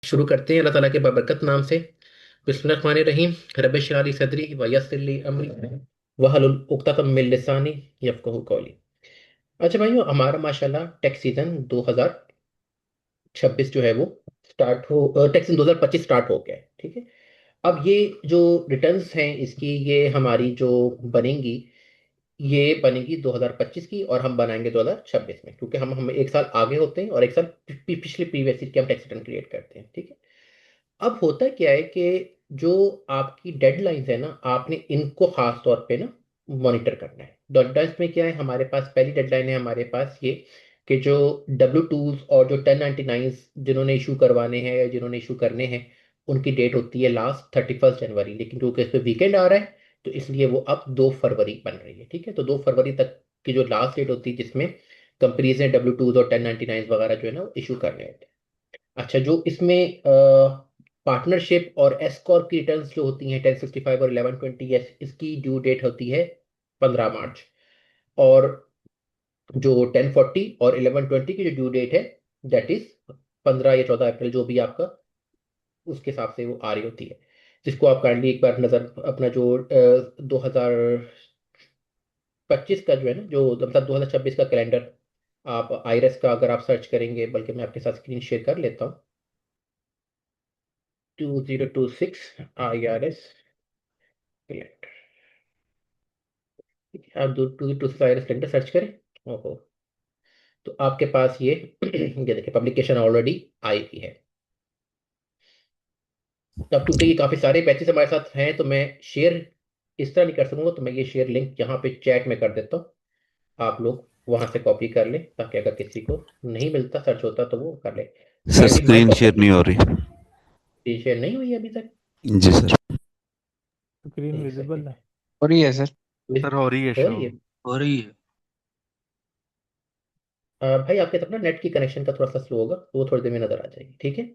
शुरू करते हैं अल्लाह ताला के बरकत नाम से। बिस्मिल्लाहिर्रहमानिर्रहीम। रब्बि इश्रह ली सदरी व यस्सिर ली अमरी वहलुल उक़्दतम मिन लिसानी यफ़क़हू क़ौली। अच्छा भाइयों, हमारा माशाल्लाह टैक्स सीजन 2026 जो है वो स्टार्ट हो टैक्स सीजन 2025 स्टार्ट हो गया है। ठीक है। अब ये जो रिटर्न्स हैं इसकी, ये हमारी जो बनेंगी, ये बनेगी 2025 की, और हम बनाएंगे 2026 में, क्योंकि हम एक साल आगे होते हैं और एक साल पिछले प्रीवियस ईयर के हम टैक्स रिटर्न क्रिएट करते हैं। ठीक है। अब होता क्या है कि जो आपकी डेडलाइंस है ना, आपने इनको खास तौर पे ना मॉनिटर करना है। डेडलाइंस में क्या है, हमारे पास पहली डेडलाइन है हमारे पास ये, कि जो W2s और जो 1099 जिन्होंने इशू करवाने हैं या जिन्होंने इशू करने हैं, उनकी डेट होती है लास्ट 31 जनवरी, लेकिन क्योंकि इस पे वीकेंड आ रहा है तो इसलिए वो अब 2 फरवरी बन रही है। ठीक है। तो 2 फरवरी तक की जो लास्ट डेट होती है जिसमें कंपनीज ने W2s और 1099 वगैरह जो है ना इशू करने होते हैं। अच्छा, जो इसमें पार्टनरशिप और एस कॉर्प की रिटर्न्स जो होती हैं 1065 और 1120, इसकी ड्यू डेट होती है 15 मार्च। और जो 1040 और 1120 की जो ड्यू डेट है, दैट इज 15 या 14 अप्रैल, जो भी आपका उसके हिसाब से वो आ रही होती है। जिसको आप काइंडली एक बार नजर अपना जो 2025 का जो है ना, जो मतलब 2026 का कैलेंडर, आप आईरस का अगर आप सर्च करेंगे, बल्कि मैं आपके साथ स्क्रीन शेयर कर लेता हूँ। 2026 IRS कैलेंडर। आप 2026 आईआरएस कैलेंडर सर्च करें। ओहो। तो आपके पास ये देखिए, पब्लिकेशन ऑलरेडी आई हुई है। तो अब क्योंकि ये काफी सारे बैचेस हमारे साथ हैं, तो मैं शेयर इस तरह नहीं कर सकूंगा, तो मैं ये शेयर लिंक यहाँ पे चैट में कर देता हूँ। आप लोग वहां से कॉपी कर लें, ताकि अगर किसी को नहीं मिलता, सर्च होता, तो वो कर ले। Sir kindly my screen share नहीं हो रही। शेयर नहीं हुई है अभी तक। जी सर। स्क्रीन एक विजिबल सेकेंड। है। हो रही है सर। सर हो रही है हो शो। रही है। हो रही है। भाई आपके तरफ ना नेट की कनेक्शन का थोड़ा सा स्लो होगा, तो वो थोड़ी देर में नजर आ जाएगी। ठीक है।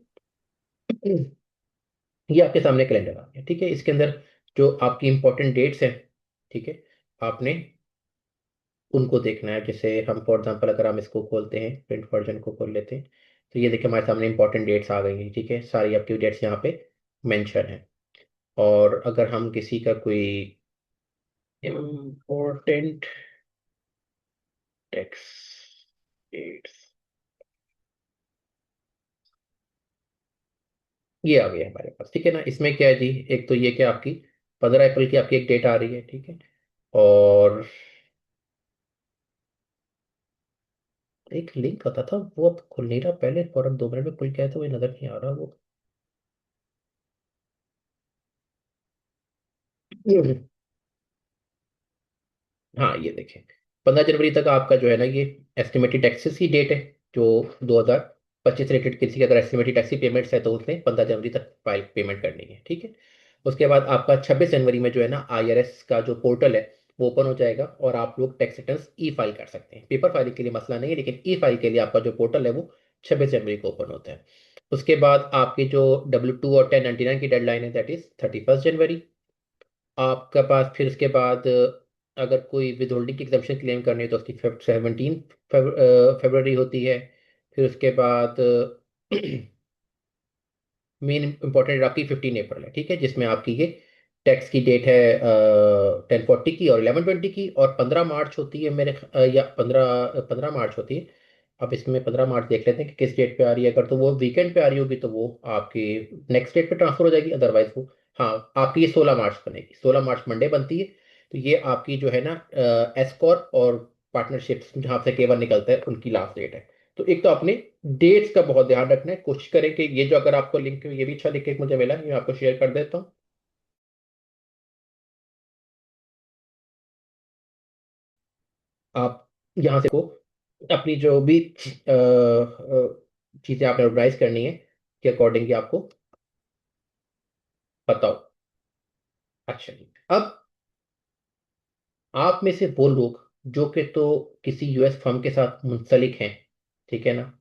ये आपके सामने कैलेंडर आ गया। ठीक है। इसके अंदर जो आपकी इंपॉर्टेंट डेट्स हैं, ठीक है, आपने उनको देखना है। जैसे हम फॉर एग्जांपल अगर हम इसको खोलते हैं, प्रिंट वर्जन को खोल लेते हैं, तो ये देखिए हमारे सामने इंपॉर्टेंट डेट्स आ गई हैं। ठीक है। सारी आपकी डेट्स यहाँ पे मेंशन है। और अगर हम किसी का कोई इम्पोर्टेंट टैक्स डेट्स, ये आ गया हमारे पास। ठीक है ना। इसमें क्या है जी, एक तो ये कि आपकी 15 अप्रैल की आपकी एक डेट आ रही है। ठीक है। और एक लिंक आता था, वो अब खुल नहीं रहा। पहले फौरन 2 मिनट में खुल गया था, वो नजर नहीं आ रहा वो। हाँ, ये देखें, 15 जनवरी तक आपका जो है ना, ये एस्टिमेटेड टैक्सेस की डेट है। जो 2025 रिलेटेड किसी की अगर एस्टिमेटेड टैक्स की पेमेंट्स है, तो उसने 15 जनवरी तक फाइल पेमेंट करनी है। ठीक है। उसके बाद आपका 26 जनवरी में जो है ना, IRS का जो पोर्टल है वो ओपन हो जाएगा, और आप लोग टैक्स रिटर्न ई फाइल कर सकते हैं। पेपर फाइलिंग के लिए मसला नहीं है, लेकिन ई फाइल के लिए आपका जो पोर्टल है वो 26 जनवरी को ओपन होता है। उसके बाद आपकी जो W2 और 1099 की डेडलाइन है, दैट इज 31 जनवरी। आपका पास फिर उसके बाद अगर कोई विद होल्डिंग की एग्जम्पशन क्लेम करनी है, तो उसकी 17 फरवरी होती है। फिर उसके बाद मेन इंपॉर्टेंट आपकी 15 अप्रैल है। ठीक है। जिसमें आपकी ये टैक्स की डेट है 1040 की और 1120 की, और 15 मार्च होती है या 15 15 मार्च होती है। अब इसमें 15 मार्च देख लेते हैं कि किस डेट पे आ रही है। अगर तो वो वीकेंड पे आ रही होगी, तो वो आपकी नेक्स्ट डेट पे ट्रांसफर हो जाएगी। अदरवाइज वो, हाँ, आपकी ये 16 मार्च बनेगी। 16 मार्च मंडे बनती है। तो ये आपकी जो है ना, एस कॉर्प और पार्टनरशिप्स जहाँ से केवल निकलता है, उनकी लास्ट डेट है। तो एक तो आपने डेट्स का बहुत ध्यान रखना है। कोशिश करें कि ये जो, अगर आपको लिंक, ये भी अच्छा लिंक एक मुझे मिला, ये मैं आपको शेयर कर देता हूँ। आप यहाँ से को अपनी जो भी चीज़ें आपने ऑर्गेनाइज करनी है, के अकॉर्डिंगली आपको बताओ। अच्छा जी। अब आप में से वो लोग जो कि तो किसी US फर्म के साथ मुंसलिक हैं, ठीक है ना,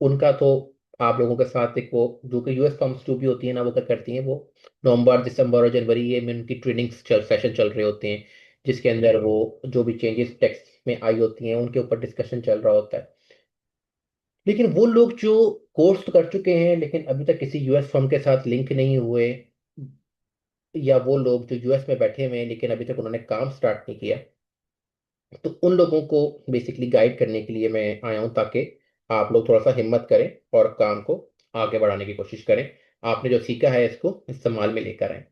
उनका तो आप लोगों के साथ एक वो, जो कि US फर्म्स जो भी होती है ना, वो क्या करती हैं, वो नवंबर दिसंबर और जनवरी ये में उनकी ट्रेनिंग सेशन चल रहे होते हैं, जिसके अंदर वो जो भी चेंजेस टैक्स में आई होती हैं उनके ऊपर डिस्कशन चल रहा होता है। लेकिन वो लोग जो कोर्स तो कर चुके हैं लेकिन अभी तक किसी यूएस फर्म के साथ लिंक नहीं हुए, या वो लोग जो यूएस में बैठे हुए हैं लेकिन अभी तक उन्होंने काम स्टार्ट नहीं किया, तो उन लोगों को बेसिकली गाइड करने के लिए मैं आया हूं, ताकि आप लोग थोड़ा सा हिम्मत करें और काम को आगे बढ़ाने की कोशिश करें। आपने जो सीखा है इसको इस्तेमाल में लेकर आए।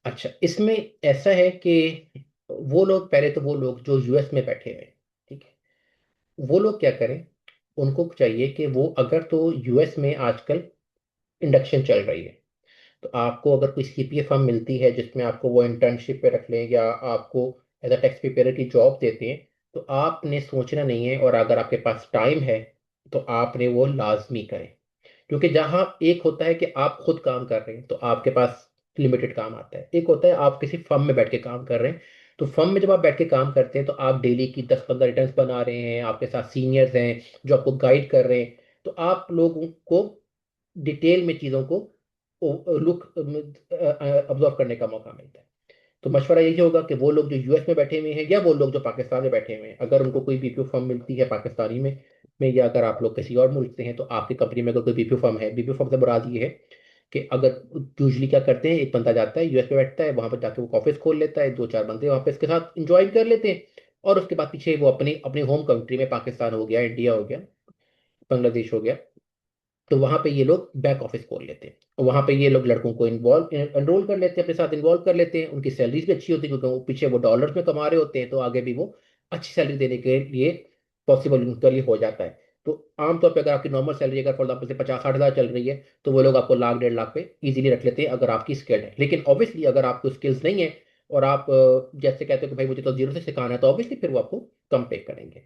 अच्छा, इसमें ऐसा है कि वो लोग, पहले तो वो लोग जो यूएस में बैठे हुए हैं, ठीक है, वो लोग क्या करें, उनको चाहिए कि वो, अगर तो यूएस में आजकल इंडक्शन चल रही है, तो आपको अगर कोई सीपीए फर्म मिलती है जिसमें आपको वो इंटर्नशिप पे रख लें या आपको एज अ टैक्स प्रिपेयर की जॉब देते हैं, तो आपने सोचना नहीं है, और अगर आपके पास टाइम है तो आपने वो लाजमी करें। क्योंकि जहां एक होता है कि आप खुद काम कर रहे हैं तो आपके पास लिमिटेड काम आता है, एक होता है आप किसी फर्म में बैठ के काम कर रहे हैं। तो फर्म में जब आप बैठ के काम करते हैं तो आप डेली की 10-15 रिटर्न्स बना रहे हैं, आपके साथ सीनियर्स हैं जो आपको गाइड कर रहे हैं, तो आप लोगों को डिटेल में चीज़ों को लुक ऑब्जर्व करने का मौका मिलता है। तो मशवरा यही होगा कि वो लोग जो यूएस में बैठे हुए हैं या वो लोग जो पाकिस्तान में बैठे हुए हैं, अगर उनको कोई बीपीओ फर्म मिलती है पाकिस्तानी में या अगर आप लोग किसी और मुल्क से हैं, तो आपकी कंपनी में अगर कोई बीपीओ फर्म है, बीपीओ फर्म से मुराद ये है कि अगर यूजली क्या करते हैं, एक बंदा जाता है यूएस में बैठता है, वहां पर जाके वो ऑफिस खोल लेता है, 2-4 बंदे वहां पे इसके साथ इंजॉय कर लेते हैं, और उसके बाद पीछे वो अपनी अपनी होम कंट्री में, पाकिस्तान हो गया, इंडिया हो गया, बांग्लादेश हो गया, तो वहां पे ये लोग बैक ऑफिस खोल लेते हैं, और वहां पे ये लोग लड़कों को इन्वॉल्व एनरोल कर लेते हैं, अपने साथ इन्वॉल्व कर लेते हैं, उनकी सैलरीज भी अच्छी होती है क्योंकि वो पीछे वो डॉलर्स में कमा रहे होते हैं, तो आगे भी वो अच्छी सैलरी देने के लिए पॉसिबल उनके लिए हो जाता है। तो आमतौर पर अगर आपकी नॉर्मल सैलरी अगर फॉर एग्जाम्पल से 50-60 हज़ार चल रही है, तो वो लोग आपको लाख 1.5 लाख पे इजीली रख लेते हैं अगर आपकी स्किल्ड है। लेकिन ऑब्वियसली अगर आपको स्किल्स नहीं है और आप जैसे कहते हो कि भाई मुझे तो जीरो से सिखाना है, तो ऑब्वियसली फिर वो आपको कम पे करेंगे।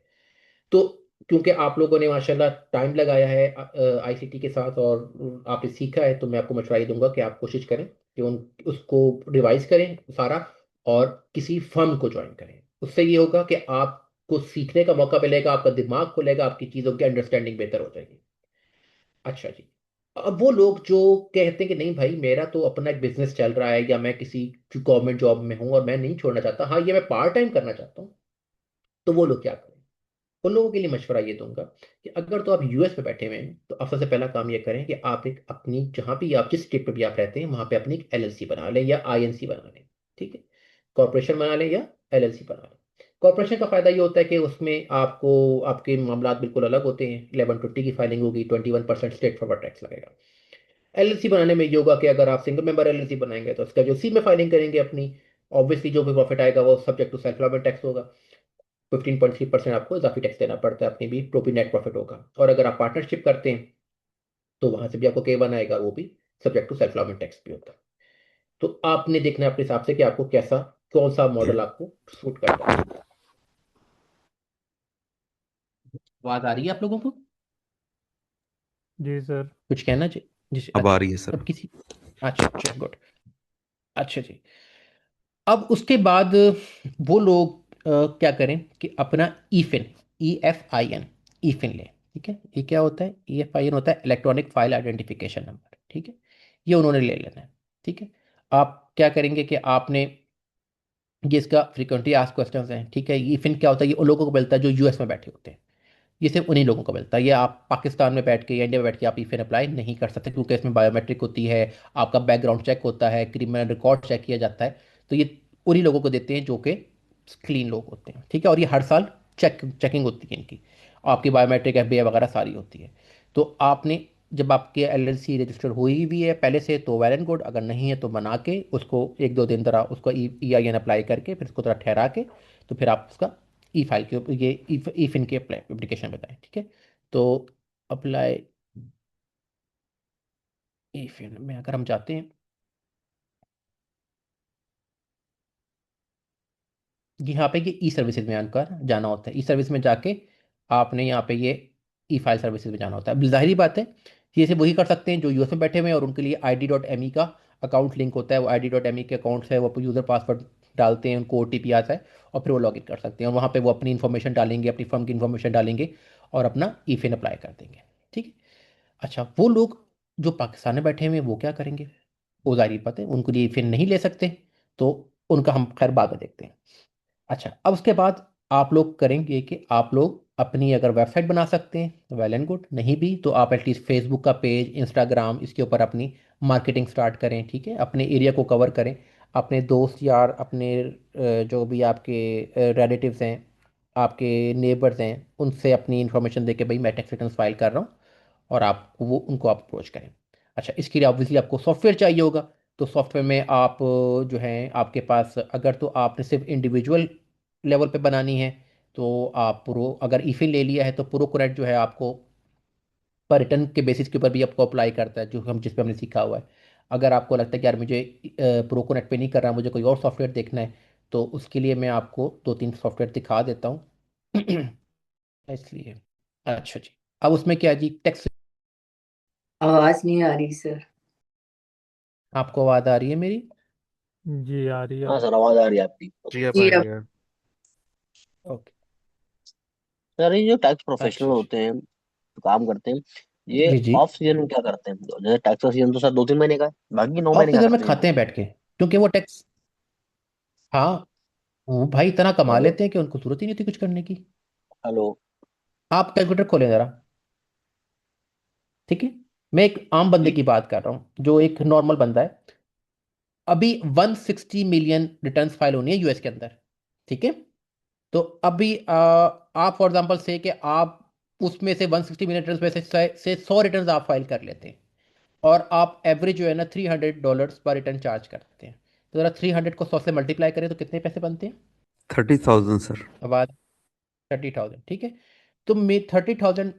तो क्योंकि आप लोगों ने माशाल्लाह टाइम लगाया है आईसीटी के साथ और आपने सीखा है, तो मैं आपको मशवरा ये दूंगा कि आप कोशिश करें कि उन उसको रिवाइज करें सारा, और किसी फर्म को ज्वाइन करें। उससे ये होगा कि आपको सीखने का मौका मिलेगा, आपका दिमाग खुलेगा, आपकी चीज़ों की अंडरस्टैंडिंग बेहतर हो जाएगी। अच्छा जी। अब वो लोग जो कहते हैं कि नहीं भाई मेरा तो अपना एक बिजनेस चल रहा है, या मैं किसी गवर्नमेंट जॉब में हूँ और मैं नहीं छोड़ना चाहता, हाँ ये मैं पार्ट टाइम करना चाहता हूँ, तो वो लोग क्या करें? उन लोगों के लिए मशवरा ये दूंगा कि अगर तो आप यूएस में बैठे हुए हैं, तो आप सबसे पहला काम ये करें कि आप एक अपनी, जहां भी आप जिस स्टेट पे भी आप रहते हैं वहां पे अपनी एक एलएलसी बना लें या आईएनसी बना लें। ठीक है, कॉर्पोरेशन बना लें या एलएलसी बना लें। कॉर्पोरेशन का फायदा ये होता है कि उसमें आपको आपके मामलात बिल्कुल अलग होते हैं, 1120 की फाइलिंग होगी, 21% स्टेट फॉरवर्ड टैक्स लगेगा। एलएलसी बनाने में ये होगा कि अगर आप सिंगल मेंबर एलएलसी बनाएंगे तो उसका जो सी में फाइलिंग करेंगे अपनी, ऑब्वियसली जो भी प्रॉफिट आएगा वो subject to self employment tax होगा। 15.3% आपको इजाफी टैक्स देना पड़ता है, अपनी भी तो भी नेट प्रॉफिट होगा। और अगर आप पार्टनरशिप करते हैं तो वहां से भी आपको K1 आएगा, वो भी subject to self employment tax भी होता है। तो आपने देखना है अपने हिसाब से कि आपको कैसा, कौन सा मॉडल आपको सूट करता है। आवाज आ रही है आप लोगों को? जी सर। कुछ कहना चाहिए जी? अब आ अच्छा, रही है सर। अब किसी, अच्छा अच्छा गुड। अच्छा जी। अब उसके बाद वो लोग क्या करें कि अपना ईफिन, EFIN, ईफिन लें। ठीक है, ये क्या होता है? EFIN होता है इलेक्ट्रॉनिक फाइल आइडेंटिफिकेशन नंबर। ठीक है, ये उन्होंने ले लेना है। ठीक है, आप क्या करेंगे कि आपने, ये इसका फ्रिक्वेंटली आस्क क्वेश्चंस हैं। ठीक है, ये ईफिन क्या होता है? ये उन लोगों को मिलता है जो यूएस में बैठे होते हैं, ये सिर्फ उन्हीं लोगों को मिलता है। ये आप पाकिस्तान में बैठ के या इंडिया में बैठ के आप ई फिन अप्लाई नहीं कर सकते, क्योंकि इसमें बायोमेट्रिक होती है, आपका बैकग्राउंड चेक होता है, क्रिमिनल रिकॉर्ड चेक किया जाता है। तो ये उन्हीं लोगों को देते हैं जो कि क्लीन लोग होते हैं। ठीक है, और ये हर साल चेकिंग होती है इनकी, और आपकी बायोमेट्रिक FBI वगैरह सारी होती है। तो आपने, जब आपके LLC रजिस्टर हुई भी है पहले से तो वेल एंड गुड, अगर नहीं है तो बना के उसको 1-2 दिन तरह उसको EIN अप्लाई करके फिर उसको तरह ठहरा के, तो फिर आप उसका ई फाइल के ऊपर, ये ई फिन के एप्लीकेशन बताएं। ठीक है, तो अप्लाई ई फिन में अगर हम जाते हैं, यहाँ पे ये ई सर्विसेज में आकर जाना होता है। ई सर्विस में जाके आपने यहाँ पे ये ई फाइल सर्विसेज में जाना होता है। अब जाहिर बात है, ये सिर्फ वही कर सकते हैं जो यूएस में बैठे हुए हैं, और उनके लिए ID.me का अकाउंट लिंक होता है। वो ID.me के अकाउंट से वो यूज़र पासवर्ड डालते हैं, उनको OTP आता है, और फिर वो लॉग इन कर सकते हैं, और वहाँ पे वो अपनी इन्फॉर्मेशन डालेंगे, अपनी फर्म की इन्फॉर्मेशन डालेंगे, और अपना ई फिन अप्लाई कर देंगे। ठीक है। अच्छा, वो लोग जो पाकिस्तान में बैठे हुए हैं वो क्या करेंगे? वो जाहिर बात है उनको लिए फिर नहीं ले सकते, तो उनका हम खैर बाद में देखते हैं। अच्छा, अब उसके बाद आप लोग करेंगे कि आप लोग अपनी अगर वेबसाइट बना सकते हैं वेल एंड गुड, नहीं भी तो आप एटलीस्ट फेसबुक का पेज, इंस्टाग्राम, इसके ऊपर अपनी मार्केटिंग स्टार्ट करें। ठीक है, अपने एरिया को कवर करें, अपने दोस्त यार, अपने जो भी आपके रिलेटिव्स हैं, आपके नेबर्स हैं, उनसे अपनी इन्फॉर्मेशन दे के भाई मैं टैक्स रिटर्न फाइल कर रहा हूँ, और आप वो उनको आप अप्रोच करें। अच्छा, इसके लिए ऑब्वियसली आपको सॉफ्टवेयर चाहिए होगा। तो सॉफ्टवेयर में आप जो है आपके पास, अगर तो आपने सिर्फ इंडिविजुअल लेवल पे बनानी है तो आप प्रो, अगर ईफिल ले लिया है तो प्रोकोरेट जो है आपको पर रिटर्न के बेसिस के ऊपर भी आपको अप्लाई करता है, जो हम जिस पे हमने सीखा हुआ है। अगर आपको लगता है कि यार मुझे प्रोकोनेट पे नहीं करना, मुझे कोई और सॉफ्टवेयर देखना है, तो उसके लिए मैं आपको दो तीन सॉफ्टवेयर दिखा देता हूँ। इसलिए अच्छा जी, अब उसमें क्या है जी, टेक्स्ट। आवाज नहीं आ रही सर। आपको आवाज़ आ रही है मेरी? जी आ रही है हाँ अब। सर, आवाज आ रही है आपकी। जी अब आ जी रही अब। है। ओके। सर ये जो टैक्स प्रोफेशनल अच्छा जी। होते हैं, जो काम करते हैं, ये जी जी। ऑफ सीजन में क्या करते हैं? जैसे टैक्स का सीजन तो सर 2-3 महीने का है, बाकी 9 महीने ऑफ क्या सीजन में करते हैं ये खाते लोग? हैं बैठ के, क्योंकि वो टैक्स, हाँ, वो भाई इतना कमा हेलो। लेते हैं कि उनको जरूरत ही नहीं थी कुछ करने की। हेलो। आप कैलकुलेटर खोलें जरा। ठीक है, मैं एक आम बंदे जी। की बात कर रहा हूँ, जो एक नॉर्मल बंदा है। अभी 160 मिलियन रिटर्न्स फाइल होनी है यूएस के अंदर। ठीक है, तो अभी आप फॉर एग्जांपल से कि आप उसमें से 160 मिलियन रिटर्न्स में से 100 रिटर्न्स आप फाइल कर लेते हैं, और आप एवरेज जो है ना $300 पर रिटर्न चार्ज करते हैं। तो जरा 300 को 100 से मल्टीप्लाई करें तो कितने पैसे बनते हैं? 30,000 सर। अब बात 30,000, ठीक है। तो मे 30,000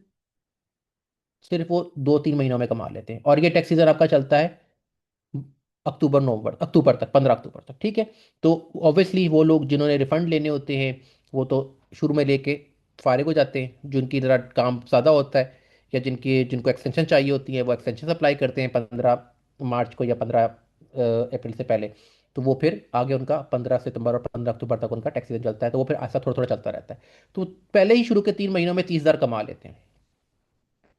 सिर्फ वो 2-3 महीनों में कमा लेते हैं, और ये टैक्स सीजन आपका चलता है अक्टूबर नवंबर, अक्टूबर तक, 15 अक्टूबर तक। ठीक है, तो ऑब्वियसली वो लोग जिन्होंने रिफंड लेने होते हैं वो तो शुरू में लेके फारिग हो जाते हैं, जिनकी ज़रा काम ज़्यादा होता है, या जिनको एक्सटेंशन चाहिए होती है वो एक्सटेंशन अप्लाई करते हैं 15 मार्च को या 15 अप्रैल से पहले। तो वो फिर आगे उनका 15 सितंबर और 15 अक्टूबर तक उनका टैक्स सीजन चलता है, तो वो फिर ऐसा थोड़ा थोड़ा चलता रहता है। तो पहले ही शुरू के 3 महीनों में 30,000 कमा लेते हैं।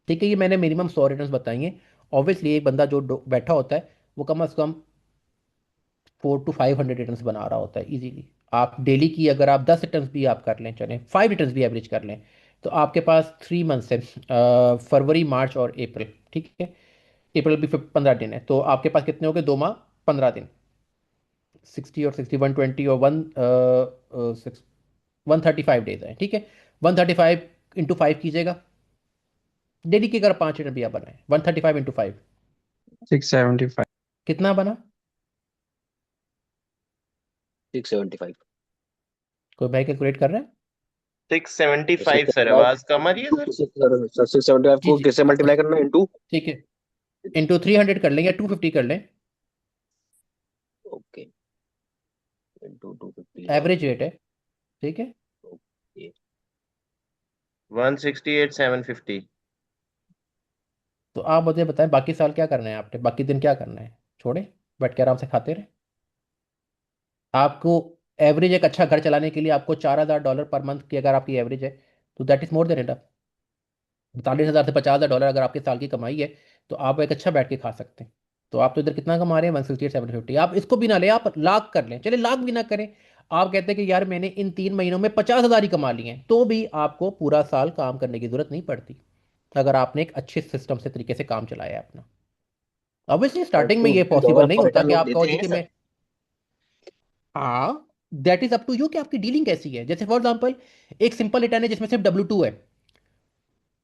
ठीक है, ये मैंने मिनिमम 100 रिटर्न बताई हैं। ऑब्वियसली एक बंदा जो बैठा होता है वो कम अज़ कम 400 to 500 रिटर्न्स बना रहा होता है इजीली। आप डेली की अगर आप 10 रिटर्न्स भी आप कर लें, चलें 5 रिटर्न्स भी एवरेज कर लें, तो आपके पास 3 मंथ्स है, फरवरी मार्च और अप्रैल। ठीक है, अप्रैल भी 15 दिन है, तो आपके पास कितने हो गए, 2 माह 15 दिन। 60 और 60, 120 और 135 डेज है। ठीक है, 135 × 5 कीजिएगा, डेली की अगर 5 रिटर्न भी आप बनाए, 135 × 5 675। कितना बना? 675। कोई भाई कैलकुलेट कर रहा है? 675 सर, 675। आवाज कम आ रही है सर। 675 जी को जी, किससे मल्टीप्लाई करना है? इंटू। ठीक है, इंटू 300 कर लें या 250 कर लें, ओके। इंटू 250 एवरेज रेट है। ठीक है, ओके। 168,750। तो आप मुझे बताएं बाकी साल क्या करना है आपने, बाकी दिन क्या करना है? छोड़े, बैठ के आराम से खाते रहे। आपको एवरेज एक अच्छा घर चलाने के लिए आपको $4,000 पर मंथ की अगर आपकी एवरेज है, तो that is more than enough. 40,000 से $50,000 अगर आपके साल की कमाई है, तो आप एक अच्छा बैठ के खा सकते हैं। तो आप तो इधर कितना कमा रहे हैं, 168,750। आप इसको भी ना लें, आप लाख कर लें, चलिए लाख भी ना करें। आप कहते हैं कि यार मैंने इन 3 महीनों में 50,000 ही कमा लिए हैं, तो भी आपको पूरा साल काम करने की जरूरत नहीं पड़ती, अगर आपने एक अच्छे सिस्टम से तरीके से काम चलाया है अपना। ऑब्वियसली और स्टार्टिंग में ये $250 पॉसिबल नहीं पर होता रिटर्न कि लोग आप कहो देते जी हैं कि सर? मैं, हाँ, that is up to you कि आपकी डीलिंग कैसी है। जैसे फॉर एग्जांपल एक सिंपल रिटर्न है जिसमें सिर्फ W2 है,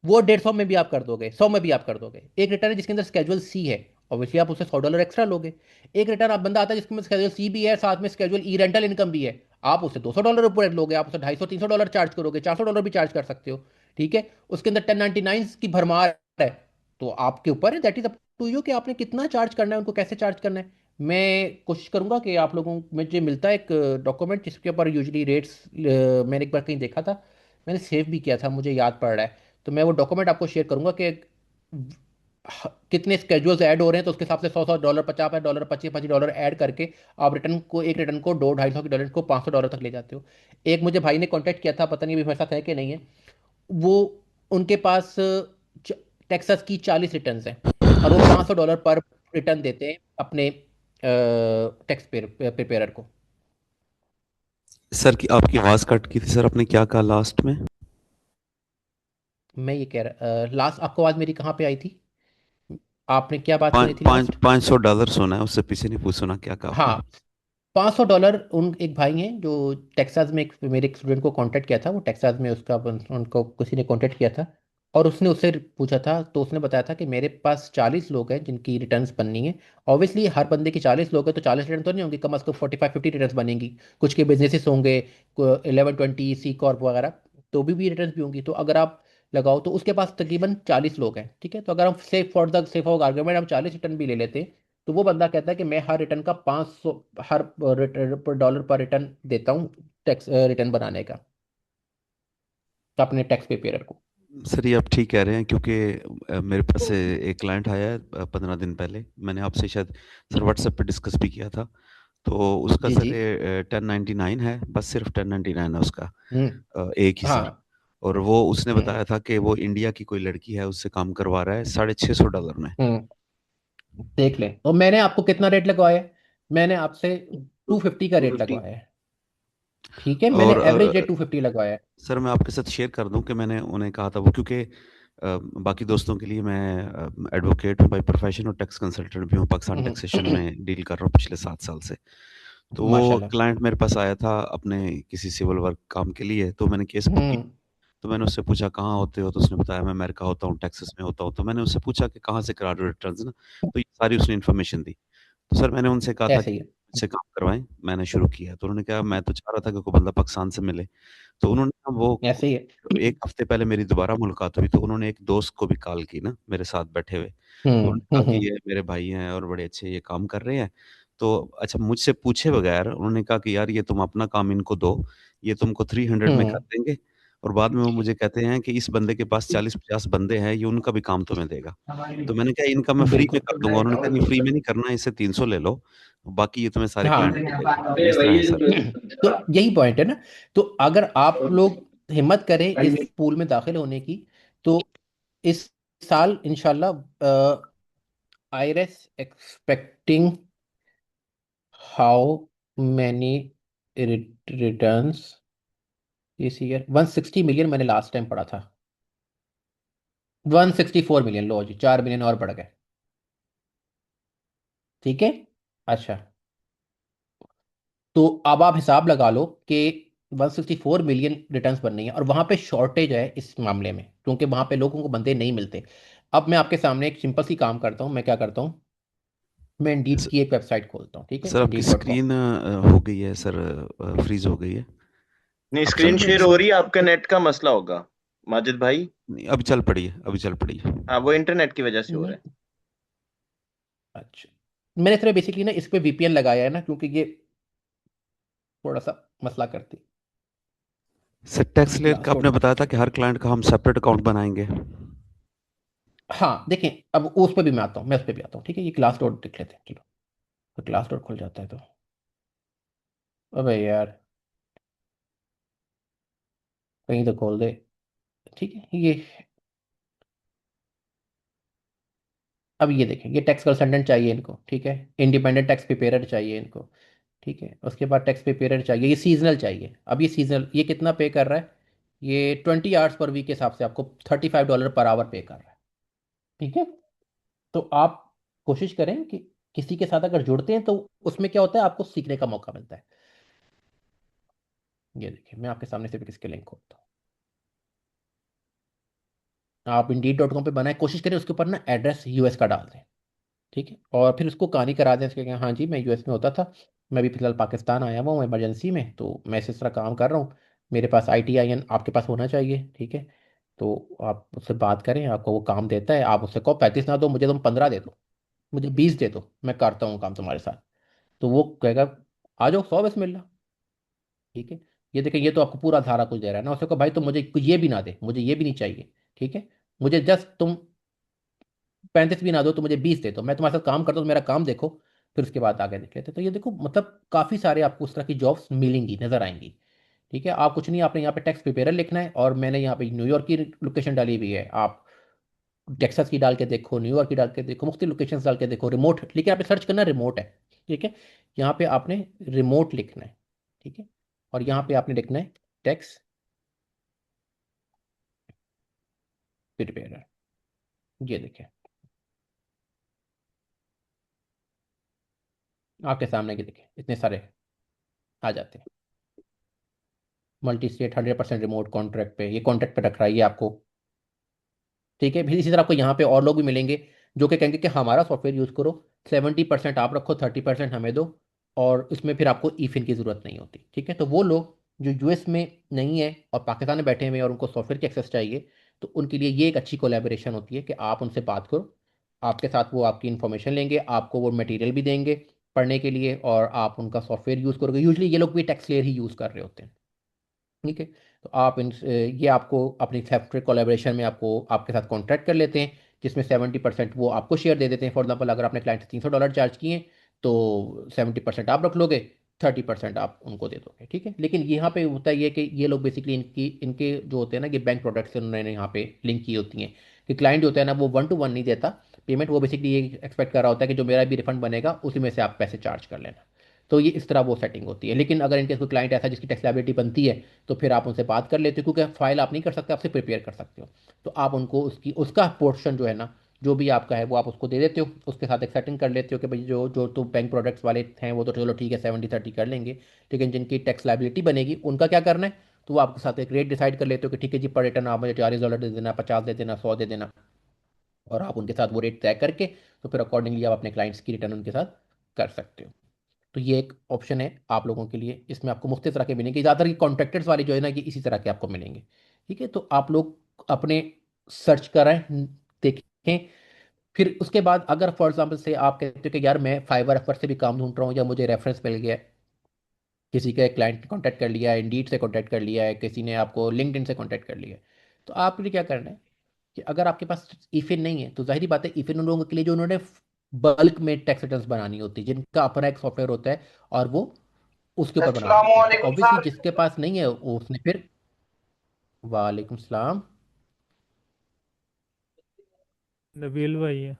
वो 150 में भी आप कर दोगे, 100 में भी आप कर दोगे। एक रिटर्न है जिसके अंदर स्केजुअल सी है, ऑब्वियसली आप उससे $100 एक्स्ट्रा लोगे। एक रिटर्न आप बंदा आता है जिसमें स्केजुअल सी भी है, साथ में स्केजुअल ई रेंटल इनकम भी है, आप उससे $200 ऊपर लोगे, आप उससे 250 $300 चार्ज करोगे, $400 भी चार्ज कर सकते हो। ठीक है, उसके अंदर 1099 की भरमार है, तो आपके ऊपर है, that is up to you कि आपने कितना चार्ज करना है, उनको कैसे चार्ज करना है। मैं कोशिश करूंगा कि आप लोगों मुझे मिलता है एक डॉक्यूमेंट जिसके ऊपर यूजली रेट्स, मैंने एक बार कहीं देखा था, मैंने सेव भी किया था, मुझे याद पड़ रहा है। तो मैं वो डॉक्यूमेंट आपको शेयर करूंगा कि कितने स्केड्यूल्स ऐड हो रहे हैं, तो उसके हिसाब से $100 $50 $25 ऐड करके आप रिटर्न को, एक रिटर्न को 200 250 की डॉलर को $500 तक ले जाते हो। एक मुझे भाई ने कांटेक्ट किया था, पता नहीं अभी मेरे साथ है कि नहीं है वो, उनके पास टेक्सास की 40 रिटर्न हैं, और वो $500 पर रिटर्न देते हैं अपने टैक्स प्रिपेयर को। सर की आपकी आवाज़ कट की थी सर, आपने क्या कहा लास्ट में? मैं ये कह रहा, लास्ट आपको आवाज मेरी कहाँ पे आई थी? आपने क्या बात पाँच सुनी थी पाँच लास्ट? $500 सुना है, उससे पीछे नहीं पूछ सुना, क्या कहा आपने? हाँ, $500। उन एक भाई हैं जो टेक्सास में, एक मेरे एक स्टूडेंट को कांटेक्ट किया था, वो टेक्सास में, उसका उनको किसी ने कांटेक्ट किया था, और उसने उससे पूछा था, तो उसने बताया था कि मेरे पास 40 लोग हैं जिनकी रिटर्न्स बननी है। ऑब्वियसली हर बंदे की 40 लोग हैं तो 40 रिटर्न तो नहीं होंगी, कम अज कम 45-50 रिटर्न्स बनेंगी। कुछ के बिजनेसेस होंगे, 11-20 सी कॉर्प वगैरह, तो भी रिटर्न्स भी होंगी। तो अगर आप लगाओ तो उसके पास तकरीबन 40 लोग हैं, ठीक है। तो अगर हम सेफ फॉर आर्ग्यूमेंट हम 40 रिटर्न भी ले लेते हैं, तो वो बंदा कहता है कि मैं हर रिटर्न का 500, हर पर डॉलर पर रिटर्न देता हूँ, टैक्स रिटर्न बनाने का, अपने टैक्स पेपर को। सर ये आप ठीक कह रहे हैं, क्योंकि मेरे पास एक क्लाइंट आया है 15 दिन पहले, मैंने आपसे शायद सर व्हाट्सएप पे डिस्कस भी किया था। तो उसका जी सर जी। ये 1099 है, बस सिर्फ 1099 है उसका, हम्म। एक ही सर। हाँ। और वो उसने हम्म। बताया था कि वो इंडिया की कोई लड़की है, उससे काम करवा रहा है $650 में। हम्म। देख लें, तो मैंने आपको कितना रेट लगवाया है? मैंने आपसे 250 का टू रेट फिफ्टी लगवाया है, ठीक है। मैंने और एवरेज रेट 250 लगवाया है। सर मैं आपके साथ शेयर कर दूं कि मैंने उन्हें कहा था वो, क्योंकि बाकी दोस्तों के लिए मैं एडवोकेट हूँ बाय प्रोफेशन और टैक्स कंसल्टेंट भी हूँ, पाकिस्तान टैक्सेशन हम्म। में डील कर रहा हूँ पिछले 7 साल से। तो वो माशाल्लाह। क्लाइंट मेरे पास आया था अपने किसी सिविल वर्क काम के लिए, तो मैंने केस बुक की। हम्म। तो मैंने उससे पूछा कहाँ होते हो, तो उसने बताया मैं अमेरिका होता हूँ, टेक्सास में होता हूँ। तो मैंने उससे पूछा कि कहाँ से करा रहे हो रिटर्न ना, तो ये सारी उसने इन्फॉर्मेशन दी। तो सर मैंने उनसे कहा था कि ऐसे ही है। मुझसे काम करवाएं, मैंने शुरू किया। तो उन्होंने कहा मैं तो चाह रहा था कि कोई बंदा पाकिस्तान से मिले। तो उन्होंने ना वो ऐसे ही है। 1 हफ्ते पहले मेरी दोबारा मुलाकात हुई, तो उन्होंने एक दोस्त को भी कॉल की ना मेरे साथ बैठे हुए। तो हम्म। उन्होंने कहा कि हम्म। ये मेरे भाई हैं और बड़े अच्छे ये काम कर रहे हैं। तो अच्छा, मुझसे पूछे बगैर उन्होंने कहा कि यार ये तुम अपना काम इनको दो, ये तुमको 300 में कर हम्म। देंगे। और बाद में वो मुझे कहते हैं कि इस बंदे के पास 40-50 बंदे हैं, ये उनका भी काम तुम्हें देगा। तो मैंने कहा इनका मैं फ्री में बिल्कुल। कर दूँगा। उन्होंने कहा नहीं, फ्री में नहीं करना है, इससे 300 ले लो, बाकी ये तुम्हें सारे हाँ। क्लाइंट को देगा। तो इस तरह है सर। तो यही पॉइंट है ना। तो अगर आप लोग हिम्मत करें इस पूल में दाखिल होने की, तो इस साल इंशाल्लाह IRS expecting how many returns this year. 160 million मैंने लास्ट टाइम पढ़ा था। 164 मिलियन, लो जी, 4 मिलियन और बढ़ गए, ठीक है। अच्छा, तो अब आप हिसाब लगा लो कि 164 मिलियन रिटर्न्स बननी है, और वहां पे शॉर्टेज है इस मामले में, क्योंकि वहां पे लोगों को बंदे नहीं मिलते। अब मैं आपके सामने एक सिंपल सी काम करता हूँ, मैं क्या करता हूँ, मैं इंडीड स की एक वेबसाइट खोलता हूँ, ठीक है, सर आपकी indeed.com। स्क्रीन हो गई है सर, फ्रीज़ हो गई है। नहीं, अब चल स्क्रीन पड़ी शेयर सर। हो रही है, आपका नेट का मसला होगा माजिद भाई। नहीं, अभी चल पड़ी है, अभी चल पड़ी है। हाँ, वो इंटरनेट की वजह से हो रहा नहीं, है। अच्छा, मैंने सिर्फ बेसिकली ना इस पे वीपीएन लगाया है ना, क्योंकि ये थोड़ा सा मसला करती। सर टैक्स लेयर का ग्लास आपने डॉट बताया था कि हर क्लाइंट का हम सेपरेट अकाउंट बनाएँगे। हाँ देखें, अब उस पर भी मैं आता हूँ, मैं उस पर भी आता हूँ, ठीक है। ये क्लास डॉट देख लेते हैं, चलो। तो क्लास डॉट खुल जाता है तो, अबे यार, कहीं तो खोल दे, ठीक है। ये अब ये देखें, ये टैक्स कंसल्टेंट चाहिए इनको, ठीक है। इंडिपेंडेंट टैक्स प्रिपेरर चाहिए इनको, ठीक है। उसके बाद टैक्स प्रिपेरर चाहिए, ये सीजनल चाहिए। अब ये सीजनल, ये कितना पे कर रहा है? ये 20 आवर्स पर वीक के हिसाब से आपको $35 पर आवर पे कर रहा है, ठीक है। तो आप कोशिश करें कि किसी के साथ अगर जुड़ते हैं तो उसमें क्या होता है, आपको सीखने का मौका मिलता है। ये देखिए, मैं आपके सामने से भी किसके लिंक खोलता हूँ। आप Indeed.com पे बनाए, कोशिश करें उसके ऊपर ना एड्रेस यूएस का डाल दें, ठीक है। और फिर उसको कहानी करा दें इसके कि हाँ जी, मैं यूएस में होता था, मैं भी फिलहाल पाकिस्तान आया हुआ हूँ इमरजेंसी में, तो मैं इस तरह काम कर रहा हूँ, मेरे पास ITIN आपके पास होना चाहिए, ठीक है। तो आप उससे बात करें, आपको वो काम देता है। आप उससे कहो 35 ना दो मुझे, तुम 15 दे दो, मुझे 20 दे दो, मैं करता हूँ काम तुम्हारे साथ। तो वो कहेगा आ जाओ, 100 बस मिल रहा, ठीक है। ये देखें, ये तो आपको पूरा धारा कुछ दे रहा है ना। उससे कहो भाई तुम मुझे कुछ ये भी ना दे, मुझे ये भी नहीं चाहिए, ठीक है। मुझे जस्ट तुम 35 भी ना दो, तो मुझे 20 दे दो, मैं तुम्हारे साथ काम करता हूँ, तुम्हारा काम देखो, फिर उसके बाद आगे देख लेते। तो ये देखो, मतलब काफ़ी सारे आपको उस तरह की जॉब्स मिलेंगी, नजर आएंगी, ठीक है। आप कुछ नहीं, आपने यहाँ पे टैक्स प्रिपेरर लिखना है, और मैंने यहाँ पे न्यूयॉर्क की लोकेशन डाली हुई है। आप टेक्सास की डाल के देखो, न्यूयॉर्क की डाल के देखो, मुख्तलिफ लोकेशन डाल के देखो, रिमोट, लेकिन यहाँ पे सर्च करना रिमोट है, ठीक है। यहाँ पे आपने रिमोट लिखना है, ठीक है। और यहाँ पे आपने लिखना है टैक्स प्रिपेयर। ये देखिए आपके सामने, ये देखिए इतने सारे आ जाते हैं। मल्टी स्टेट 100% रिमोट कॉन्ट्रैक्ट पे, ये कॉन्ट्रैक्ट पे रख रहा है ये आपको। ठीक है, फिर इसी तरह आपको यहाँ पे और लोग भी मिलेंगे जो कि कहेंगे कि हमारा सॉफ्टवेयर यूज़ करो, 70% आप रखो, 30% हमें दो, और इसमें फिर आपको ई फिन की ज़रूरत नहीं होती। ठीक है, तो वो लोग जो यूएस में नहीं है और पाकिस्तान में बैठे हुए हैं और उनको सॉफ्टवेयर की एक्सेस चाहिए, तो उनके लिए ये एक अच्छी कोलैबोरेशन होती है कि आप उनसे बात करो, आपके साथ वो आपकी इन्फॉर्मेशन लेंगे, आपको वो मटेरियल भी देंगे पढ़ने के लिए, और आप उनका सॉफ्टवेयर यूज़ करोगे। यूजली ये लोग भी टैक्स लेयर ही यूज़ कर रहे होते हैं। ठीक है, तो आप ये आपको अपनी सॉफ्टवेयर कोलैबोरेशन में आपको आपके साथ कॉन्ट्रैक्ट कर लेते हैं, जिसमें 70% वो आपको शेयर दे देते हैं। फॉर एग्जांपल अगर आपने क्लाइंट से $300 चार्ज किए, तो 70% आप रख लोगे, 30% आप उनको दे दोगे। ठीक है, लेकिन यहाँ पे होता है ये कि ये लोग बेसिकली इनके जो होते हैं ना, कि बैंक प्रोडक्ट से उन्होंने यहाँ पे लिंक की होती हैं, कि क्लाइंट जो होता है ना वो 1 to 1 नहीं देता पेमेंट, वो बेसिकली ये एक्सपेक्ट कर रहा होता है कि जो मेरा भी रिफंड बनेगा उसी में से आप पैसे चार्ज कर लेना। तो ये इस तरह वो सेटिंग होती है। लेकिन अगर इनके कोई क्लाइंट ऐसा जिसकी टैक्स लायबिलिटी बनती है, तो फिर आप उनसे बात कर लेते हो, क्योंकि फाइल आप नहीं कर सकते, आप सिर्फ प्रिपेयर कर सकते हो। तो आप उनको उसका पोर्शन जो है ना, जो भी आपका है वो आप उसको दे देते हो, उसके साथ एक सेटिंग कर लेते हो कि भाई जो जो तो बैंक प्रोडक्ट्स वाले हैं वो तो चलो ठीक है 70-30 कर लेंगे, लेकिन जिनकी टैक्स लायबिलिटी बनेगी उनका क्या करना है, तो वो आपके साथ एक रेट डिसाइड कर लेते हो कि ठीक है जी, पर रिटर्न आप मुझे $40 दे देना, 50 दे देना, 100 दे देना, और आप उनके साथ वो रेट तय करके तो फिर अकॉर्डिंगली आप अपने क्लाइंट्स की रिटर्न उनके साथ कर सकते हो। तो ये एक ऑप्शन है आप लोगों के लिए, इसमें आपको मुफ्त तरह के मिलेंगे, ज़्यादातर ये कॉन्ट्रैक्टर्स वाले जो है ना, ये इसी तरह के आपको मिलेंगे। ठीक है, तो आप लोग अपने सर्च करें, देखें। फिर उसके बाद अगर फॉर एग्जांपल से आप कहते हो कि यार मैं फाइवर एफर से भी काम ढूंढ रहा हूँ, या मुझे रेफरेंस मिल गया है, किसी के क्लाइंट ने कॉन्टैक्ट कर लिया है, इंडीड से कॉन्टैक्ट कर लिया है, किसी ने आपको लिंक्डइन से कॉन्टैक्ट कर लिया है, तो आपके लिए क्या करना है कि अगर आपके पास ईफिन नहीं है, तो जाहिर बात है ईफिन उन लोगों के लिए जो उन्होंने बल्क में टैक्स रिटर्न्स बनानी होती है, जिनका अपना एक सॉफ्टवेयर होता है और वो उसके ऊपर बना रहे होते हैं। तो अस्सलामुअलैकुम ऑब्वियसली सर। जिसके पास नहीं है उसने फिर, वालेकुम सलाम। नबील भाई है।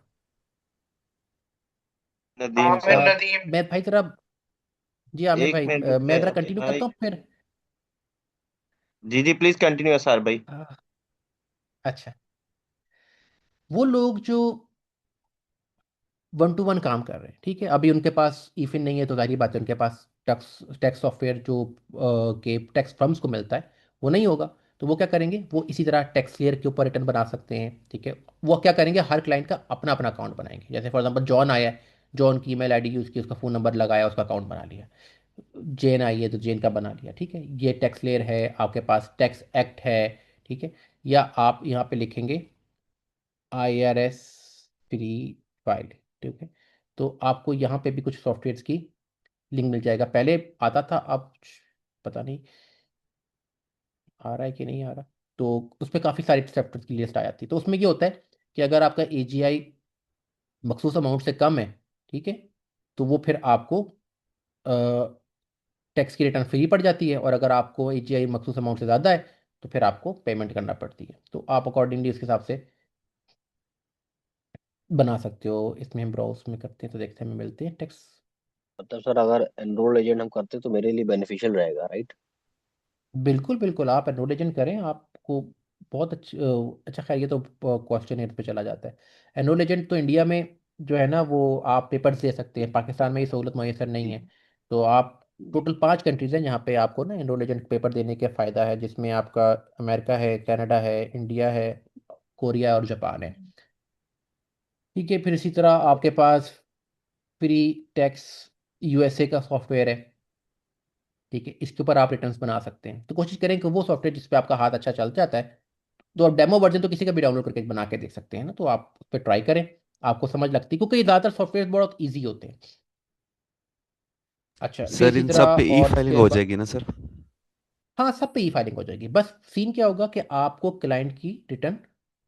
नदीम आमिर सर। नदीम। मैं भाई जरा, जी आमिर एक भाई, मिनट रुक मैं गए जरा अमित कंटिन्यू भाई। करता हूँ फिर। जी जी प्लीज कंटिन्यू सर भाई। आ, अच्छा, वो लोग जो 1 to 1 काम कर रहे हैं, ठीक है, अभी उनके पास ईफिन नहीं है, तो जाहिर बात है उनके पास टैक्स टैक्स सॉफ्टवेयर जो के टैक्स फर्म्स को मिलता है वो नहीं होगा। तो वो क्या करेंगे, वो इसी तरह टैक्स क्लियर के ऊपर रिटर्न बना सकते हैं। ठीक है, वो क्या करेंगे, हर क्लाइंट का अपना अपना अकाउंट बनाएंगे। जैसे फॉर एग्जांपल जॉन आया है, जॉन की ईमेल आईडी यूज़ की, उसका फ़ोन नंबर लगाया, उसका अकाउंट बना लिया। जेन आई है तो जेन का बना लिया। ठीक है, ये टैक्स लेयर है, आपके पास टैक्स एक्ट है। ठीक है, या आप यहाँ पे लिखेंगे IRS फ्री फाइल। ठीक है, तो आपको यहाँ पे भी कुछ सॉफ्टवेयर्स की लिंक मिल जाएगा। पहले आता था, अब पता नहीं आ रहा है कि नहीं आ रहा। तो उसमें काफ़ी सारी सॉफ्टवेयर की लिस्ट आ जाती है। तो उसमें ये होता है कि अगर आपका AGI मखसूस अमाउंट से कम है, ठीक है, तो वो फिर आपको टैक्स की रिटर्न फ्री पड़ जाती है, और अगर आपको AGI मखसूस अमाउंट से ज़्यादा है तो फिर आपको पेमेंट करना पड़ती है। तो आप अकॉर्डिंगली उसके हिसाब से बना सकते हो। इसमें हम ब्राउज में करते हैं तो देखते हैं हमें मिलते हैं टैक्स। मतलब सर अगर एनरोल एजेंट हम करते तो मेरे लिए बेनिफिशियल रहेगा, राइट? बिल्कुल बिल्कुल, आप एनरोलेजन करें, आपको बहुत अच्छा। खैर ये तो क्वेश्चन पे चला जाता है। एनरोलेजन तो इंडिया में जो है ना, वो आप पेपर्स दे सकते हैं, पाकिस्तान में ये सहूलत मैसर नहीं जी। है। तो आप जी। टोटल 5 कंट्रीज हैं जहाँ पे आपको ना एनरोलेजन पेपर देने का फ़ायदा है, जिसमें आपका अमेरिका है, कनाडा है, इंडिया है, कोरिया और जापान है। ठीक है, फिर इसी तरह आपके पास फ्री टैक्स USA का सॉफ्टवेयर है। ठीक है, इसके ऊपर आप रिटर्न्स बना सकते हैं। तो कोशिश करें कि वो सॉफ्टवेयर जिस पे आपका हाथ अच्छा चल जाता है, तो आप डेमो वर्जन तो किसी का भी डाउनलोड करके बना के देख सकते हैं ना, तो आप उस पर ट्राई करें, आपको समझ लगती है, क्योंकि ये ज़्यादातर सॉफ्टवेयर बहुत ईजी होते हैं। अच्छा, फिर सर इसी इन सब तरह पे ई और फाइलिंग उसके हो बाद, जाएगी ना सर? हाँ सब पे ई फाइलिंग हो जाएगी। बस सीन क्या होगा कि आपको क्लाइंट की रिटर्न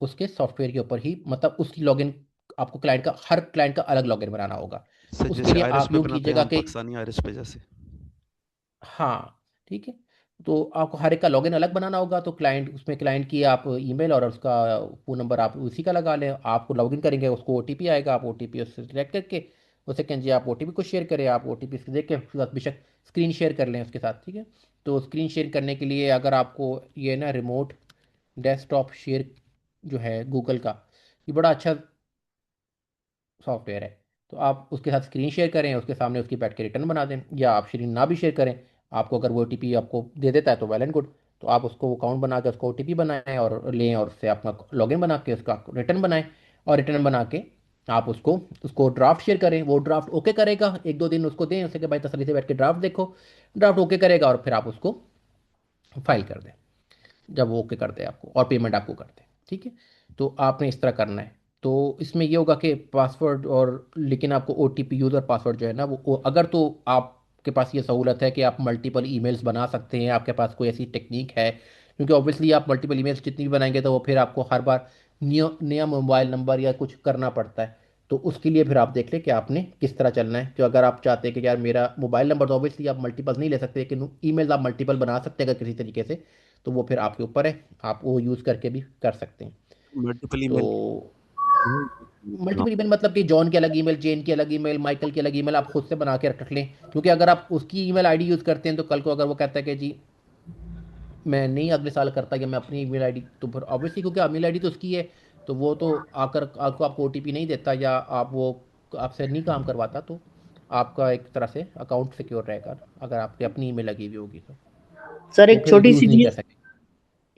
उसके सॉफ्टवेयर के ऊपर ही, मतलब उसकी लॉगिन, आपको क्लाइंट का, हर क्लाइंट का अलग लॉगिन बनाना होगा। सर उसके जैसे लिए आयरस आप पे यूँ बनाते हैं कीजिएगा हम, कि, पाकिस्तानी आयरस पे जैसे। हाँ ठीक है, तो आपको हर एक का लॉगिन अलग बनाना होगा। तो क्लाइंट, उसमें क्लाइंट की आप ईमेल और उसका फ़ोन नंबर आप उसी का लगा लें, आपको लॉगिन करेंगे, उसको OTP आएगा, आप OTP उससे सिलेक्ट करके उससे कहें जी आप OTP को शेयर करें, आप OTP से देख के उसके साथ बेशक स्क्रीन शेयर कर लें उसके साथ। ठीक है, तो स्क्रीन शेयर करने के लिए अगर आपको ये ना रिमोट डेस्कटॉप शेयर जो है गूगल का, ये बड़ा अच्छा सॉफ्टवेयर है। तो आप उसके साथ स्क्रीन शेयर करें, उसके सामने उसकी बैठ के रिटर्न बना दें, या आप स्क्रीन ना भी शेयर करें, आपको अगर वो ओटीपी आपको दे देता है तो वेल एंड गुड। तो आप उसको अकाउंट बना के उसको ओटीपी बनाएं और लें, और उससे अपना लॉगिन बना के उसका रिटर्न बनाएं, और रिटर्न बना के आप उसको उसको ड्राफ्ट शेयर करें। वो ड्राफ्ट ओके करेगा, एक दो दिन उसको दें, उसके कि भाई तसल्ली से बैठ के ड्राफ्ट देखो, ड्राफ्ट ओके करेगा और फिर आप उसको फाइल कर दें, जब वो ओके करते हैं आपको और पेमेंट आपको करते हैं, ठीक है। तो आपने इस तरह करना है। तो इसमें ये होगा कि पासवर्ड और, लेकिन आपको ओटीपी यूज़र पासवर्ड जो है ना वो अगर तो आपके पास ये सहूलत है कि आप मल्टीपल ईमेल्स बना सकते हैं, आपके पास कोई ऐसी टेक्निक है, क्योंकि ऑब्वियसली आप मल्टीपल ईमेल्स जितनी भी बनाएंगे तो वो फिर आपको हर बार नया नया मोबाइल नंबर या कुछ करना पड़ता है। तो उसके लिए फिर आप देख लें कि आपने किस तरह चलना है। कि अगर आप चाहते हैं कि यार मेरा मोबाइल नंबर, तो ऑब्वियसली आप मल्टीपल नहीं ले सकते, लेकिन ईमेल आप मल्टीपल बना सकते हैं अगर किसी तरीके से, तो वो फिर आपके ऊपर है, आप वो यूज़ करके भी कर सकते हैं। मल्टीपल तो ईमेल मल्टीपल ईमेल मतलब कि जॉन की अलग ईमेल, जेन की अलग ईमेल, माइकल की अलग ईमेल आप खुद से बना के रख लें। क्योंकि अगर आप उसकी ईमेल आईडी यूज़ करते हैं तो कल को अगर वो कहता है कि जी मैं नहीं अगले साल करता, कि मैं अपनी ईमेल आईडी, तो फिर ऑब्वियसली क्योंकि ईमेल आईडी तो उसकी है, तो वो तो आकर आपको ओटीपी नहीं देता, या आप वो आपसे नहीं काम करवाता, तो आपका एक तरह से अकाउंट सिक्योर रहेगा अगर आपकी अपनी ईमेल लगी हुई होगी तो। सर वो फिर यूज़ नहीं कर सकेंगे।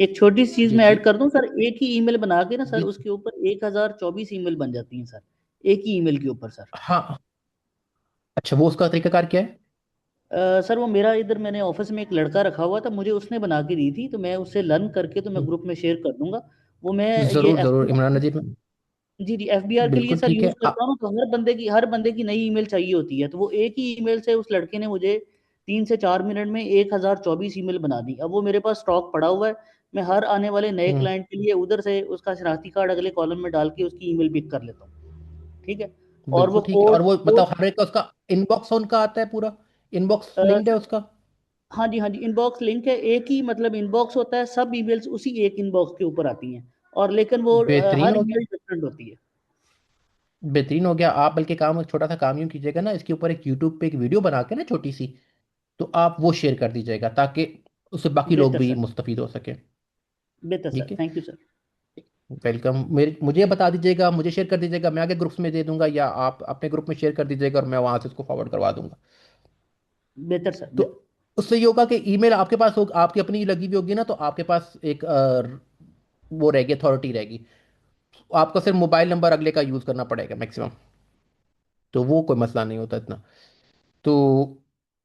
एक छोटी सी चीज जी मैं जी ऐड कर दूं सर। एक ही ईमेल बना के ना सर, जी। उसके ऊपर 1024 ईमेल बन जाती हैं सर, एक ही ईमेल के ऊपर सर। हाँ, अच्छा वो उसका तरीकाकार क्या है? सर वो मेरा इधर मैंने ऑफिस में एक लड़का रखा हुआ था, मुझे उसने बना के दी थी, तो मैं उससे लर्न करके तो मैं ग्रुप में शेयर कर दूंगा। वो मैं ये ज़रूर ज़रूर इमरान नज़ीर। जी जी एफबीआर के लिए बिल्कुल सर ठीक यूज है। करता हूँ, तो हर बंदे की नई ईमेल चाहिए होती है, तो वो एक ही ईमेल से उस लड़के ने मुझे 3 से 4 मिनट में 1024 ईमेल बना दी। अब वो मेरे पास स्टॉक पड़ा हुआ है, मैं हर आने वाले नए हम्म, क्लाइंट के लिए उधर से उसका शनाख्ती कार्ड अगले कॉलम में डाल के उसकी ईमेल पिक कर लेता हूँ, ठीक है। और वो बिल्कुल ठीक है। और कोड वो मतलब कोड हर एक का उसका इनबॉक्स उनका आता है, पूरा इनबॉक्स लिंक्ड है उसका? हाँ जी इनबॉक्स लिंक है, एक ही मतलब इनबॉक्स होता है, सब ईमेल्स उसी एक इनबॉक्स के ऊपर आती हैं, और लेकिन वो बेहतरीन हर हो गया। ईमेल डिफरेंट होती है। बेहतरीन हो गया। आप बल्कि काम एक छोटा सा काम यूँ कीजिएगा ना, इसके ऊपर एक यूट्यूब पे एक वीडियो बना के ना छोटी सी, तो आप वो शेयर कर दीजिएगा ताकि उससे बाकी लोग बेहतर भी सर, मुस्तफीद हो सके। बेहतर ठीक सर, है, थैंक यू सर। वेलकम। मेरे मुझे बता दीजिएगा, मुझे शेयर कर दीजिएगा, मैं आगे ग्रुप्स में दे दूंगा, या आप अपने ग्रुप में शेयर कर दीजिएगा और मैं वहाँ से उसको फॉरवर्ड करवा दूंगा। बेहतर सर, तो बेहतर। उससे ये होगा कि ईमेल आपके पास होगी, आपकी अपनी लगी हुई होगी ना, तो आपके पास एक वो रहेगी, अथॉरिटी रहेगी। आपको सिर्फ मोबाइल नंबर अगले का यूज़ करना पड़ेगा मैक्सिमम, तो वो कोई मसला नहीं होता इतना। तो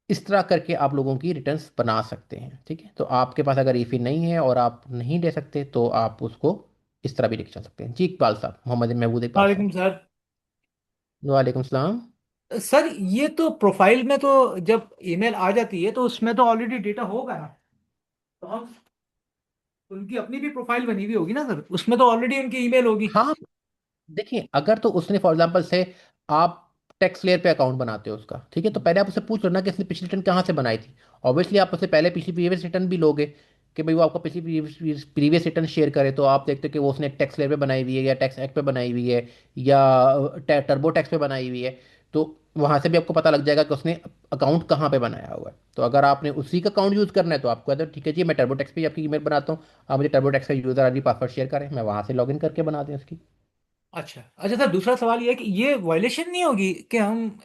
इस तरह करके आप लोगों की रिटर्न्स बना सकते हैं, ठीक है। तो आपके पास अगर ईफी नहीं है और आप नहीं ले सकते, तो आप उसको इस तरह भी लेके चल सकते हैं। जी इकबाल साहब, मोहम्मद महबूब इकबाल वालेकुम साहब। सर। वालेकुम सलाम। सर ये तो प्रोफाइल में तो जब ईमेल आ जाती है तो उसमें तो ऑलरेडी डेटा होगा ना, तो हम उनकी अपनी भी प्रोफाइल बनी हुई होगी ना सर, उसमें तो ऑलरेडी उनकी ईमेल होगी। हाँ, देखिए अगर तो उसने फॉर एग्जांपल से आप टैक्स लेयर पे अकाउंट बनाते हो उसका, ठीक है, तो पहले आप उससे पूछ लो ना कि इसने पिछली रिटर्न कहाँ से बनाई थी। ऑब्वियसली आप उससे पहले पिछली प्रीवियस रिटर्न भी लोगे, कि भाई वो आपका पिछली प्रीवियस रिटर्न शेयर करे, तो आप देखते हो कि वो उसने टैक्स लेयर पे बनाई हुई है, या टैक्स एक्ट पे बनाई हुई है, या टर्बो टैक्स पे बनाई हुई है। तो वहां से भी आपको पता लग जाएगा कि उसने अकाउंट कहाँ पे बनाया हुआ है। तो अगर आपने उसी का अकाउंट यूज़ करना है, तो आपको कहते ठीक है जी मैं टर्बो टैक्स पे ही आपकी ईमेल बनाता हूँ, आप मुझे टर्बो टैक्स का यूज़र आईडी पासवर्ड शेयर करें, मैं वहां से लॉगिन करके बना दें उसकी। अच्छा अच्छा सर, दूसरा सवाल ये है कि ये वायलेशन नहीं होगी कि हम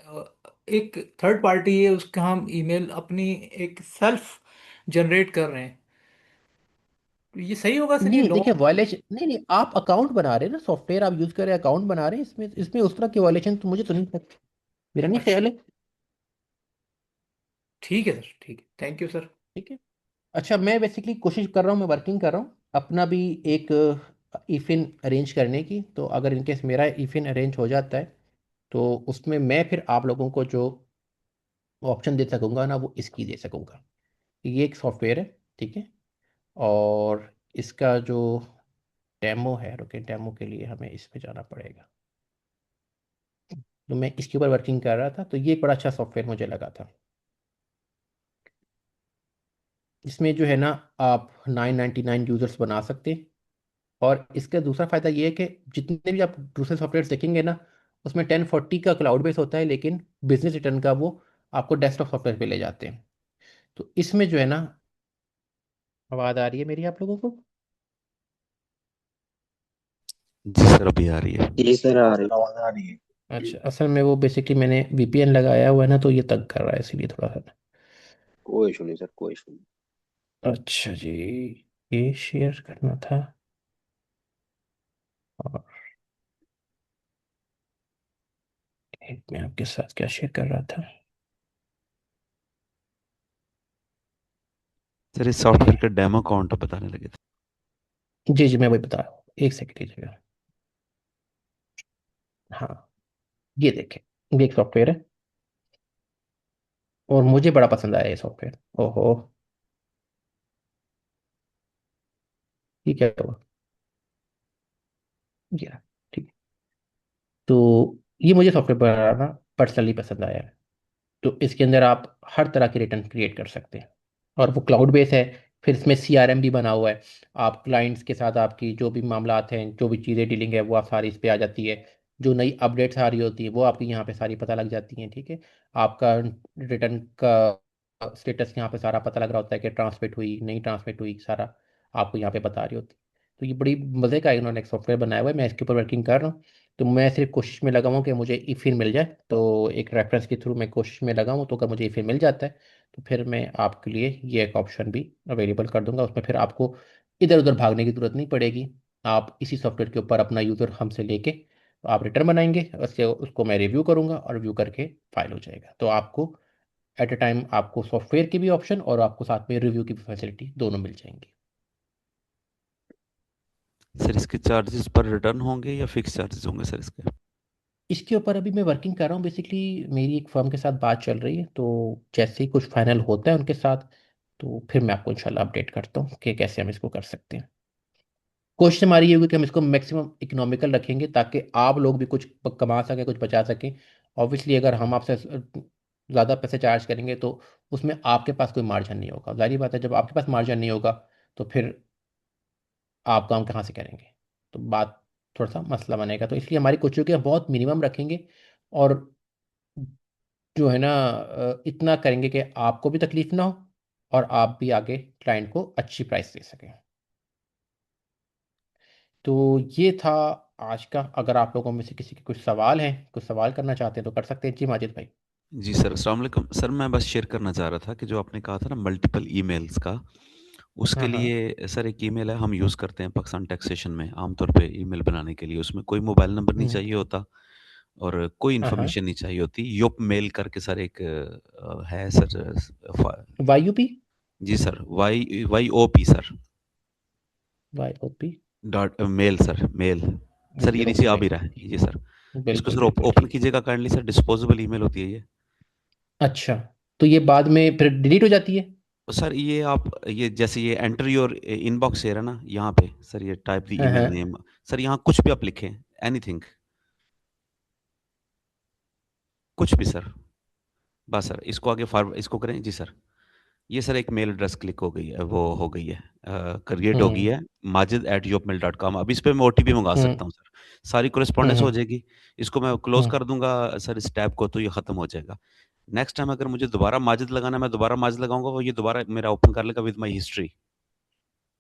एक थर्ड पार्टी है उसका हम ईमेल अपनी एक सेल्फ जनरेट कर रहे हैं, तो ये सही होगा सर, नहीं ये नहीं, लॉ? देखिए वायलेशन नहीं नहीं, आप अकाउंट बना रहे हैं ना, सॉफ्टवेयर आप यूज कर रहे हैं, अकाउंट बना रहे हैं, इसमें इसमें उस तरह की वायलेशन तो मुझे तो नहीं लगती, मेरा नहीं अच्छा, ख्याल है। ठीक है सर, ठीक है, थैंक यू सर। ठीक है। अच्छा, मैं बेसिकली कोशिश कर रहा हूँ, मैं वर्किंग कर रहा हूँ अपना भी एक ईफिन अरेंज करने की। तो अगर इनकेस मेरा ईफिन अरेंज हो जाता है, तो उसमें मैं फिर आप लोगों को जो ऑप्शन दे सकूंगा ना, वो इसकी दे सकूंगा। ये एक सॉफ्टवेयर है, ठीक है। और इसका जो डेमो है, रुके, डेमो के लिए हमें इस पे जाना पड़ेगा। तो मैं इसके ऊपर वर्किंग कर रहा था, तो ये एक बड़ा अच्छा सॉफ्टवेयर मुझे लगा था। इसमें जो है ना, आप 999 यूज़र्स बना सकते हैं। और इसका दूसरा फ़ायदा ये है कि जितने भी आप दूसरे सॉफ्टवेयर देखेंगे ना, उसमें 1040 का क्लाउड बेस होता है, लेकिन बिजनेस रिटर्न का वो आपको डेस्कटॉप सॉफ्टवेयर पे ले जाते हैं। तो इसमें जो है ना, आवाज़ आ रही है मेरी आप लोगों को? जी सर अभी आ रही है। जी सर आ रही आवाज आ रही है। अच्छा, असल में वो बेसिकली मैंने वीपीएन लगाया हुआ है ना, तो ये तंग कर रहा है इसीलिए थोड़ा सा। कोई इशू नहीं सर, कोई इशू नहीं। अच्छा जी, ये शेयर करना था। और मैं आपके साथ क्या शेयर कर रहा था? सर इस सॉफ्टवेयर का डेमो अकाउंट बताने लगे थे। जी जी, मैं वही बता रहा हूँ, एक सेकंड लीजिएगा। हाँ, ये देखें, ये एक सॉफ्टवेयर है और मुझे बड़ा पसंद आया ये सॉफ्टवेयर। ओहो, ये क्या हुआ? ये रहा, ठीक है। तो ये मुझे सॉफ्टवेयर बनाना पर्सनली पसंद आया है। तो इसके अंदर आप हर तरह की रिटर्न क्रिएट कर सकते हैं और वो क्लाउड बेस है। फिर इसमें सीआरएम भी बना हुआ है। आप क्लाइंट्स के साथ आपकी जो भी मामलात हैं, जो भी चीज़ें डीलिंग है, वो आप सारी इस पे आ जाती है। जो नई अपडेट्स आ रही होती है वो आपकी यहाँ पे सारी पता लग जाती हैं, ठीक है। आपका रिटर्न का स्टेटस यहाँ पे सारा पता लग रहा होता है कि ट्रांसमिट हुई नहीं ट्रांसमिट हुई, सारा आपको यहाँ पे बता रही होती है। तो ये बड़ी मज़े का इन्होंने एक सॉफ्टवेयर बनाया हुआ है, मैं इसके ऊपर वर्किंग कर रहा हूँ। तो मैं सिर्फ कोशिश में लगा हूँ कि मुझे ई फिर मिल जाए, तो एक रेफरेंस के थ्रू मैं कोशिश में लगा हूँ, तो अगर मुझे ई फिर मिल जाता है तो फिर मैं आपके लिए ये एक ऑप्शन भी अवेलेबल कर दूंगा। उसमें फिर आपको इधर उधर भागने की जरूरत नहीं पड़ेगी। आप इसी सॉफ्टवेयर के ऊपर अपना यूज़र हमसे लेके आप रिटर्न बनाएंगे, उससे उसको मैं रिव्यू करूंगा और रिव्यू करके फाइल हो जाएगा। तो आपको एट अ टाइम आपको सॉफ्टवेयर की भी ऑप्शन और आपको साथ में रिव्यू की भी फैसिलिटी दोनों मिल जाएंगी। सर इसके चार्जेस पर रिटर्न होंगे या फिक्स चार्जेस होंगे सर इसके? इसके ऊपर अभी मैं वर्किंग कर रहा हूँ। बेसिकली मेरी एक फर्म के साथ बात चल रही है, तो जैसे ही कुछ फाइनल होता है उनके साथ, तो फिर मैं आपको इंशाल्लाह अपडेट करता हूँ कि कैसे हम इसको कर सकते हैं। कोशिश हमारी ये होगी कि हम इसको मैक्सिमम इकोनॉमिकल रखेंगे ताकि आप लोग भी कुछ कमा सकें, कुछ बचा सकें। ऑब्वियसली अगर हम आपसे ज़्यादा पैसे चार्ज करेंगे तो उसमें आपके पास कोई मार्जिन नहीं होगा। जाहिर बात है, जब आपके पास मार्जिन नहीं होगा तो फिर आप काम कहाँ से करेंगे? तो बात थोड़ा सा मसला बनेगा। तो इसलिए हमारी कोशिश होगी हम बहुत मिनिमम रखेंगे और जो है ना इतना करेंगे कि आपको भी तकलीफ ना हो और आप भी आगे क्लाइंट को अच्छी प्राइस दे सकें। तो ये था आज का। अगर आप लोगों में से किसी के कुछ सवाल हैं, कुछ सवाल करना चाहते हैं तो कर सकते हैं। जी माजिद भाई। जी सर अस्सलाम वालेकुम सर, मैं बस शेयर करना चाह रहा था कि जो आपने कहा था ना मल्टीपल ईमेल्स का, उसके हाँ हाँ। लिए सर एक ईमेल है हम यूज़ करते हैं पाकिस्तान टैक्सेशन में आमतौर पे ईमेल बनाने के लिए। उसमें कोई मोबाइल नंबर नहीं हम्म, चाहिए होता और कोई हाँ हाँ। इन्फॉर्मेशन नहीं चाहिए होती। योप मेल करके सर एक है सर। वाईयूपी। जी sir, Y Y O P sir, Y O P. Dot mail sir, mail. Sir ये नीचे ओके आ भी मेल। रहा है ये सर। इसको बिल्कुल सर बिल्कुल ओपन ठीक। कीजिएगा काइंडली सर, डिस्पोजेबल ईमेल होती है ये। अच्छा, तो ये बाद में फिर डिलीट हो जाती है? तो सर ये आप ये जैसे ये एंटर योर इनबॉक्स है ना यहाँ पे सर, ये टाइप द हाँ ईमेल हाँ। नेम। सर यहाँ कुछ भी आप लिखें, एनीथिंग, कुछ भी सर। बस सर इसको आगे फॉरवर्ड इसको करें जी सर। ये सर एक मेल एड्रेस क्लिक हो गई है, वो हो गई है, क्रिएट हो गई हम्म है, majid@yopmail.com। अब इस पे मैं ओटीपी मंगा हम्म सकता हूँ सर, सारी कोरेस्पॉन्डेंस हो हम्म जाएगी। इसको मैं क्लोज हम्म। कर दूंगा सर इस टैब को, तो ये खत्म हो जाएगा। नेक्स्ट टाइम अगर मुझे दोबारा माजिद लगाना है, मैं दोबारा माजिद लगाऊंगा, वो ये दोबारा मेरा ओपन कर लेगा विद माई हिस्ट्री।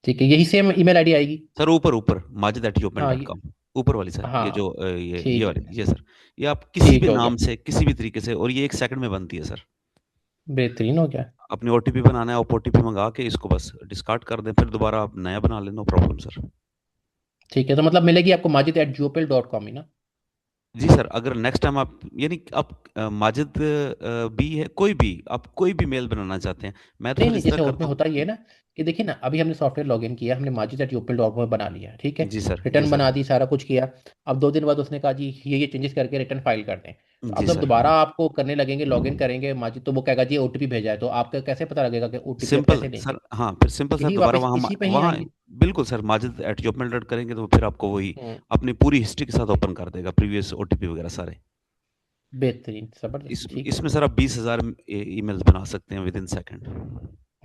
ठीक है, यही सेम ईमेल आईडी आएगी? सर ऊपर ऊपर माजिद एट योपमेल हाँ डॉट ये। कॉम ऊपर वाली सर, ये जो हाँ ये ठीक है। वाली, ये सर। ये आप किसी भी ठीक हो गया। नाम से किसी भी तरीके से, और ये 1 सेकंड में बनती है सर। बेहतरीन हो गया। अपनी ओटीपी बनाना है, ओटीपी मंगा के इसको बस डिस्कार्ड कर दें, फिर दोबारा आप नया बना लें, नो प्रॉब्लम सर। ठीक है, तो मतलब मिलेगी आपको majid@gopal.com ही ना? जी सर, अगर नेक्स्ट टाइम आप यानी आप माजिद भी है, कोई भी आप कोई भी मेल बनाना चाहते हैं, मैं तो नहीं फिर नहीं, इस तरह जैसे उसमें करता होता ये है हूँ। ना कि देखिए ना, अभी हमने सॉफ्टवेयर लॉगिन किया, हमने majid@gopal.com बना लिया, ठीक है। जी सर, जी रिटर्न सर, बना दी, सारा कुछ किया। अब 2 दिन बाद उसने कहा जी ये चेंजेस करके रिटर्न फाइल कर दें। तो अब जी जब सर। दोबारा आपको करने लगेंगे, लॉगिन करेंगे माजिद, तो वो कहेगा जी ओटीपी भेजा है, तो आपको कैसे पता लगेगा कि ओटीपी अब सिंपल कैसे लेंगे? सर, हाँ फिर सिंपल सर यही दोबारा वापस वहाँ इसी पे ही वहाँ आएंगे। बिल्कुल सर, माजिद एट योपमेल डॉट करेंगे तो फिर आपको वही हम्म, अपनी पूरी हिस्ट्री के साथ ओपन कर देगा, प्रीवियस ओटीपी वगैरह सारे। बेहतरीन, जबरदस्त, ठीक है। इसमें सर आप 20,000 ईमेल्स बना सकते हैं विद इन सेकेंड।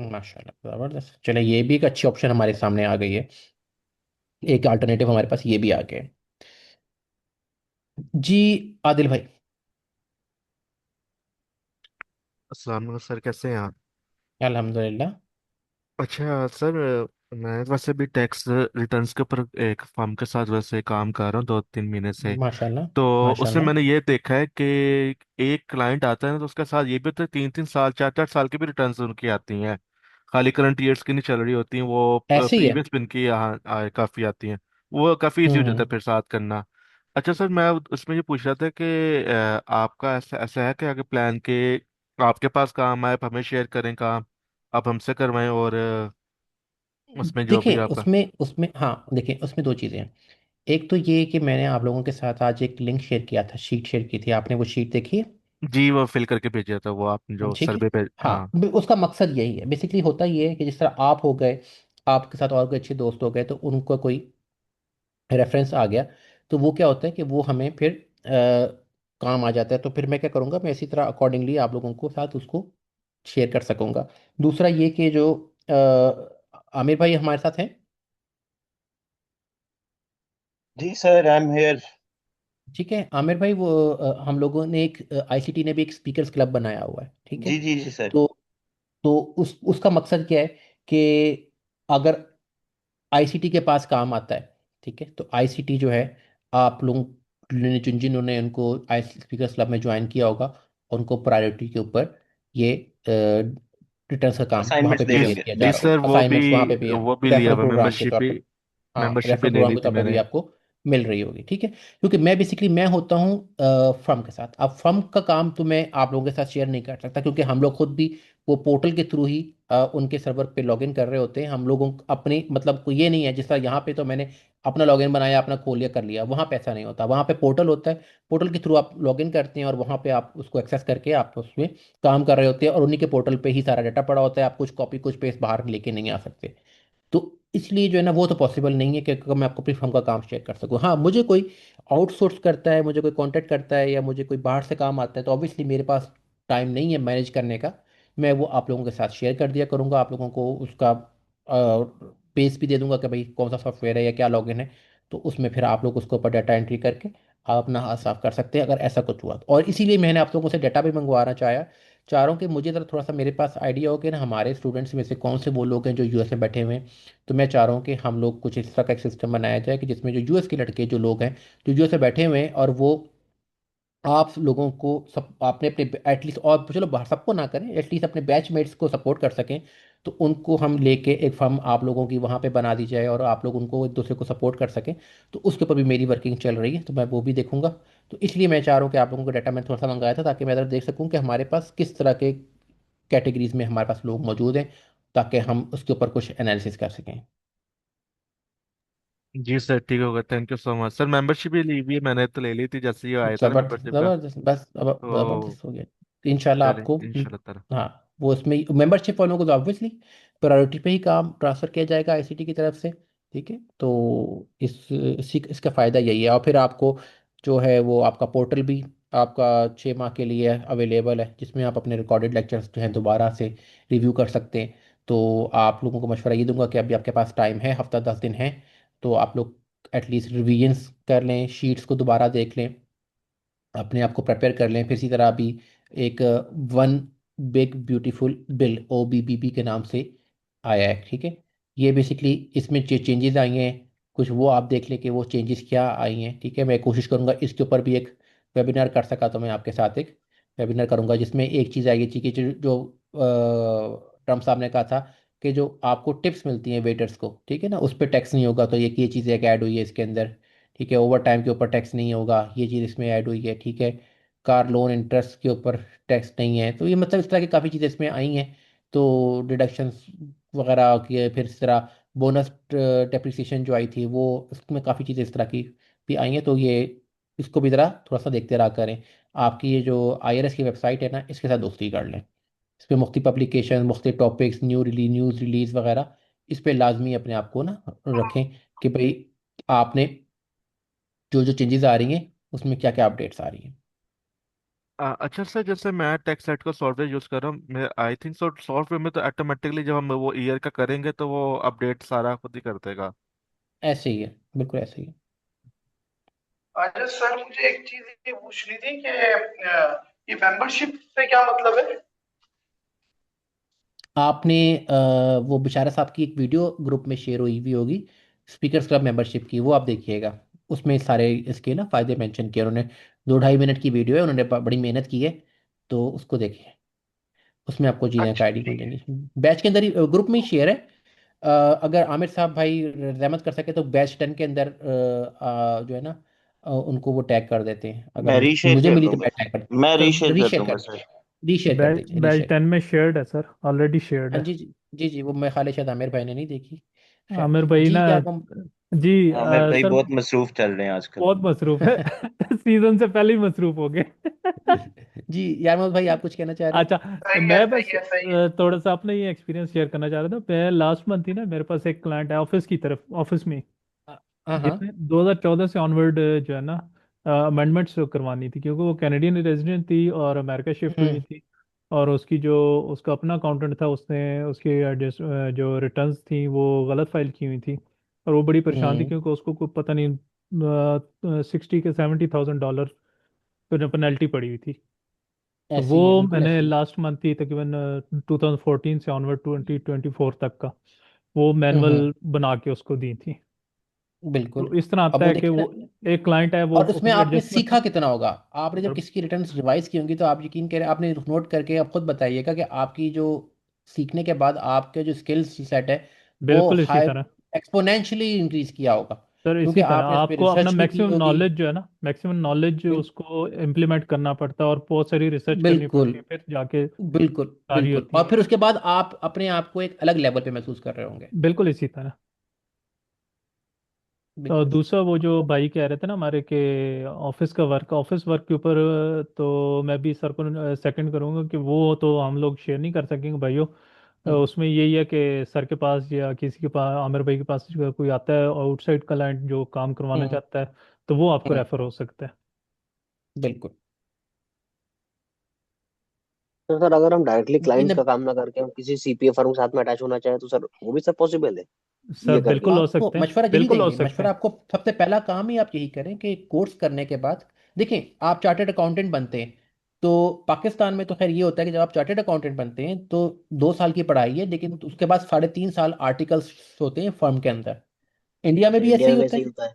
माशाल्लाह जबरदस्त। चले, ये भी एक अच्छी ऑप्शन हमारे सामने आ गई है। एक अल्टरनेटिव हमारे पास ये भी आ गया है। जी आदिल भाई। अस्सलाम वालेकुम सर, कैसे हैं आप? अल्हम्दुलिल्लाह। अच्छा सर, मैं वैसे भी टैक्स रिटर्न्स के ऊपर एक फर्म के साथ वैसे काम कर रहा हूँ 2-3 महीने से। माशाल्लाह। तो उसमें माशाल्लाह। मैंने ये देखा है कि एक क्लाइंट आता है ना, तो उसके साथ ये भी होता है 3-3 साल 4-4 साल की भी रिटर्न्स उनकी आती हैं। खाली करंट ईयर्स की नहीं चल रही होती हैं, वो ऐसे ही है। प्रीवियस पिन की यहाँ काफ़ी आती हैं। वो काफ़ी इजी हो जाता है हम्म। फिर साथ करना। अच्छा सर, मैं उसमें ये पूछ रहा था कि आपका ऐसा ऐसा है कि आगे प्लान के आपके पास काम आए, आप हमें शेयर करें काम, आप हमसे करवाएं, और उसमें जो भी देखिए आपका। उसमें उसमें हाँ, देखिए उसमें दो चीज़ें हैं। एक तो ये कि मैंने आप लोगों के साथ आज एक लिंक शेयर किया था, शीट शेयर की थी, आपने वो शीट देखी है? जी, वो फिल करके भेजा था, वो आपने जो ठीक है। सर्वे पे। हाँ, हाँ। उसका मकसद यही है बेसिकली। होता ये है कि जिस तरह आप हो गए, आपके साथ और कोई अच्छे दोस्त हो गए, तो उनको कोई रेफरेंस आ गया, तो वो क्या होता है कि वो हमें फिर काम आ जाता है। तो फिर मैं क्या करूँगा, मैं इसी तरह अकॉर्डिंगली आप लोगों को साथ उसको शेयर कर सकूँगा। दूसरा ये कि जो आमिर भाई हमारे साथ हैं। जी सर, आई एम हियर। ठीक है आमिर भाई, वो हम लोगों ने एक आईसीटी ने भी एक स्पीकर्स क्लब बनाया हुआ है, ठीक है। जी जी जी सर। तो उसका मकसद क्या है कि अगर आईसीटी के पास काम आता है, ठीक है, तो आईसीटी जो है, आप लोग ने जिन्होंने उनको आई स्पीकर्स क्लब में ज्वाइन किया होगा, उनको प्रायोरिटी के ऊपर ये रिटर्न्स का काम वहाँ पे असाइनमेंट्स भी दे जी। रहे शेयर होंगे। किया जा जी रहा है, सर, असाइनमेंट्स वहाँ पे भी वो भी लिया रेफरल हुआ, प्रोग्राम के तौर पे। हाँ, मेंबरशिप भी रेफरल ले प्रोग्राम ली के थी तौर पे भी मैंने। आपको मिल रही होगी, ठीक है। क्योंकि मैं बेसिकली मैं होता हूँ फर्म के साथ। अब फर्म का काम तो मैं आप लोगों के साथ शेयर नहीं कर सकता, क्योंकि हम लोग खुद भी वो पोर्टल के थ्रू ही उनके सर्वर पे लॉगिन कर रहे होते हैं। हम लोगों को अपनी मतलब कोई ये नहीं है जिस तरह यहाँ पे तो मैंने अपना लॉगिन बनाया, अपना खोल लिया, कर लिया। वहाँ पे ऐसा नहीं होता, वहाँ पे पोर्टल होता है। पोर्टल के थ्रू आप लॉगिन करते हैं और वहाँ पे आप उसको एक्सेस करके आप उसमें काम कर रहे होते हैं, और उन्हीं के पोर्टल पे ही सारा डाटा पड़ा होता है। आप कुछ कॉपी कुछ पेस्ट बाहर लेके नहीं आ सकते। तो इसलिए जो है ना, वो तो पॉसिबल नहीं है कि मैं आपको अपनी फर्म का काम शेयर कर सकूं। हाँ, मुझे कोई आउटसोर्स करता है, मुझे कोई कांटेक्ट करता है, या मुझे कोई बाहर से काम आता है, तो ऑब्वियसली मेरे पास टाइम नहीं है मैनेज करने का। मैं वो आप लोगों के साथ शेयर कर दिया करूँगा, आप लोगों को उसका पेज भी दे दूंगा कि भाई कौन सा सॉफ्टवेयर है या क्या लॉगिन है। तो उसमें फिर आप लोग उसके ऊपर डाटा एंट्री करके आप अपना हाथ साफ कर सकते हैं, अगर ऐसा कुछ हुआ तो। और इसीलिए मैंने आप लोगों से डाटा भी मंगवाना चाह रहा हूँ कि मुझे ज़रा थोड़ा सा मेरे पास आइडिया हो कि ना हमारे स्टूडेंट्स में से कौन से वो लोग हैं जो यूएस में बैठे हुए हैं। तो मैं चाह रहा हूँ कि हम लोग कुछ इस तरह का एक सिस्टम बनाया जाए कि जिसमें जो यूएस के लड़के जो लोग हैं, जो यूएस में बैठे हुए हैं, और वो आप लोगों को सब आपने अपने एटलीस्ट, और चलो बाहर सबको ना करें, एटलीस्ट अपने बैचमेट्स को सपोर्ट कर सकें। तो उनको हम लेके एक फर्म आप लोगों की वहाँ पे बना दी जाए, और आप लोग उनको एक दूसरे को सपोर्ट कर सकें। तो उसके ऊपर भी मेरी वर्किंग चल रही है, तो मैं वो भी देखूंगा। तो इसलिए मैं चाह रहा हूँ कि आप लोगों को डाटा मैं थोड़ा सा मंगाया था, ताकि मैं ज़रा देख सकूँ कि हमारे पास किस तरह के कैटेगरीज में हमारे पास लोग मौजूद हैं, ताकि हम उसके ऊपर कुछ एनालिसिस कर सकें। जी सर, ठीक होगा, thank you so much sir. Membership भी ली हुई है मैंने, तो ले ली थी जैसे ये आया था ना जबरदस्त मेंबरशिप का। जबरदस्त, बस अब तो जबरदस्त हो गया। तो इंशाल्लाह चलिए आपको इंशाल्लाह ताला। हाँ, वो उसमें मेंबरशिप वालों को तो ऑब्वियसली प्रायोरिटी पे ही काम ट्रांसफर किया जाएगा आईसीटी की तरफ से, ठीक है। तो इसका फ़ायदा यही है। और फिर आपको जो है वो आपका पोर्टल भी आपका 6 माह के लिए अवेलेबल है, जिसमें आप अपने रिकॉर्डेड लेक्चर्स जो हैं दोबारा से रिव्यू कर सकते हैं। तो आप लोगों को मशवरा ये दूंगा कि अभी आपके पास टाइम है, हफ्ता 10 दिन है, तो आप लोग एटलीस्ट रिवीजन्स कर लें, शीट्स को दोबारा देख लें, अपने आप को प्रिपेयर कर लें। फिर इसी तरह अभी एक one big beautiful bill OBBB के नाम से आया है, ठीक है। ये बेसिकली इसमें जो चेंजेस आई हैं कुछ, वो आप देख लें कि वो चेंजेस क्या आई हैं, ठीक है। मैं कोशिश करूंगा इसके ऊपर भी एक वेबिनार कर सका तो मैं आपके साथ एक वेबिनार करूंगा, जिसमें एक चीज़ आएगी, ठीक है, जो ट्रम्प साहब ने कहा था कि जो आपको टिप्स मिलती हैं वेटर्स को, ठीक है ना, उस पर टैक्स नहीं होगा। तो ये चीज़ एक ऐड हुई है इसके अंदर, ठीक है। ओवर टाइम के ऊपर टैक्स नहीं होगा, ये चीज़ इसमें ऐड हुई है, ठीक है। कार लोन इंटरेस्ट के ऊपर टैक्स नहीं है। तो ये मतलब इस तरह की काफ़ी चीज़ें इसमें आई हैं। तो डिडक्शंस वगैरह की, फिर इस तरह बोनस डेप्रिसिएशन जो आई थी वो, इसमें काफ़ी चीज़ें इस तरह की भी आई हैं। तो ये इसको भी ज़रा थोड़ा सा देखते रहा करें। आपकी ये जो IRS की वेबसाइट है ना, इसके साथ दोस्ती कर लें। इस पर मुख्तलिफ पब्लिकेशन, मुख्तलिफ टॉपिक्स, न्यूज़ रिलीज वगैरह, इस पर लाजमी अपने आप को ना रखें कि भाई आपने जो जो चेंजेस आ रही हैं उसमें क्या क्या अपडेट्स आ रही हैं। अच्छा सर, जैसे मैं टेक्स्ट सेट का सॉफ्टवेयर यूज कर रहा हूँ, मैं आई थिंक सो सॉफ्टवेयर में तो ऑटोमेटिकली जब हम वो ईयर का करेंगे तो वो अपडेट सारा खुद ही कर देगा। ऐसे ही है, बिल्कुल ऐसे ही है। अच्छा सर, मुझे एक चीज ये पूछनी थी कि ये मेंबरशिप से क्या मतलब है? आपने वो बिशारा साहब की एक वीडियो ग्रुप में शेयर हुई हुई होगी, स्पीकर्स क्लब मेंबरशिप की, वो आप देखिएगा। उसमें सारे इसके ना फायदे मेंशन किए उन्होंने। 2-2.5 मिनट की वीडियो है, उन्होंने बड़ी मेहनत की है। तो उसको देखिए, उसमें आपको चीज़ें अच्छा गाइड हो ठीक है। जाएंगी। बैच के अंदर ही, ग्रुप में ही शेयर है। अगर आमिर साहब भाई रहमत कर सके तो बैच 10 के अंदर जो है ना, उनको वो टैग कर देते हैं। अगर मैं रीशेयर मुझे कर मिली तो दूंगा मैं टैग सर, कर, मैं रीशेयर कर रीशेयर कर दूंगा सर। दीजिए, रीशेयर कर दीजिए, बैच रीशेयर 10 कर में दीजिए। शेयर्ड है सर, ऑलरेडी शेयर्ड हाँ है। जी जी जी जी, वो मेरे ख्याल है शायद आमिर भाई ने नहीं देखी। खैर आमिर भाई जी, ना, यार वो जी आमिर भाई सर, बहुत मसरूफ चल रहे हैं आजकल। बहुत मसरूफ है। सीजन से पहले ही मसरूफ हो गए। जी, यार मोहम्मद भाई आप कुछ कहना चाह रहे थे? अच्छा, सही है, मैं बस सही है, सही है। थोड़ा सा अपना ये एक्सपीरियंस शेयर करना चाह रहा था। मैं लास्ट मंथ ही ना, मेरे पास एक क्लाइंट है ऑफिस की तरफ, ऑफिस में, हाँ हाँ। जिसने 2014 से ऑनवर्ड जो है ना अमेंडमेंट्स करवानी थी, क्योंकि वो कैनेडियन रेजिडेंट थी और अमेरिका शिफ्ट हुई हम्म थी। और उसकी जो, उसका अपना अकाउंटेंट था, उसने उसकी जो रिटर्न्स थी वो गलत फाइल की हुई थी। और वो बड़ी परेशान थी, हम्म क्योंकि उसको कोई पता नहीं 60 के 70,000 डॉलर पेनल्टी पड़ी हुई थी। तो ऐसे वो ही है, बिल्कुल मैंने ऐसे ही लास्ट मंथ ही तकरीबन 2014 से ऑनवर्ड 2024 तक का वो है। मैनुअल बना के उसको दी थी। बिल्कुल। तो इस तरह अब आता वो है कि देखिए वो ना, एक क्लाइंट है, वो और उसमें अपनी आपने एडजस्टमेंट। सीखा कितना होगा। आपने जब किसी की रिटर्न्स रिवाइज की होंगी तो आप यकीन करें, आपने नोट करके आप खुद बताइएगा कि आपकी जो सीखने के बाद आपके जो स्किल्स सेट है वो बिल्कुल इसी हाई तरह एक्सपोनेंशियली इंक्रीज किया होगा। सर, क्योंकि इसी तरह आपने इस पर आपको अपना रिसर्च भी की मैक्सिमम होगी। नॉलेज जो है ना, मैक्सिमम नॉलेज बिल, उसको इम्प्लीमेंट करना पड़ता है, और बहुत सारी रिसर्च करनी बिल्कुल पड़ती है, फिर जाके बिल्कुल सारी बिल्कुल। होती और है। फिर उसके बाद आप अपने आप को एक अलग लेवल पे महसूस कर रहे होंगे। बिल्कुल इसी तरह। तो बिल्कुल। दूसरा, वो जो भाई कह रहे थे ना हमारे के ऑफिस वर्क के ऊपर, तो मैं भी सर को सेकंड करूंगा कि वो तो हम लोग शेयर नहीं कर सकेंगे भाइयों। हम्म उसमें यही है कि सर के पास या किसी के पास, आमिर भाई के पास अगर कोई आता है आउटसाइड क्लाइंट जो काम करवाना हम्म चाहता है, तो वो आपको हम्म, रेफर हो सकता है। बिल्कुल। तो सर अगर हम डायरेक्टली इन क्लाइंट्स का काम ना करके हम किसी सीपीए फर्म के साथ में अटैच होना चाहे तो सर वो भी सर पॉसिबल है सर ये करके। बिल्कुल हो आपको सकते हैं, मशवरा यही बिल्कुल हो देंगे, सकते मशवरा हैं। आपको सबसे पहला काम ही आप यही करें कि कोर्स करने के बाद देखें, आप चार्टर्ड अकाउंटेंट बनते हैं तो पाकिस्तान में तो खैर ये होता है कि जब आप चार्टर्ड अकाउंटेंट बनते हैं तो 2 साल की पढ़ाई है, लेकिन उसके बाद 3.5 साल आर्टिकल्स होते हैं फर्म के अंदर। इंडिया में अच्छा भी ऐसे इंडिया ही में होता वैसे ही है। होता है।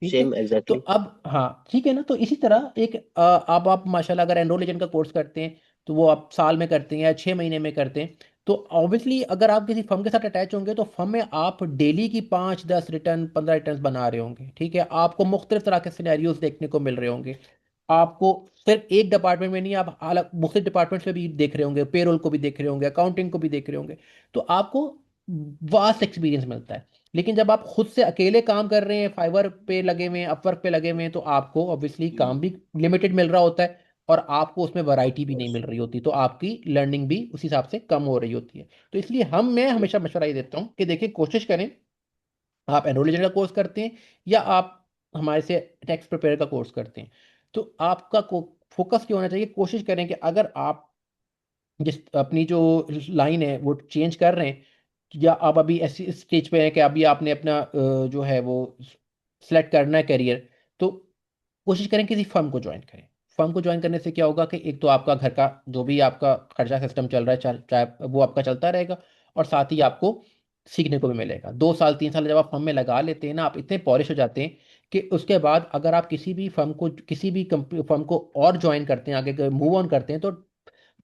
ठीक है। सेम तो एग्जैक्टली। अब हाँ ठीक है ना, तो इसी तरह एक आप माशाल्लाह अगर एनरोल एजेंट का कोर्स करते हैं तो वो आप साल में करते हैं या 6 महीने में करते हैं। तो ऑब्वियसली अगर आप किसी फर्म के साथ अटैच होंगे तो फर्म में आप डेली की 5-10 रिटर्न 15 रिटर्न बना रहे होंगे। ठीक है, आपको मुख्तलिफ तरह के सिनेरियोज देखने को मिल रहे होंगे। आपको सिर्फ एक डिपार्टमेंट में नहीं, आप अलग मुख्तलिफ डिपार्टमेंट में भी देख रहे होंगे, पेरोल को भी देख रहे होंगे, अकाउंटिंग को भी देख रहे होंगे। तो आपको वास्ट एक्सपीरियंस मिलता है। लेकिन जब आप खुद से अकेले काम कर रहे हैं, फाइवर पे लगे हुए हैं, अपवर्क पे लगे हुए हैं, तो आपको ऑब्वियसली काम भी लिमिटेड मिल रहा होता है और आपको उसमें वैरायटी भी नहीं मिल रही होती, तो आपकी लर्निंग भी उस हिसाब से कम हो रही होती है। तो इसलिए मैं हमेशा मशवरा ये देता हूँ कि देखिए, कोशिश करें आप एनरोल एजेंट का कोर्स करते हैं या आप हमारे से टैक्स प्रिपेयर का कोर्स करते हैं, तो आपका फोकस क्या होना चाहिए। कोशिश करें कि अगर आप जिस अपनी जो लाइन है वो चेंज कर रहे हैं, या आप अभी ऐसी स्टेज पे हैं कि अभी आपने अपना जो है वो सिलेक्ट करना है करियर, तो कोशिश करें किसी फर्म को ज्वाइन करें। फर्म को ज्वाइन करने से क्या होगा कि एक तो आपका घर का जो भी आपका खर्चा सिस्टम चल रहा है, चाहे वो आपका चलता रहेगा, और साथ ही आपको सीखने को भी मिलेगा। 2 साल 3 साल जब आप फर्म में लगा लेते हैं ना, आप इतने पॉलिश हो जाते हैं कि उसके बाद अगर आप किसी भी फर्म को, किसी भी फर्म को और ज्वाइन करते हैं, आगे मूव ऑन करते हैं, तो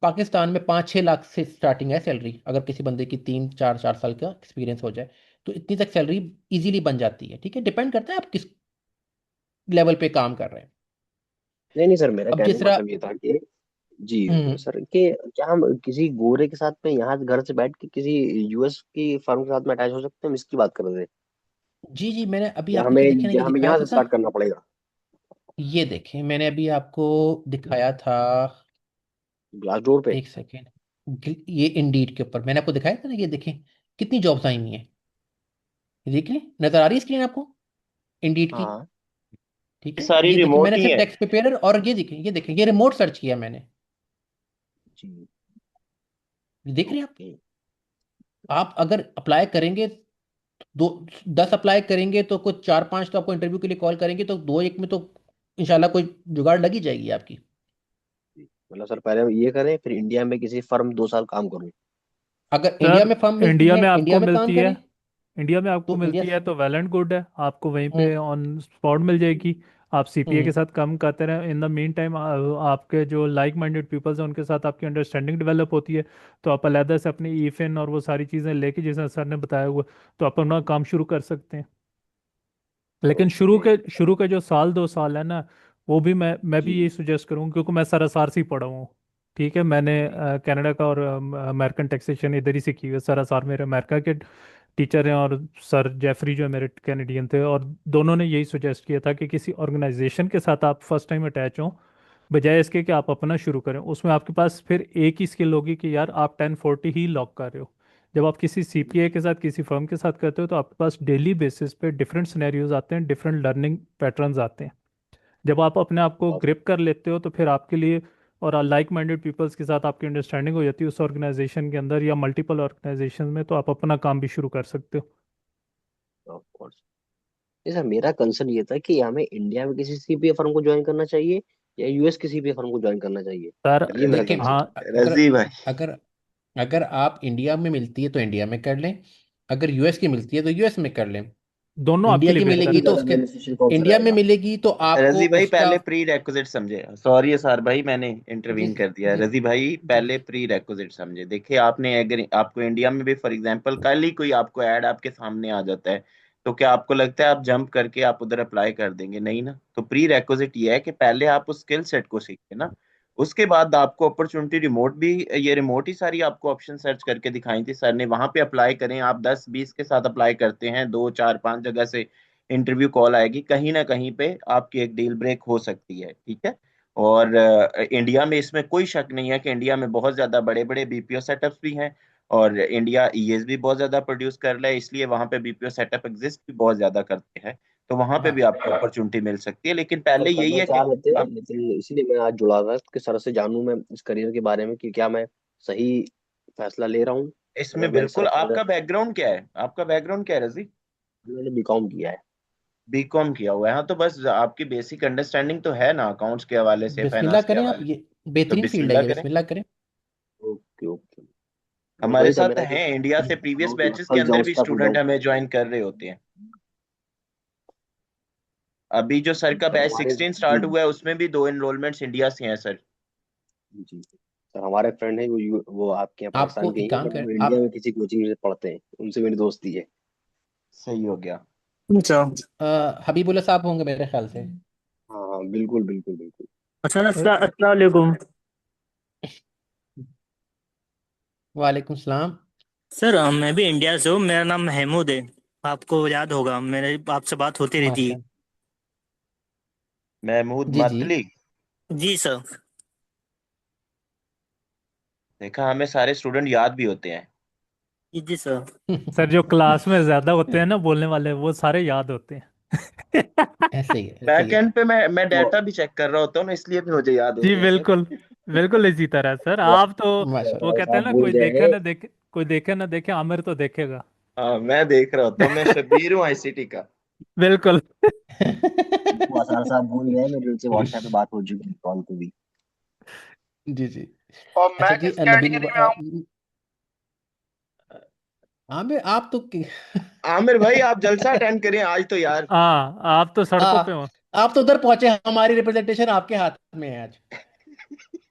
पाकिस्तान में 5-6 लाख से स्टार्टिंग है सैलरी। अगर किसी बंदे की 3-4 4 साल का एक्सपीरियंस हो जाए तो इतनी तक सैलरी इजीली बन जाती है। ठीक है, डिपेंड करता है आप किस लेवल पे काम कर रहे हैं। नहीं नहीं सर मेरा अब कहने जिस का तरह मतलब ये था कि जी हम्म सर कि क्या हम किसी गोरे के साथ में यहाँ घर से बैठ के किसी यूएस की फर्म के साथ में अटैच हो सकते हैं, हम इसकी बात कर रहे थे। जी जी, मैंने अभी या आपको हमें, ये देखे ना, या ये हमें दिखाया यहाँ था से था स्टार्ट करना पड़ेगा। ये देखें, मैंने अभी आपको दिखाया था। ग्लास डोर पे। एक सेकेंड, ये इंडीड के ऊपर मैंने आपको दिखाया था ना, ये देखें कितनी जॉब्स आई हुई हैं। ये देख लें, नजर आ रही है स्क्रीन आपको इंडीड की? हाँ ठीक ये है, सारी ये देखें, रिमोट मैंने ही सिर्फ है। टेक्स्ट प्रिपेरर और ये देखें ये रिमोट सर्च किया मैंने। जी। ये देख रहे हैं ओके। आप अगर अप्लाई करेंगे, दो 10 अप्लाई करेंगे तो कुछ 4-5 तो आपको इंटरव्यू के लिए कॉल करेंगे, तो दो एक में तो इंशाल्लाह कोई जुगाड़ लगी जाएगी आपकी। मतलब सर पहले हम ये करें फिर इंडिया में किसी फर्म 2 साल काम करूं। अगर इंडिया सर में फर्म मिलती इंडिया है, में इंडिया आपको में काम मिलती है, करें इंडिया में आपको तो इंडिया मिलती है तो वेल एंड गुड है, आपको वहीं हम्म पे ऑन स्पॉट मिल जाएगी। आप सीपीए के हम्म साथ काम करते रहें, इन द मीन टाइम आपके जो लाइक माइंडेड पीपल्स हैं उनके साथ आपकी अंडरस्टैंडिंग डेवलप होती है, तो आप अलहदा से अपनी ईफिन और वो सारी चीज़ें लेके, जैसे सर ने बताया हुआ, तो आप अपना काम शुरू कर सकते हैं। लेकिन ओके। शुरू के जो साल 2 साल है ना, वो भी मैं भी यही जी सजेस्ट करूँ, क्योंकि मैं सरासर से ही पढ़ा हुआ हूँ। ठीक है, मैंने कनाडा का और अमेरिकन टैक्सेशन इधर ही से की हुई है। सरासर मेरे अमेरिका के टीचर हैं, और सर जेफरी जो है मेरे कैनेडियन थे, और दोनों ने यही सजेस्ट किया था कि किसी ऑर्गेनाइजेशन के साथ आप फर्स्ट टाइम अटैच हों, बजाय इसके कि आप अपना शुरू करें। उसमें आपके पास फिर एक ही स्किल होगी कि यार आप 1040 ही लॉक कर रहे हो। जब आप किसी सीपीए के साथ किसी फर्म के साथ करते हो तो आपके पास डेली बेसिस पे डिफरेंट सिनेरियोज आते हैं, डिफरेंट लर्निंग पैटर्न्स आते हैं। जब आप अपने आप को ग्रिप कर लेते हो तो फिर आपके लिए, और लाइक माइंडेड पीपल्स के साथ आपकी अंडरस्टैंडिंग हो जाती है उस ऑर्गेनाइजेशन के अंदर या मल्टीपल ऑर्गेनाइजेशन में, तो आप अपना काम भी शुरू कर सकते हो। Of course. नहीं सर, मेरा कंसर्न ये था कि हमें इंडिया में किसी सीपीए फर्म को ज्वाइन करना चाहिए या यूएस की सीपीए फर्म को ज्वाइन करना चाहिए, सर ये मेरा देखें, कंसर्न हाँ, अगर रजी भाई, अगर अगर आप इंडिया में मिलती है तो इंडिया में कर लें, अगर यूएस की मिलती है तो यूएस में कर लें। दोनों आपके इंडिया लिए की बेहतर मिलेगी है। तो ज्यादा उसके, बेनिफिशियल कौन सा इंडिया में रहेगा? मिलेगी तो आपको रजी भाई उसका। पहले प्री रेक्विजिट समझे। सॉरी सर भाई, मैंने जी इंटरवीन कर दिया। जी रजी भाई जी पहले प्री रेक्विजिट समझे। देखिए, आपने अगर आपको इंडिया में भी फॉर एग्जांपल कल ही कोई आपको ऐड आपके सामने आ जाता है, तो क्या आपको लगता है आप जंप करके आप उधर अप्लाई कर देंगे? नहीं ना। तो प्री रेक्विजिट ये है कि पहले आप उस स्किल सेट को सीखें ना। उसके बाद आपको अपॉर्चुनिटी रिमोट भी, ये रिमोट ही सारी आपको ऑप्शन सर्च करके दिखाई थी सर ने, वहां पे अप्लाई करें। आप 10-20 के साथ अप्लाई करते हैं, 2-4-5 जगह से इंटरव्यू कॉल आएगी, कहीं ना कहीं पे आपकी एक डील ब्रेक हो सकती है। ठीक है। और इंडिया में इसमें कोई शक नहीं है कि इंडिया में बहुत ज्यादा बड़े बड़े बीपीओ सेटअप्स भी हैं, और इंडिया ईएस भी बहुत ज्यादा प्रोड्यूस कर रहा है, इसलिए वहां पे बीपीओ सेटअप एग्जिस्ट भी बहुत ज्यादा करते हैं। तो वहां पे भी हाँ आपको अपॉर्चुनिटी मिल सकती है, लेकिन सर पहले यही करना है कि चाह रहे थे, आप लेकिन इसीलिए मैं आज जुड़ा था कि सर से जानूं मैं इस करियर के बारे में कि क्या मैं सही फैसला ले रहा हूँ। इसमें अगर मैं बिल्कुल। सर आपका बैकग्राउंड क्या है? आपका बैकग्राउंड क्या है रजी? मैंने बीकॉम किया है। बीकॉम किया हुआ है। हाँ, तो बस आपकी बेसिक अंडरस्टैंडिंग तो है ना अकाउंट्स के हवाले से, बिस्मिल्लाह फाइनेंस के करें आप, हवाले से। ये तो बेहतरीन फील्ड है, बिस्मिल्लाह ये करें। बिस्मिल्लाह करें। Okay okay. बस हमारे वही था साथ मेरा कि हैं इंडिया से प्रीवियस जाऊँ तो मैं बैचेस के फंस अंदर जाऊँ, भी स्टक हो स्टूडेंट जाऊँ। हमें ज्वाइन कर रहे होते हैं। अभी जो सर का सर बैच हमारे 16 जी स्टार्ट हुआ है उसमें भी 2 एनरोलमेंट्स इंडिया से हैं सर। जी सर, हमारे फ्रेंड है वो आपके यहाँ पाकिस्तान आपको के ही एक हैं, काम बट कर वो इंडिया आप, में किसी कोचिंग में पढ़ते हैं, उनसे मेरी दोस्ती है। सही हो गया। अच्छा। हबीबुल्ला साहब होंगे मेरे ख्याल से। हाँ हाँ बिल्कुल बिल्कुल बिल्कुल। अच्छा, अस्सलाम वालेकुम। वालेकुम सलाम। सर मैं भी इंडिया से हूँ, मेरा नाम महमूद है। आपको याद होगा, मेरे आपसे बात होती रहती है। माशा, महमूद जी जी। मतली। जी सर। देखा, हमें सारे स्टूडेंट याद भी होते हैं। जी जी सर। सर जो क्लास में ज्यादा होते हैं ना बोलने वाले, वो सारे याद होते हैं। ऐसे ही है, ऐसे ही बैक है। एंड पे मैं वो डाटा भी चेक कर रहा होता हूँ ना, इसलिए भी मुझे याद जी होते हैं सर। बिल्कुल, बिल्कुल इसी तरह सर। वो आप तो, वो माशाल्लाह। कहते हैं साहब ना, भूल कोई गए देखे हैं। ना देखे, कोई देखे ना देखे, आमिर तो देखेगा। हाँ, मैं देख रहा होता हूँ। मैं शबीर हूँ आईसीटी का। बिल्कुल। वो असार साहब भूल गए, मेरे उनसे व्हाट्सएप पे बात हो चुकी है, कॉल पे भी। जी जी। और अच्छा मैं जी, किस नबील कैटेगरी में आऊँ? आमिर आप तो आमिर भाई, आप जलसा अटेंड करें आज तो यार। हाँ, आप तो आ, सड़कों पे हो। आप तो उधर पहुंचे, हमारी रिप्रेजेंटेशन आपके हाथ में है आज।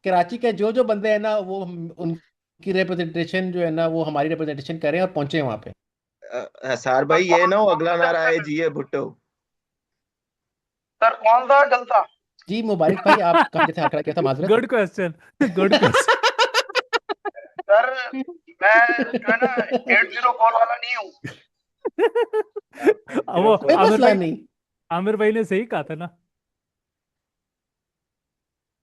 कराची के जो जो बंदे हैं ना, वो उनकी रिप्रेजेंटेशन जो है ना, वो हमारी रिप्रेजेंटेशन करें और पहुंचे वहां पे। सार सर भाई, ये कौन ना हो कौन अगला सा नारा जलसा है फिर? जी ये भुट्टो। सर कौन सा जलसा? जी मुबारक भाई, आप कहाँ जैसे खड़ा किया था, माजरत। Good question, good question. Sir मैं जो है ना 80 कॉल वाला नहीं हूँ। वो कोई मसला नहीं। आमिर भाई ने सही कहा था ना।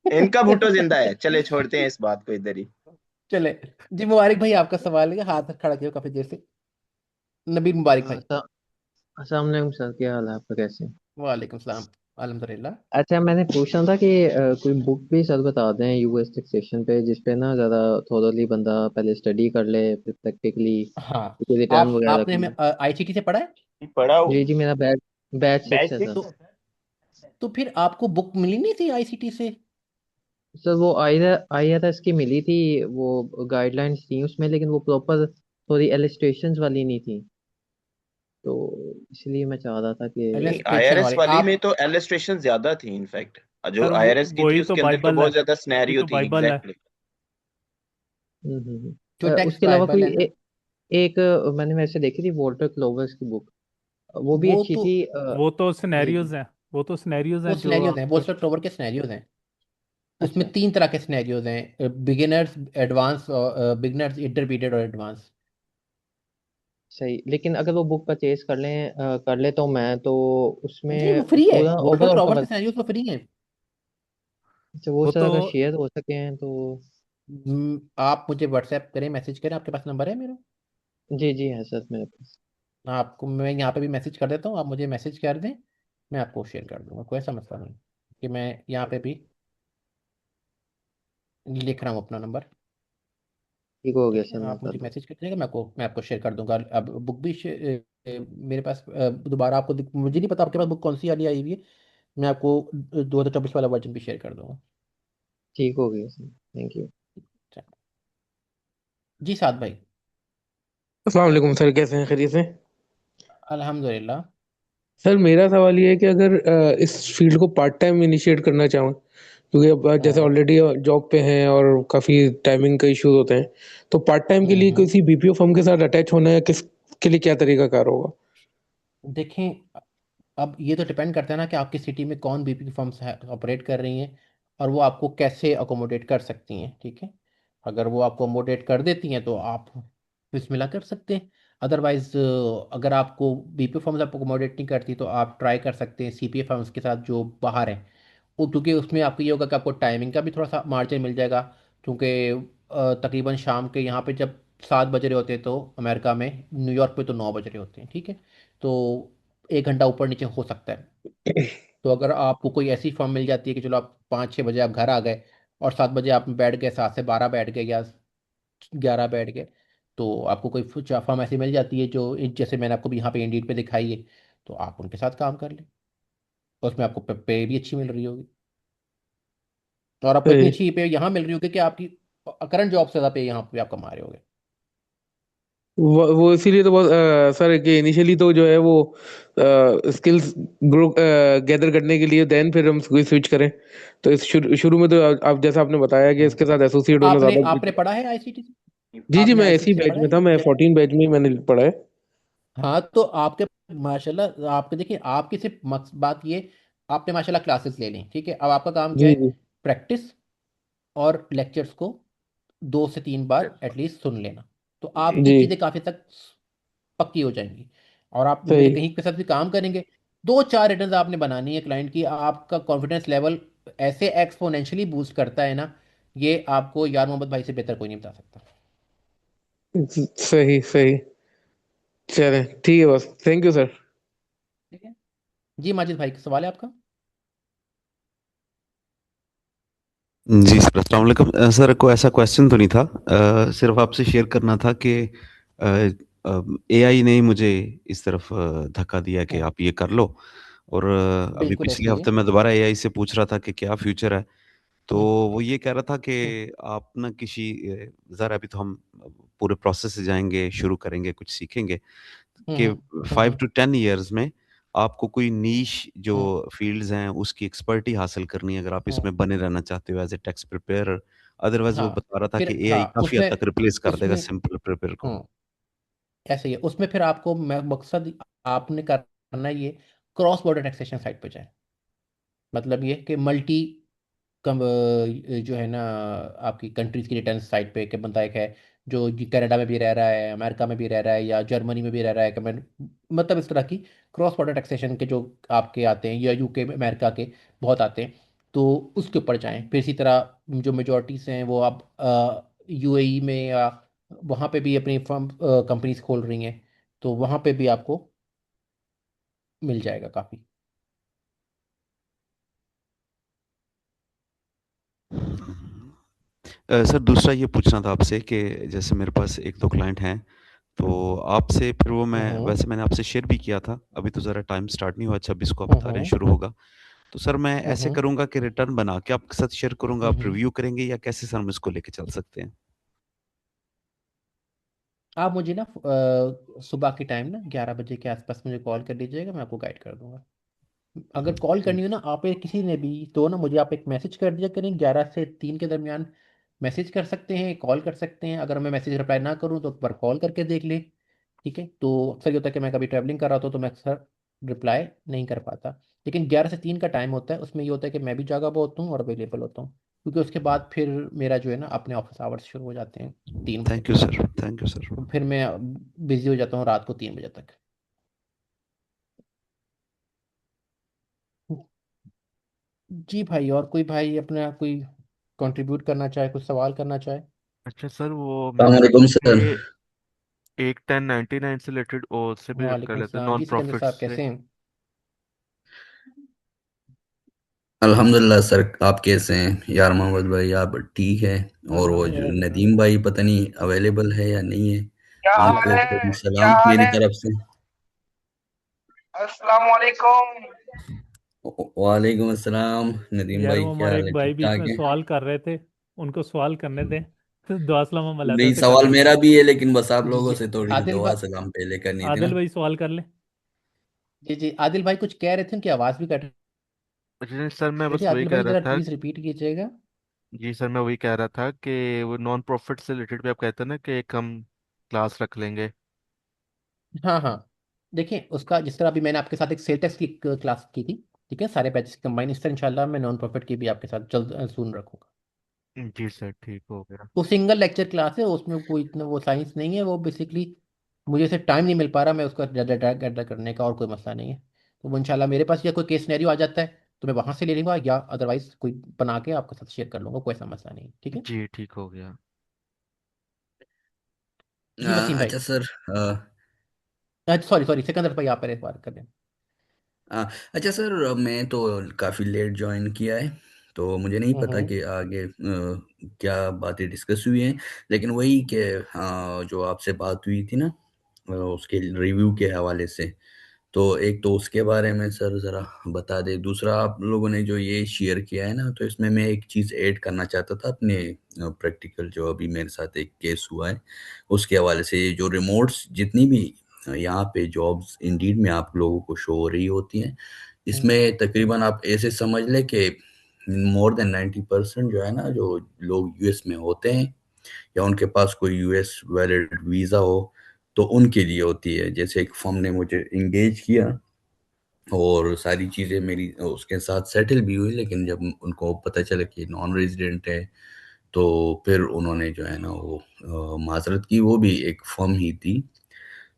इनका भुट्टो जिंदा है। चले, छोड़ते हैं इस बात को इधर ही। चले जी, मुबारक भाई आपका सवाल है, हाथ खड़ा किया काफी देर से। नबील मुबारक भाई। अस्सलाम वालेकुम सर, क्या हाल है आपका, कैसे हैं? वालेकुम सलाम। अल्हम्दुलिल्लाह। अच्छा, मैंने पूछना था कि कोई बुक भी सर बता दें यूएस टैक्सेशन पे, जिसपे ना ज़्यादा थोरोली बंदा पहले स्टडी कर ले, फिर प्रैक्टिकली हाँ, रिटर्न वगैरह आपने की। हमें आईसीटी से पढ़ा है? पढ़ा हो? जी जी, मेरा बैच बैच 6 है 6। सर। तो तो फिर आपको बुक मिली नहीं थी आईसीटी से? सर वो IRS की मिली थी, वो गाइडलाइंस थी उसमें, लेकिन वो प्रॉपर थोड़ी एलिस्ट्रेशंस वाली नहीं थी, तो इसलिए मैं चाह रहा था कि नहीं, इलस्ट्रेशन आईआरएस वाले वाली में आप तो एलिस्ट्रेशन ज्यादा थी इनफैक्ट। जो सर आईआरएस की थी वही तो उसके अंदर तो बाइबल है, बहुत ज्यादा वही सिनेरियो तो थी, बाइबल है। एग्जैक्टली। जो टैक्स उसके अलावा बाइबल कोई है ना, एक मैंने वैसे देखी थी वॉल्टर क्लोवर्स की बुक, वो भी वो अच्छी तो थी। वो तो जी जी, सिनेरियोज हैं, वो तो सिनेरियोज वो हैं जो सिनेरियोज हैं, आप। बोस्टर क्लोवर के सिनेरियोज हैं। उसमें अच्छा, 3 तरह के सिनेरियोज हैं, बिगिनर्स, एडवांस, और बिगिनर्स, इंटरमीडिएट और एडवांस। सही। लेकिन अगर वो बुक परचेज कर ले तो मैं तो जी वो उसमें फ्री है, पूरा वॉल्टर ओवरऑल क्लोवर के कवर, सिनेरियोज तो फ्री हैं। अच्छा वो वो सर तो अगर शेयर हो सके हैं तो। आप मुझे व्हाट्सएप करें, मैसेज करें, आपके पास नंबर है मेरा? जी जी है सर मेरे पास। आपको मैं यहाँ पे भी मैसेज कर देता हूँ, आप मुझे मैसेज कर दें, मैं आपको शेयर कर दूंगा, कोई ऐसा मसला नहीं कि मैं यहाँ पे भी लिख रहा हूँ अपना नंबर। ठीक हो गया ठीक है, सर, मैं आप कर मुझे दूँ। मैसेज कर दीजिएगा, मैं आपको शेयर कर दूंगा। अब बुक भी मेरे पास दोबारा आपको मुझे नहीं पता आपके पास बुक कौन सी वाली आई हुई है। मैं आपको 2024 वाला वर्जन भी शेयर कर दूंगा। ठीक हो गया सर, थैंक यू। चलो। जी साद भाई। अस्सलाम वालेकुम सर, कैसे हैं? खैरियत से? अल्हम्दुलिल्लाह। सर मेरा सवाल ये है कि अगर इस फील्ड को पार्ट टाइम इनिशिएट करना चाहूँ, क्योंकि अब जैसे हम्म ऑलरेडी जॉब पे हैं और काफ़ी टाइमिंग का इश्यूज होते हैं, तो पार्ट टाइम के लिए हम्म। किसी बीपीओ फर्म के साथ अटैच होना है, किसके लिए क्या तरीका कार होगा? देखें, अब ये तो डिपेंड करता है ना कि आपकी सिटी में कौन बीपी फर्म्स ऑपरेट कर रही हैं, और वो आपको कैसे अकोमोडेट कर सकती हैं। ठीक है, अगर वो आपको अकोमोडेट कर देती हैं तो आप बिस्मिल्लाह कर सकते हैं। अदरवाइज अगर आपको बीपी फर्म्स आपको अकोमोडेट नहीं करती तो आप ट्राई कर सकते हैं सीपीए फर्म्स के साथ जो बाहर हैं। वो क्योंकि उसमें आपको ये होगा कि आपको टाइमिंग का भी थोड़ा सा मार्जिन मिल जाएगा, क्योंकि तकरीबन शाम के यहाँ पे जब 7 बज रहे होते हैं तो अमेरिका में, न्यूयॉर्क पे तो 9 बज रहे होते हैं। ठीक है, तो 1 घंटा ऊपर नीचे हो सकता है। तो अगर आपको कोई ऐसी फर्म मिल जाती है कि चलो आप 5-6 बजे आप घर आ गए और 7 बजे आप बैठ गए, 7 से 12 बैठ गए या 11 बैठ गए, तो आपको कोई फर्म ऐसी मिल जाती है जो जैसे मैंने आपको भी यहाँ पे इंडीड पे दिखाई है, तो आप उनके साथ काम कर लें। और उसमें आपको पे भी अच्छी मिल रही होगी, और आपको इतनी सही। अच्छी पे यहाँ मिल रही होगी कि आपकी करंट जॉब से ज़्यादा पे यहाँ पे आप कमा रहे होगे। वो इसीलिए तो बहुत सर कि इनिशियली तो जो है वो स्किल्स ग्रो गैदर करने के लिए देन फिर हम कोई स्विच करें, तो इस शुरू शुरू में तो आप जैसा आपने बताया कि हम्म। इसके साथ एसोसिएट होना आपने ज़्यादा। आपने पढ़ा है आईसीटी से? जी जी, आपने मैं ऐसी आईसीटी से बैच पढ़ा में है था, मैं जब? 14 बैच में ही मैंने पढ़ा है। हाँ तो आपके माशाल्लाह, आपके देखिए आपकी सिर्फ बात ये, आपने माशाल्लाह क्लासेस ले ली, ठीक है, अब आपका काम क्या जी है? जी प्रैक्टिस और लेक्चर्स को 2 से 3 बार एटलीस्ट सुन लेना, तो जी। आपकी जी। चीज़ें काफ़ी तक पक्की हो जाएंगी। और आप मेरे सही। कहीं के साथ भी काम करेंगे, 2-4 रिटर्न आपने बनानी है क्लाइंट की, आपका कॉन्फिडेंस लेवल ऐसे एक्सपोनेंशियली बूस्ट करता है ना, ये आपको यार मोहम्मद भाई से बेहतर कोई नहीं बता सकता। सही सही। चलें, ठीक है, बस थैंक यू सर। ठीक है। जी माजिद भाई, सवाल है आपका? जी सर, अस्सलाम वालेकुम। सर कोई ऐसा क्वेश्चन तो नहीं था, सिर्फ आपसे शेयर करना था कि एआई ने ही मुझे इस तरफ धक्का दिया कि हम्म, आप ये कर लो। और अभी बिल्कुल पिछले ऐसे ही है। हफ्ते मैं दोबारा एआई से पूछ रहा था कि क्या फ्यूचर है, तो हम्म, वो ये कह रहा था कि हम्म, आप ना किसी ज़रा अभी तो हम पूरे प्रोसेस से जाएंगे, शुरू करेंगे, कुछ सीखेंगे हम्म, कि हम्म, 5 to 10 ईयर्स में आपको कोई नीश जो हम्म, फील्ड्स हैं उसकी एक्सपर्टी हासिल करनी है, अगर आप हम्म, इसमें बने रहना चाहते हो as a tax preparer. Otherwise वो हाँ बता रहा था फिर, कि हाँ एआई काफ़ी हद उसमें, तक रिप्लेस कर देगा उसमें सिंपल प्रिपेयर को। हम्म ऐसे ही है, उसमें फिर आपको मकसद आपने करना ये, क्रॉस बॉर्डर टैक्सेशन साइट पे जाए। मतलब ये कि मल्टी कम जो है ना, आपकी कंट्रीज की रिटर्न साइट पे, कि बंदा एक है जो कनाडा में भी रह रहा है, अमेरिका में भी रह रहा है, या जर्मनी में भी रह रहा है, मतलब इस तरह की क्रॉस बॉर्डर टैक्सेशन के जो आपके आते हैं, या यूके में अमेरिका के बहुत आते हैं, तो उसके ऊपर जाएं। फिर इसी तरह जो मेजोरिटीज हैं वो आप यूएई में या वहाँ पे भी अपनी फर्म कंपनीज खोल रही हैं, तो वहाँ पे भी आपको मिल जाएगा काफ़ी। सर दूसरा ये पूछना था आपसे कि जैसे मेरे पास एक दो क्लाइंट हैं, तो आपसे फिर वो मैं हम्म वैसे मैंने आपसे शेयर भी किया था, अभी तो ज़रा टाइम स्टार्ट नहीं हुआ, 26 को आप बता रहे हैं हम्म शुरू होगा। तो सर मैं ऐसे हम्म करूंगा कि रिटर्न बना के आपके साथ शेयर करूंगा, आप हम्म। रिव्यू करेंगे, या कैसे सर हम इसको लेके चल सकते हैं? आप मुझे ना सुबह के टाइम ना 11 बजे के आसपास मुझे कॉल कर लीजिएगा, मैं आपको गाइड कर दूंगा। अगर कॉल करनी हो ना आप किसी ने भी, तो ना मुझे आप एक मैसेज कर दिया करें, 11 से 3 के दरमियान मैसेज कर सकते हैं, कॉल कर सकते हैं। अगर मैं मैसेज रिप्लाई ना करूँ तो एक बार कॉल करके देख ले। ठीक है, तो अक्सर ये होता है कि मैं कभी ट्रैवलिंग कर रहा होता हूँ तो मैं अक्सर रिप्लाई नहीं कर पाता। लेकिन 11 से 3 का टाइम होता है, उसमें ये होता है कि मैं भी जागा बहुत हूँ और अवेलेबल होता हूँ, क्योंकि उसके बाद फिर मेरा जो है ना अपने ऑफिस आवर्स शुरू हो जाते हैं 3 बजे थैंक यू के बाद। Sir, thank you sir. तो फिर मैं बिजी हो जाता हूँ रात को 3 बजे तक। जी भाई, और कोई भाई अपना कोई कंट्रीब्यूट करना चाहे, कुछ सवाल करना चाहे? अच्छा सर, वो मैं कह रहा सलामकुम था सर। कि एक 1099 से रिलेटेड और से भी कर वालेकुम लेते हैं, सलाम नॉन जी, सिकंदर प्रॉफिट साहब से। कैसे हैं? अल्हम्दुलिल्लाह सर, आप कैसे हैं यार मोहम्मद भाई? आप ठीक है? और वो जो अल्हम्दुलिल्लाह। नदीम भाई पता नहीं अवेलेबल है या नहीं है, क्या अल्लाह हाल उनको का है? भी क्या सलाम हाल मेरी है? तरफ से। अस्सलाम वालेकुम। वालेकुम अस्सलाम। नदीम यार भाई वो क्या हमारे हाल एक है? भाई ठीक बीच ठाक में है? सवाल कर रहे थे, उनको सवाल करने दें। तो दुआ सलाम हम अलहदा नहीं, से कर सवाल लेंगे। मेरा भी है, लेकिन बस आप जी लोगों जी। से थोड़ी सी आदिल दुआ भाई। सलाम पहले करनी थी आदिल ना। भाई सवाल कर ले। जी जी, आदिल भाई कुछ कह रहे थे, उनकी आवाज़ भी कट अच्छा सर, मैं रही थी। बस वही आदिल कह भाई रहा ज़रा था। प्लीज़ रिपीट कीजिएगा। जी सर, मैं वही कह रहा था कि वो नॉन प्रॉफिट से रिलेटेड भी आप कहते हैं ना कि एक हम क्लास रख लेंगे। हाँ हाँ। देखिए उसका, जिस तरह अभी मैंने आपके साथ एक सेल टैक्स की क्लास की थी, ठीक है, सारे बैचेस कंबाइन, इस तरह इंशाल्लाह मैं नॉन प्रॉफिट की भी आपके साथ जल्द सुन रखूँगा। जी सर, ठीक हो गया। वो सिंगल लेक्चर क्लास है, उसमें कोई इतना वो साइंस नहीं है, वो बेसिकली मुझे से टाइम नहीं मिल पा रहा, मैं उसका ज़्यादा करने का, और कोई मसला नहीं है। तो वो इंशाल्लाह मेरे पास या कोई केस सिनेरियो आ जाता है तो मैं वहाँ से ले लूँगा, या अदरवाइज कोई बना के आपके साथ शेयर कर लूँगा, कोई ऐसा मसला नहीं है, ठीक है। जी ठीक हो गया। जी वसीम भाई। अच्छा सर। सॉरी सॉरी, सिकंदर भाई आप पहले बात कर लें। हाँ, अच्छा सर, मैं तो काफ़ी लेट ज्वाइन किया है, तो मुझे नहीं पता हम्म कि आगे क्या बातें डिस्कस हुई हैं। लेकिन वही कि जो आपसे बात हुई थी ना, उसके रिव्यू के हवाले से, तो एक तो उसके बारे में सर ज़रा बता दें। दूसरा, आप लोगों ने जो ये शेयर किया है ना, तो इसमें मैं एक चीज़ ऐड करना चाहता था अपने प्रैक्टिकल, जो अभी मेरे साथ एक केस हुआ है उसके हवाले से। ये जो रिमोट्स जितनी भी यहाँ पे जॉब्स इंडीड में आप लोगों को शो हो रही होती हैं, हम्म इसमें तकरीबन आप ऐसे समझ लें कि मोर देन 90% जो है ना, जो लोग यूएस में होते हैं या उनके पास कोई यूएस वैलिड वीज़ा हो, तो उनके लिए होती है। जैसे एक फर्म ने मुझे इंगेज किया और सारी चीज़ें मेरी उसके साथ सेटल भी हुई, लेकिन जब उनको पता चला कि नॉन रेजिडेंट है, तो फिर उन्होंने जो है ना वो माजरत की। वो भी एक फर्म ही थी।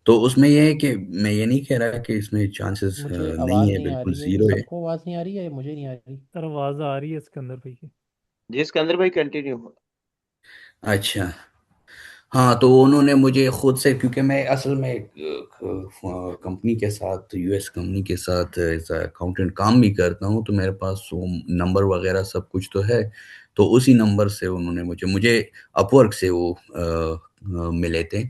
तो उसमें ये है कि मैं ये नहीं कह रहा कि इसमें चांसेस मुझे नहीं आवाज़ है, नहीं आ बिल्कुल रही है, ये ज़ीरो है। सबको आवाज़ नहीं आ रही है, मुझे नहीं आ रही। सर आवाज आ रही है सिकंदर भाई की। जी सिकंदर भाई कंटिन्यू। अच्छा। हाँ, तो उन्होंने मुझे खुद से, क्योंकि मैं असल में एक कंपनी के साथ, यूएस कंपनी के साथ एज अकाउंटेंट काम भी करता हूँ, तो मेरे पास वो नंबर वगैरह सब कुछ तो है। तो उसी नंबर से उन्होंने मुझे मुझे अपवर्क से वो मिले थे।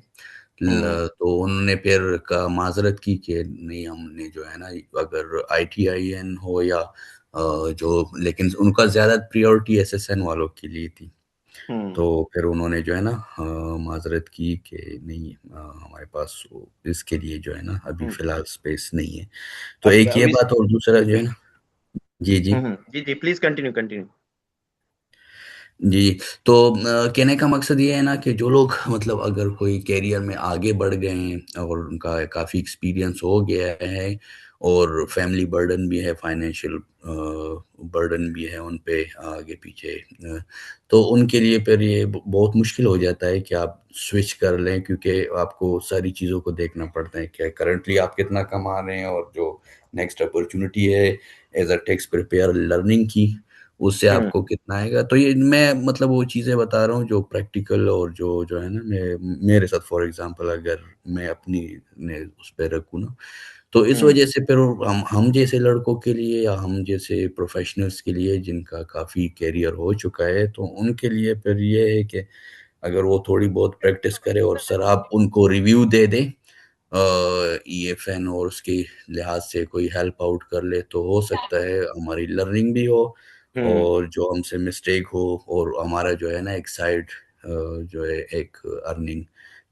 हम्म तो उन्होंने फिर का माजरत की कि नहीं, हमने जो है ना, अगर आईटीआईएन हो या जो, लेकिन उनका ज़्यादा प्रायोरिटी एसएसएन वालों के लिए थी। हम्म तो फिर उन्होंने जो है ना माजरत की कि नहीं, हमारे पास इसके लिए जो है ना अभी हम्म। फिलहाल स्पेस नहीं है। तो अब एक ये अभी बात, और दूसरा जो है ना। जी जी। जी जी प्लीज कंटिन्यू कंटिन्यू। जी, तो कहने का मकसद ये है ना कि जो लोग मतलब अगर कोई करियर में आगे बढ़ गए हैं और उनका काफ़ी एक्सपीरियंस हो गया है और फैमिली बर्डन भी है, फाइनेंशियल बर्डन भी है उन पे आगे पीछे, तो उनके लिए फिर ये बहुत मुश्किल हो जाता है कि आप स्विच कर लें, क्योंकि आपको सारी चीज़ों को देखना पड़ता है कि करंटली आप कितना कमा रहे हैं और जो नेक्स्ट अपॉर्चुनिटी है as a tax preparer learning की, उससे हम्म आपको कितना आएगा। तो ये मैं मतलब वो चीज़ें बता रहा हूँ जो प्रैक्टिकल, और जो जो है ना, मैं मेरे साथ फॉर एग्जांपल अगर मैं अपनी ने उस पे रखूँ ना, तो इस हम्म वजह से फिर हम जैसे लड़कों के लिए या हम जैसे प्रोफेशनल्स के लिए जिनका काफ़ी करियर हो चुका है, तो उनके लिए फिर ये है कि अगर वो थोड़ी बहुत प्रैक्टिस करे और सर आप उनको रिव्यू दे दें ईएफएन और उसके लिहाज से कोई हेल्प आउट कर ले तो हो सकता है हमारी लर्निंग भी हो और जो हमसे मिस्टेक हो और हमारा जो है ना एक साइड जो है एक अर्निंग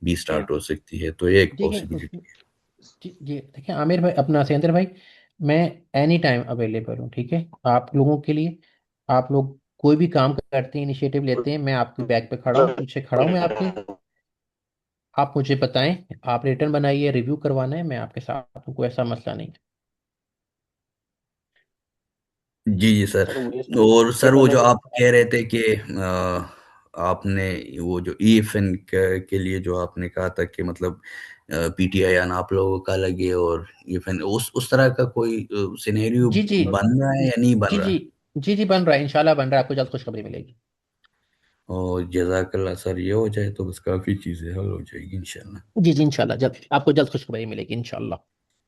भी स्टार्ट हो सकती है, तो ये एक देखिए पॉसिबिलिटी। जी जी, देखिए आमिर भाई, अपना सेंटर भाई, मैं एनी टाइम अवेलेबल हूँ, ठीक है, आप लोगों के लिए। आप लोग कोई भी काम करते हैं, इनिशिएटिव लेते हैं, मैं आपकी बैक पे खड़ा हूँ, पीछे खड़ा हूँ मैं आपके। आप मुझे बताएं, आप रिटर्न बनाइए, रिव्यू करवाना है, मैं आपके साथ हूँ, कोई ऐसा मसला नहीं है। जी जी सर। सर मुझे और ये सर वो पता जो आप करना कह रहे थे कि आपने वो जो ईएफएन के लिए जो आपने कहा था कि मतलब पीटीआई आना आप लोगों का लगे और ईएफएन उस तरह का कोई सिनेरियो जी जी बन रहा है या नहीं बन जी रहा? जी जी जी, बन रहा है, इंशाल्लाह बन रहा है, आपको जल्द खुशखबरी मिलेगी। और जज़ाकल्लाह सर, ये हो जाए तो बस काफ़ी चीज़ें हल हो जाएगी इंशाल्लाह। जी जी, इंशाल्लाह जल्द, आपको जल्द खुशखबरी मिलेगी इंशाल्लाह।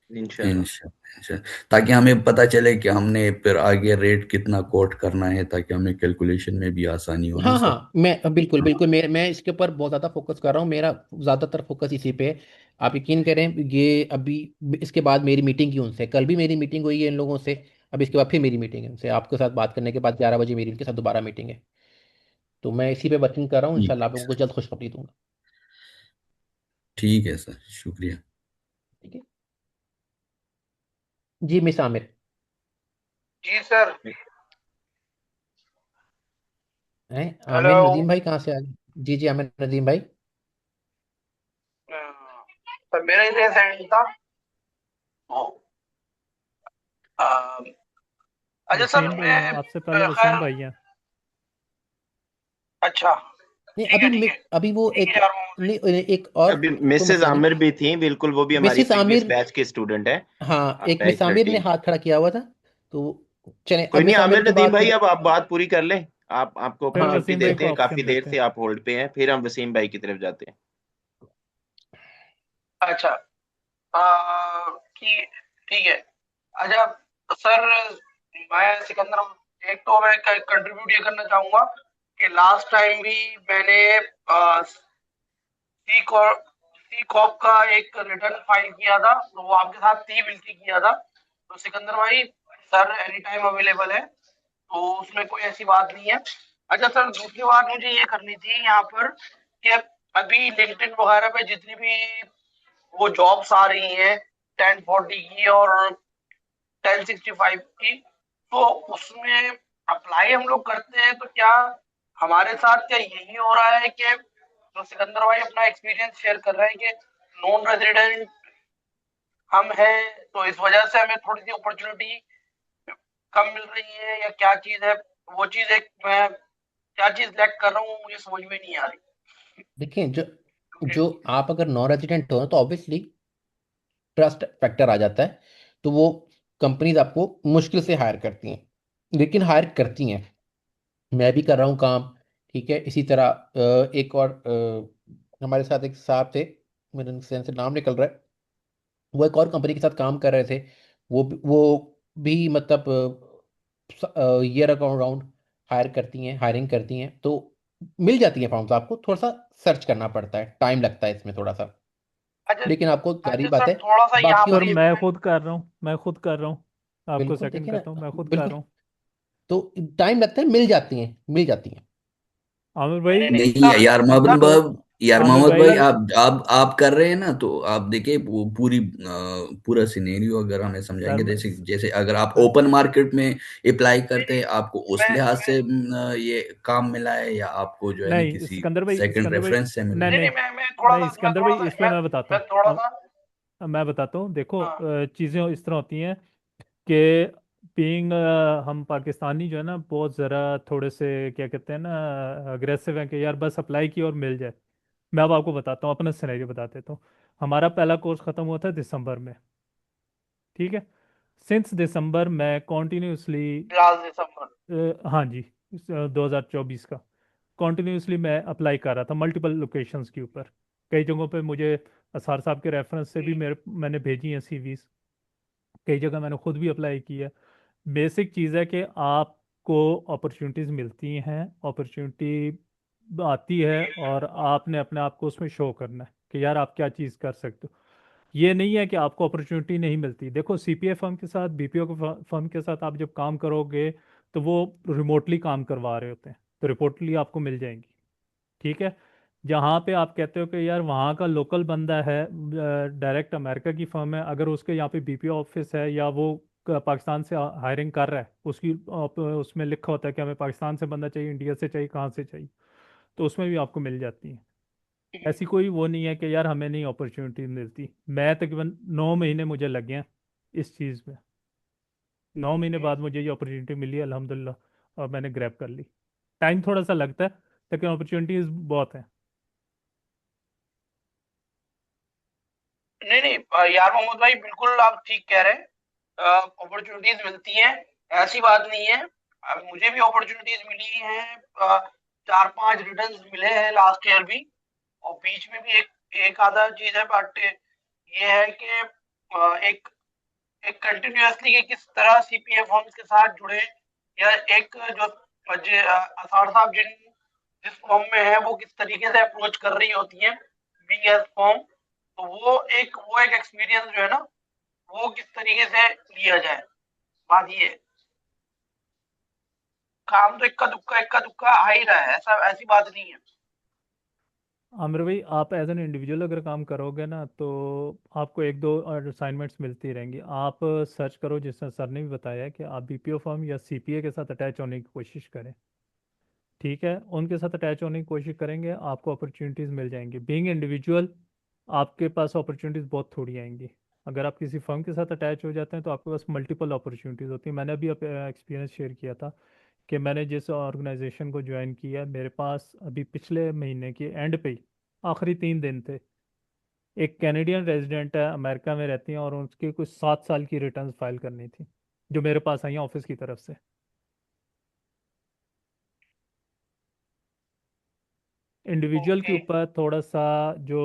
इंशाल्लाह। इंशाल्लाह इंशाल्लाह। ताकि हमें पता चले कि हमने फिर आगे रेट कितना कोट करना है ताकि हमें कैलकुलेशन में भी आसानी हो ना हाँ सर। हाँ, मैं बिल्कुल बिल्कुल, मैं इसके ऊपर बहुत ज़्यादा फोकस कर रहा हूँ, मेरा ज़्यादातर फोकस इसी पे है। आप यकीन करें, ये अभी इसके बाद मेरी मीटिंग की उनसे, कल भी मेरी मीटिंग हुई है इन लोगों से। अब इसके बाद फिर मेरी मीटिंग है उनसे, आपके साथ बात करने के बाद 11 बजे मेरी उनके साथ दोबारा मीटिंग है। तो मैं इसी पे वर्किंग कर रहा हूँ, ठीक इंशाल्लाह आप है लोगों को सर। जल्द खुशखबरी दूंगा। ठीक है सर, शुक्रिया। ठीक है जी, मिस आमिर। जी सर। हैं, आमिर हेलो। नदीम भाई कहाँ से आ गए? जी जी, आमिर नदीम भाई। सर मेरा ही सेंड था। अ, अच्छा सर वसीम मैं आपसे पहले वसीम खैर। भाई हैं। अच्छा। नहीं, ठीक है ठीक है अभी वो ठीक एक, है यार नहीं, एक और अभी कोई मिसेज मसला नहीं। आमिर भी थी, बिल्कुल, वो भी हमारी मिसिस प्रीवियस आमिर, बैच की स्टूडेंट है। हाँ, एक बैच मिस आमिर ने 13। हाथ खड़ा किया हुआ था। तो चले, अब कोई नहीं मिस आमिर आमिर के नदीम बाद भाई, फिर। अब आप बात पूरी कर लें। आप आपको फिर हाँ अपॉर्चुनिटी वसीम भाई देते को हैं, काफी ऑप्शन देर देते से हैं। आप होल्ड पे हैं, फिर हम वसीम भाई की तरफ जाते हैं। अच्छा। ठीक ठीक है। अच्छा सर, मैं सिकंदर, एक तो मैं कंट्रीब्यूट ये करना चाहूंगा कि लास्ट टाइम भी मैंने सी कॉप का एक रिटर्न फाइल किया था, तो वो आपके साथ थी मिलके किया था। तो सिकंदर भाई, सर एनी टाइम अवेलेबल है, तो उसमें कोई ऐसी बात नहीं है। अच्छा सर, दूसरी बात मुझे ये करनी थी यहाँ पर कि अभी लिंक्डइन वगैरह पे जितनी भी वो जॉब्स आ रही हैं 1040 की और 1065 की, तो उसमें अप्लाई हम लोग करते हैं तो क्या हमारे साथ क्या यही हो रहा है कि जो सिकंदर भाई अपना एक्सपीरियंस शेयर कर रहे हैं कि नॉन रेजिडेंट हम हैं, तो इस वजह से हमें थोड़ी सी अपॉर्चुनिटी कम मिल रही है, या क्या चीज है? वो चीज एक मैं क्या चीज लैक कर रहा हूँ मुझे समझ में नहीं आ रही। देखिए, जो जो आप अगर नॉन रेजिडेंट हो तो ऑब्वियसली ट्रस्ट फैक्टर आ जाता है। तो वो कंपनीज आपको मुश्किल से हायर करती हैं, लेकिन हायर करती हैं। मैं भी कर रहा हूँ काम, ठीक है, इसी तरह एक और हमारे साथ एक साहब थे, मेरे जहन से नाम निकल रहा है, वो एक और कंपनी के साथ काम कर रहे थे। वो भी मतलब ईयर अकाउंट राउंड हायर करती हैं, हायरिंग करती हैं। तो मिल जाती है फॉर्म्स, आपको थोड़ा सा सर्च करना पड़ता है, टाइम लगता है इसमें थोड़ा सा, अच्छा। लेकिन आपको जारी अच्छा बात सर, है। थोड़ा सा यहाँ बाकी सर पर और ये चीज, मैं खुद कर रहा हूँ, आपको बिल्कुल सेकंड देखिए ना, करता हूँ, मैं खुद कर बिल्कुल। रहा हूँ। तो टाइम लगता है, मिल जाती हैं, मिल जाती हैं। आमिर नहीं भाई, नहीं नहीं नहीं सर। यार मोहम्मद सर तो यार आमिर मोहम्मद भाई, भाई, आप कर रहे हैं ना, तो आप देखिए वो पूरा सिनेरियो अगर हमें सर समझाएंगे, जैसे जैसे अगर आप ओपन मार्केट में अप्लाई नहीं करते नहीं, हैं, आपको उस मैं लिहाज मैं से ये काम मिला है या आपको जो है ना नहीं किसी सेकंड सिकंदर भाई, रेफरेंस से मिला नहीं है? नहीं नहीं नहीं, नहीं सिकंदर भाई, इसमें मैं बताता मैं थोड़ा हूँ। सा। मैं बताता हूँ, देखो हाँ चीज़ें इस तरह होती हैं कि बीइंग हम पाकिस्तानी जो है ना, बहुत ज़रा थोड़े से क्या कहते हैं ना, अग्रेसिव हैं कि यार बस अप्लाई की और मिल जाए। मैं अब आपको बताता हूँ, अपना सिनेरियो बता देता हूँ। हमारा पहला कोर्स ख़त्म हुआ था दिसंबर में, ठीक है। सिंस दिसंबर मैं कॉन्टीन्यूसली, लास्ट दिसंबर। हाँ जी, 2024 का कॉन्टीन्यूसली मैं अप्लाई कर रहा था मल्टीपल लोकेशंस के ऊपर। कई जगहों पे मुझे असार साहब के रेफरेंस से भी मैंने भेजी हैं सीवीज। कई जगह मैंने खुद भी अप्लाई किया। बेसिक चीज़ है कि आपको अपॉर्चुनिटीज़ मिलती हैं, अपॉर्चुनिटी आती है और आपने अपने आप को उसमें शो करना है कि यार आप क्या चीज़ कर सकते हो। ये नहीं है कि आपको अपॉर्चुनिटी नहीं मिलती। देखो सीपीए फर्म के साथ, बीपीओ के फर्म के साथ आप जब काम करोगे तो वो रिमोटली काम करवा रहे होते हैं, तो रिमोटली आपको मिल जाएंगी। ठीक है। जहाँ पे आप कहते हो कि यार वहाँ का लोकल बंदा है, डायरेक्ट अमेरिका की फर्म है, अगर उसके यहाँ पे बीपीओ ऑफिस है या वो पाकिस्तान से हायरिंग कर रहा है, उसकी उसमें लिखा होता है कि हमें पाकिस्तान से बंदा चाहिए, इंडिया से चाहिए, कहाँ से चाहिए, तो उसमें भी आपको मिल जाती है। ऐसी कोई वो नहीं है कि यार हमें नहीं अपॉर्चुनिटी मिलती। मैं तकरीबन 9 महीने मुझे लगे हैं इस चीज़ में। 9 महीने बाद मुझे ये अपॉर्चुनिटी मिली अल्हम्दुलिल्लाह, और मैंने ग्रैब कर ली। टाइम थोड़ा सा लगता है लेकिन अपॉर्चुनिटीज बहुत हैं। नहीं नहीं यार मोहम्मद भाई, बिल्कुल आप ठीक कह रहे हैं। अपॉर्चुनिटीज मिलती हैं, ऐसी बात नहीं है। मुझे भी अपॉर्चुनिटीज मिली हैं। 4-5 रिटर्न्स मिले हैं लास्ट ईयर भी, और बीच में भी एक एक आधा चीज है। बट ये है कि एक एक कंटिन्यूअसली कि किस तरह सीपीए फॉर्म्स के साथ जुड़े, या एक जो असार साहब जिस फॉर्म में है वो किस तरीके से अप्रोच कर रही होती है बीइंग एज फॉर्म, तो वो एक एक्सपीरियंस जो है ना, वो किस तरीके से लिया जाए। बात ये है, काम तो इक्का दुक्का आ ही रहा है, ऐसा ऐसी बात नहीं है। आमिर भाई, आप एज एन इंडिविजुअल अगर काम करोगे ना तो आपको एक दो असाइनमेंट्स मिलती रहेंगी। आप सर्च करो, जिस तरह सर ने भी बताया कि आप बीपीओ फर्म या सीपीए के साथ अटैच होने की कोशिश करें। ठीक है, उनके साथ अटैच होने की कोशिश करेंगे, आपको अपॉर्चुनिटीज़ मिल जाएंगी। बीइंग इंडिविजुअल आपके पास अपॉर्चुनिटीज़ बहुत थोड़ी आएंगी। अगर आप किसी फर्म के साथ अटैच हो जाते हैं तो आपके पास मल्टीपल अपॉर्चुनिटीज़ होती हैं। मैंने अभी एक्सपीरियंस शेयर किया था कि मैंने जिस ऑर्गेनाइजेशन को ज्वाइन किया, मेरे पास अभी पिछले महीने के एंड पे ही आखिरी 3 दिन थे, एक कैनेडियन रेजिडेंट है, अमेरिका में रहती हैं, और उसकी कुछ 7 साल की रिटर्न फाइल करनी थी जो मेरे पास आई हैं ऑफिस की तरफ से। इंडिविजुअल के ओके। ऊपर थोड़ा सा जो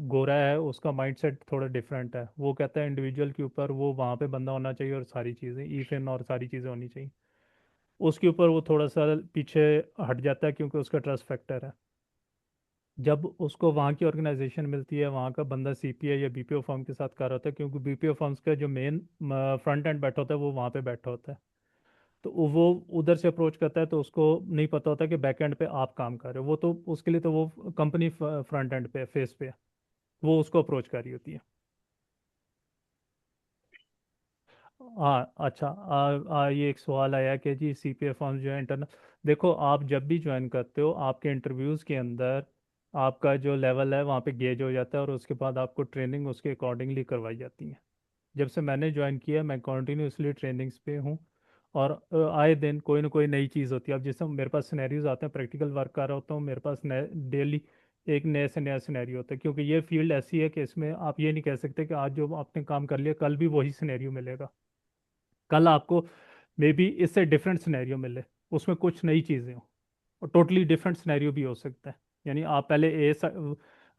गोरा है उसका माइंडसेट थोड़ा डिफरेंट है। वो कहता है इंडिविजुअल के ऊपर वो वहाँ पे बंदा होना चाहिए और सारी चीज़ें ईफिन और सारी चीज़ें होनी चाहिए। उसके ऊपर वो थोड़ा सा पीछे हट जाता है क्योंकि उसका ट्रस्ट फैक्टर है। जब उसको वहाँ की ऑर्गेनाइजेशन मिलती है, वहाँ का बंदा सीपीए या बीपीओ फर्म के साथ कर रहा होता है, क्योंकि बीपीओ फर्म्स का जो मेन फ्रंट एंड बैठा होता है वो वहाँ पे बैठा होता है, तो वो उधर से अप्रोच करता है तो उसको नहीं पता होता कि बैक एंड पे आप काम कर रहे हो। वो तो उसके लिए तो वो कंपनी फ्रंट एंड पे फेस पे है, वो उसको अप्रोच कर रही होती है। हाँ अच्छा, ये एक सवाल आया कि जी सीपीए फॉर्म जो है इंटरनल। देखो, आप जब भी ज्वाइन करते हो आपके इंटरव्यूज़ के अंदर आपका जो लेवल है वहाँ पे गेज हो जाता है, और उसके बाद आपको ट्रेनिंग उसके अकॉर्डिंगली करवाई जाती है। जब से मैंने ज्वाइन किया मैं कॉन्टीन्यूसली ट्रेनिंग्स पे हूँ, और आए दिन कोई ना कोई नई चीज़ होती है। अब जैसे मेरे पास सिनेरियोज आते हैं, प्रैक्टिकल वर्क कर रहा होता हूँ, मेरे पास नए डेली एक नया से नया सिनेरियो होता है, क्योंकि ये फील्ड ऐसी है कि इसमें आप ये नहीं कह सकते कि आज जो आपने काम कर लिया कल भी वही सिनेरियो मिलेगा। कल आपको मे बी इससे डिफरेंट सिनेरियो मिले, उसमें कुछ नई चीज़ें हो, और टोटली डिफरेंट सिनेरियो भी हो सकता है। यानी आप पहले